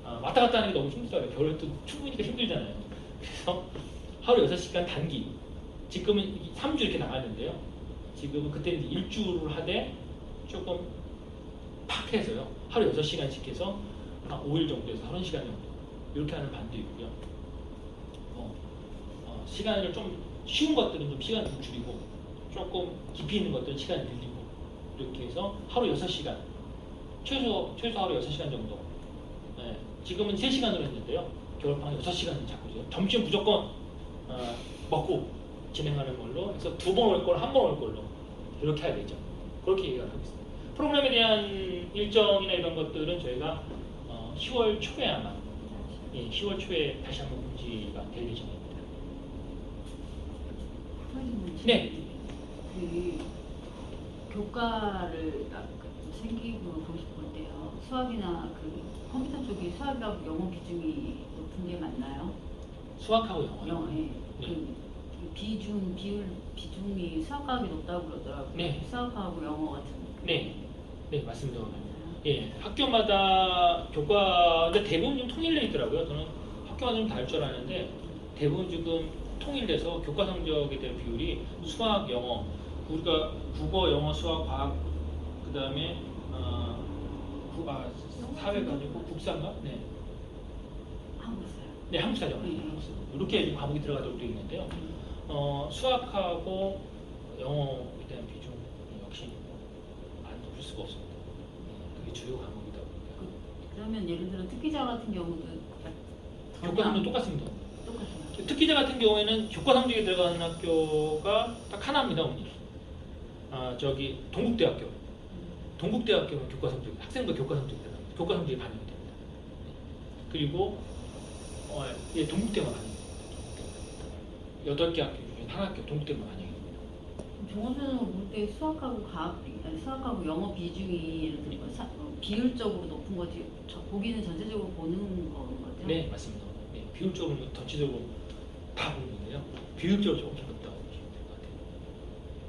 왔다 갔다 하는 게 너무 힘들어요. 겨울에도 추우니까 힘들잖아요. 그래서 하루 6시간 단기 지금은 3주 이렇게 나갔는데요. 지금은 그때는 일주를 하되 조금 팍 해서요. 하루 6시간씩 해서 한 5일 정도에서 30시간 정도 이렇게 하는 반도 있고요. 시간을 좀 쉬운 것들은 좀 시간을 좀 줄이고 조금 깊이 있는 것들은 시간을 늘리고 이렇게 해서 하루 6시간 최소 하루 6시간 정도. 네, 지금은 3시간으로 했는데요. 겨울방학 6시간을 잡고 있어요. 점심 무조건 먹고 진행하는 걸로 해서 2번 올 걸, 1번 올 걸로 이렇게 해야 되죠. 그렇게 얘기를 하고 있습니다. 프로그램에 대한 일정이나 이런 것들은 저희가 10월 초에 아마 10월 초에 다시 한번 공지가 될 예정입니다. 네. 그 교과를 생기고 보고 싶을 때요. 수학이나 그 컴퓨터 쪽이 수학하고 영어 비중이 높은 게 맞나요? 수학하고 영어요. 영어에 네. 그 비중이 수학학이 높다고 그러더라고요. 네. 수학하고 영어 같은 거. 네, 맞습니다. 예, 학교마다 교과인데 대부분 좀 통일돼 있더라고요. 저는 학교마다 좀 다를 줄 알았는데 대부분 지금 통일돼서 교과 성적에 대한 비율이 수학, 영어, 우리가 국어, 영어, 수학, 과학, 그 다음에 사회가 아니고 국사인가? 네, 한국사요. 네, 한국사죠. 네. 이렇게 과목이 들어가도록 되어 있는데요. 수학하고 영어에 대한 비중 역시 안 볼 수가 없습니다. 그게 주요 과목이다 보니까. 그러면 예를 들어 특기자 같은 경우도 교과 성적 똑같습니다. 똑같아요. 특기자 같은 경우에는 교과 성적에 들어가는 학교가 딱 하나입니다, 어머니. 저기 동국대학교. 동국대학교는 교과 성적이 학생부 교과 성적이 들어갑니다. 교과 성적이 반영이 됩니다. 그리고 동국대만 반영이 됩니다. 8개 학교 중에 한 학교 동국대만 반영이 됩니다. 종합수능 볼 때 수학하고 과학, 아니, 수학하고 영어 비중이 예를 들어 비율적으로 높은 거지 보기는 전체적으로 보는 건 거죠? 네, 맞습니다. 네, 비율적으로 전체적으로 다 보는 건데요. 비율적으로 조금 높다고 보시면 될 것 같아요.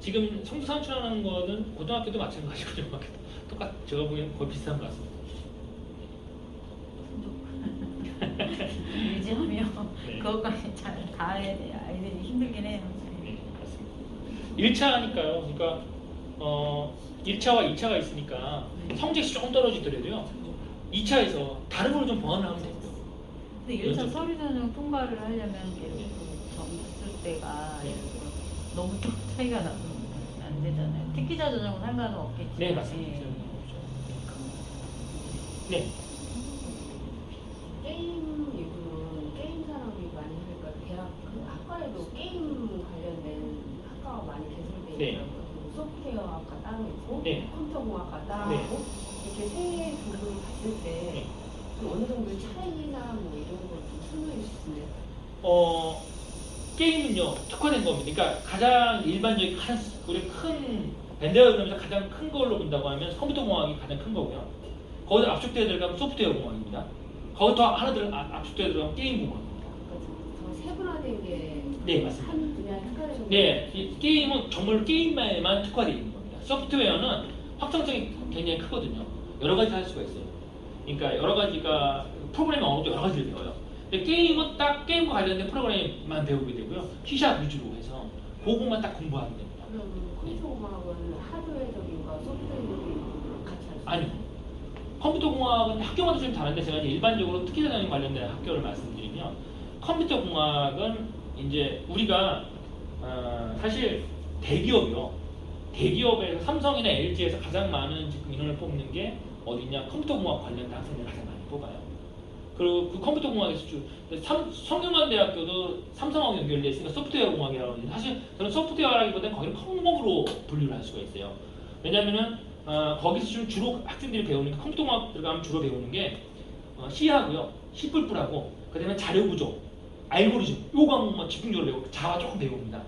지금 성적 산출하는 거는 고등학교도 마찬가지고 중학교도 제가 보기에는 거의 비슷한 것 같습니다. 유지하며 네. 그것까지 잘 다 해야 돼. 아이들이 힘들긴 해요. 네, 맞습니다. 1차니까요. 그러니까 1차와 2차가 있으니까 성적이 조금 떨어지더라도요. 2차에서 다른 걸 좀 보완을 하면 됩니다. 근데 1차 서류전형 통과를 하려면 예를 들어 점수대가 예를 들어 너무 또 차이가 나면 안 되잖아요. 특기자 전형은 상관은 없겠지. 네, 맞습니다. 네. 게임 이분은 게임 산업이 많이 하니까 대학 그 학과에도 게임 관련된 학과가 많이 개설돼 네. 있더라고요. 그리고 소프트웨어학과 따로 있고 네. 컴퓨터공학과 따로 네. 있고 이렇게 세 부분이 갔을 때 네. 그 어느 정도 차이나 뭐 이런 걸 좀 설명해 주시면 게임은요 특화된 겁니다. 그러니까 가장 일반적인 우리 큰 밴드그램에서 가장 큰 걸로 본다고 하면 컴퓨터 공학이 가장 큰 거고요. 거기서 압축되어 들어가면 소프트웨어 공학입니다. 거기 더 하나 압축되어 들어가면 게임 공학입니다. 더 세분화된 게 네, 맞습니다. 한 분야에 특화되는 네, 이 게임은 정말 게임에만 특화되어 있는 겁니다. 소프트웨어는 확장성이 굉장히 크거든요. 여러 가지 할 수가 있어요. 그러니까 여러 가지가 프로그래밍 언어도 여러 가지를 배워요. 근데 게임은 딱 게임과 관련된 프로그래밍만 배우게 되고요. C# 위주로 해서 그것만 딱 공부하게 됩니다. 그럼 컴퓨터공학은 하드웨어적인 거 소프트웨어적인 거 같이 할 수 있어요? 아니요. 컴퓨터 공학은 학교마다 좀 다른데 제가 이제 일반적으로 특기자격 관련된 학교를 말씀드리면 컴퓨터 공학은 이제 우리가 사실 대기업이요. 대기업에서 삼성이나 LG에서 가장 많은 지금 인원을 뽑는 게 어디냐? 컴퓨터 공학 관련된 학생들을 가장 많이 뽑아요. 그리고 그 컴퓨터 공학에서 성균관대학교도 삼성하고 연결되어 있으니까 소프트웨어 공학이라고 하는데 사실 저는 소프트웨어라기보다는 거기는 컴공으로 분류를 할 수가 있어요. 왜냐면은 거기서 좀 주로 학생들이 배우는 게 컴퓨터 공학 들어가면 주로 배우는 게 C하고요, C++하고 그다음에 자료 구조, 알고리즘 요 과목만 집중적으로 배우고 자바 조금 배웁니다.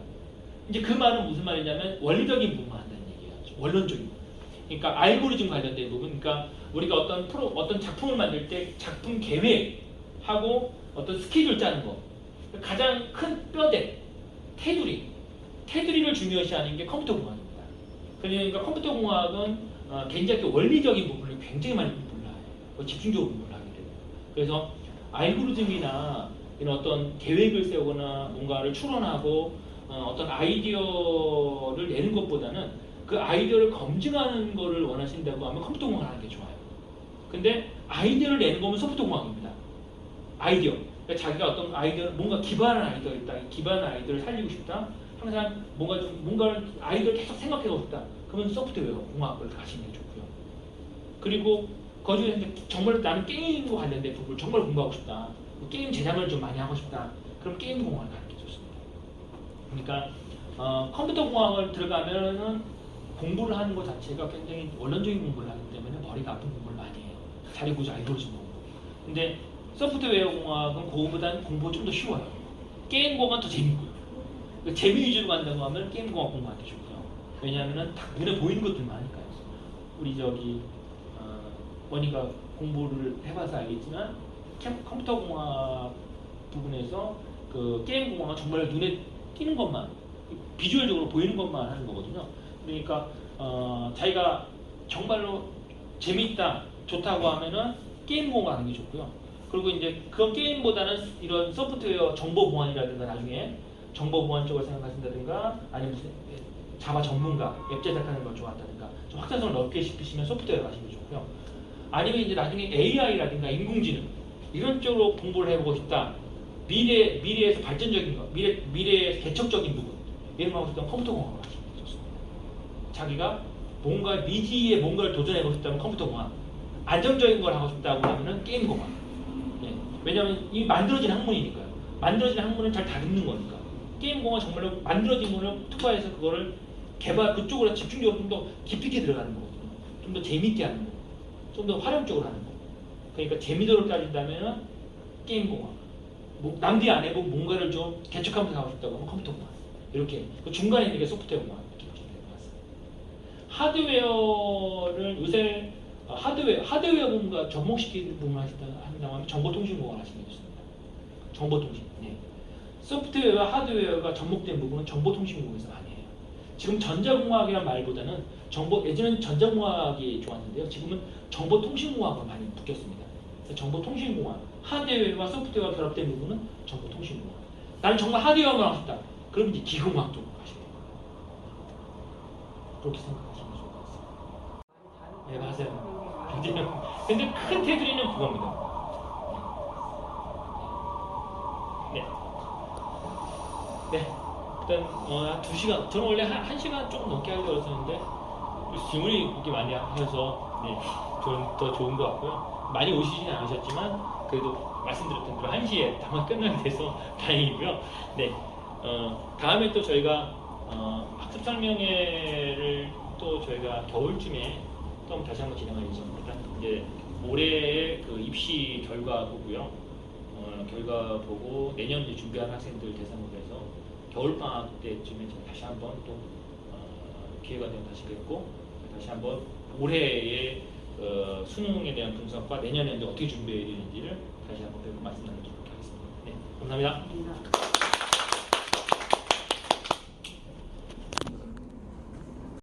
이제 그 말은 무슨 말이냐면 원리적인 부분만 한다는 얘기예요. 원론적인 부분. 그러니까 알고리즘 관련된 부분, 그러니까 우리가 어떤 작품을 만들 때 작품 계획하고 어떤 스케줄 짜는 거, 가장 큰 뼈대, 테두리를 중요시하는 게 컴퓨터 공학입니다. 그러니까 컴퓨터 공학은 굉장히 원리적인 부분을 굉장히 많이 공부를 해요. 집중적으로 공부를 하게 돼요. 그래서 알고리즘이나 이런 어떤 계획을 세우거나 뭔가를 추론하고 어떤 아이디어를 내는 것보다는 그 아이디어를 검증하는 거를 원하신다고 하면 컴퓨터 공학을 하는 게 좋아요. 근데 아이디어를 내는 거면 소프트 공학입니다. 아이디어. 그러니까 자기가 어떤 아이디어, 뭔가 기발한 아이디어가 있다. 기발한 아이디어를 살리고 싶다. 항상 뭔가를 아이디어를 계속 생각해보고 싶다. 그러면 소프트웨어 공학을 가시는 게 좋고요. 그리고 거기에 정말 나는 게임과 관련된 부분을 정말 공부하고 싶다. 게임 제작을 좀 많이 하고 싶다. 그럼 게임 공학을 가는 게 좋습니다. 그러니까 컴퓨터 공학을 들어가면은 공부를 하는 것 자체가 굉장히 원론적인 공부를 하기 때문에 머리가 아픈 공부를 많이 해요. 자료 구조 알고리즘 공부. 근데 소프트웨어 공학은 그거보다는 공부가 좀 더 쉬워요. 게임 공학은 더 재밌고요. 재미 위주로 간다고 하면 게임 공학 공부하기 좋고요. 왜냐하면 딱 눈에 보이는 것들만 하니까요. 우리 원희가 공부를 해봐서 알겠지만 컴퓨터 공학 부분에서 그 게임 공학은 정말 눈에 띄는 것만, 비주얼적으로 보이는 것만 하는 거거든요. 그러니까 자기가 정말로 재미있다, 좋다고 하면은 게임 공학 하는 게 좋고요. 그리고 이제 그 게임보다는 이런 소프트웨어 정보 보안이라든가 나중에 정보 보안 쪽을 생각하신다든가 아니면 무슨 자바 전문가, 웹 제작하는 걸 좋아한다든가 좀 확장성을 넓게 시키시면 소프트웨어 가시는 게 좋고요. 아니면 이제 나중에 AI라든가 인공지능 이런 쪽으로 공부를 해보고 싶다. 미래에서 발전적인 거, 미래의 개척적인 부분 이런 거 하고 싶다면 컴퓨터 공학을 하시는 게 좋습니다. 자기가 뭔가 미지에 뭔가를 도전해보고 싶다면 컴퓨터 공학, 안정적인 걸 하고 싶다고 하면은 게임 공학. 예. 왜냐하면 이 만들어진 학문이니까요. 만들어진 학문은 잘 다듬는 거니까. 게임 공학 정말로 만들어진 거를 특화해서 그거를 그쪽으로 집중적으로 좀 더 깊이 있게 들어가는 거거든요. 좀 더 재밌게 하는 거, 좀 더 활용적으로 하는 거. 그러니까 재미도를 따진다면은 게임 공학. 남들이 안 해본 뭔가를 좀 개척하면서 하고 싶다고 하면 컴퓨터 공학. 이렇게 그 중간에 있는 게 소프트웨어 공학. 이렇게 보시면 하드웨어를 요새 하드웨어 부분과 접목시키는 부분을 한다고 하면 정보통신공학을 하시면 되겠습니다. 정보통신. 네. 소프트웨어와 하드웨어가 접목된 부분은 정보통신공학에서 많이 해요. 지금 전자공학이란 말보다는 예전에는 전자공학이 좋았는데요. 지금은 정보통신공학으로 많이 묶였습니다. 그래서 정보통신공학, 하드웨어와 소프트웨어가 결합된 부분은 정보통신공학. 나는 정말 하드웨어만 하고 싶다. 그럼 이제 기공학 쪽으로 가시면 돼요. 그렇게 생각하시면 좋을 것 같습니다. 네, 맞아요. 근데 큰 테두리는 그겁니다. 네. 네. 일단 한 2시간, 저는 원래 한 1시간 조금 넘게 하려고 했었는데 질문이 그렇게 많이 해서 네, 저는 더 좋은 것 같고요. 많이 오시지는 않으셨지만 그래도 말씀드렸던 대로 1시에 다만 끝나게 돼서 다행이고요. 네. 다음에 또 저희가 학습 설명회를 또 저희가 겨울쯤에 또 다시 한번 진행할 예정입니다. 이제 올해의 그 입시 결과 보고요. 결과 보고 내년 이제 준비하는 학생들 대상으로 해서 겨울 방학 때쯤에 다시 한번 또 기회가 되면 다시 뵙고 다시 한번 올해의 수능에 대한 분석과 내년에 이제 어떻게 준비해야 되는지를 다시 한번 뵙고 말씀 나누도록 하겠습니다. 네, 감사합니다. 감사합니다.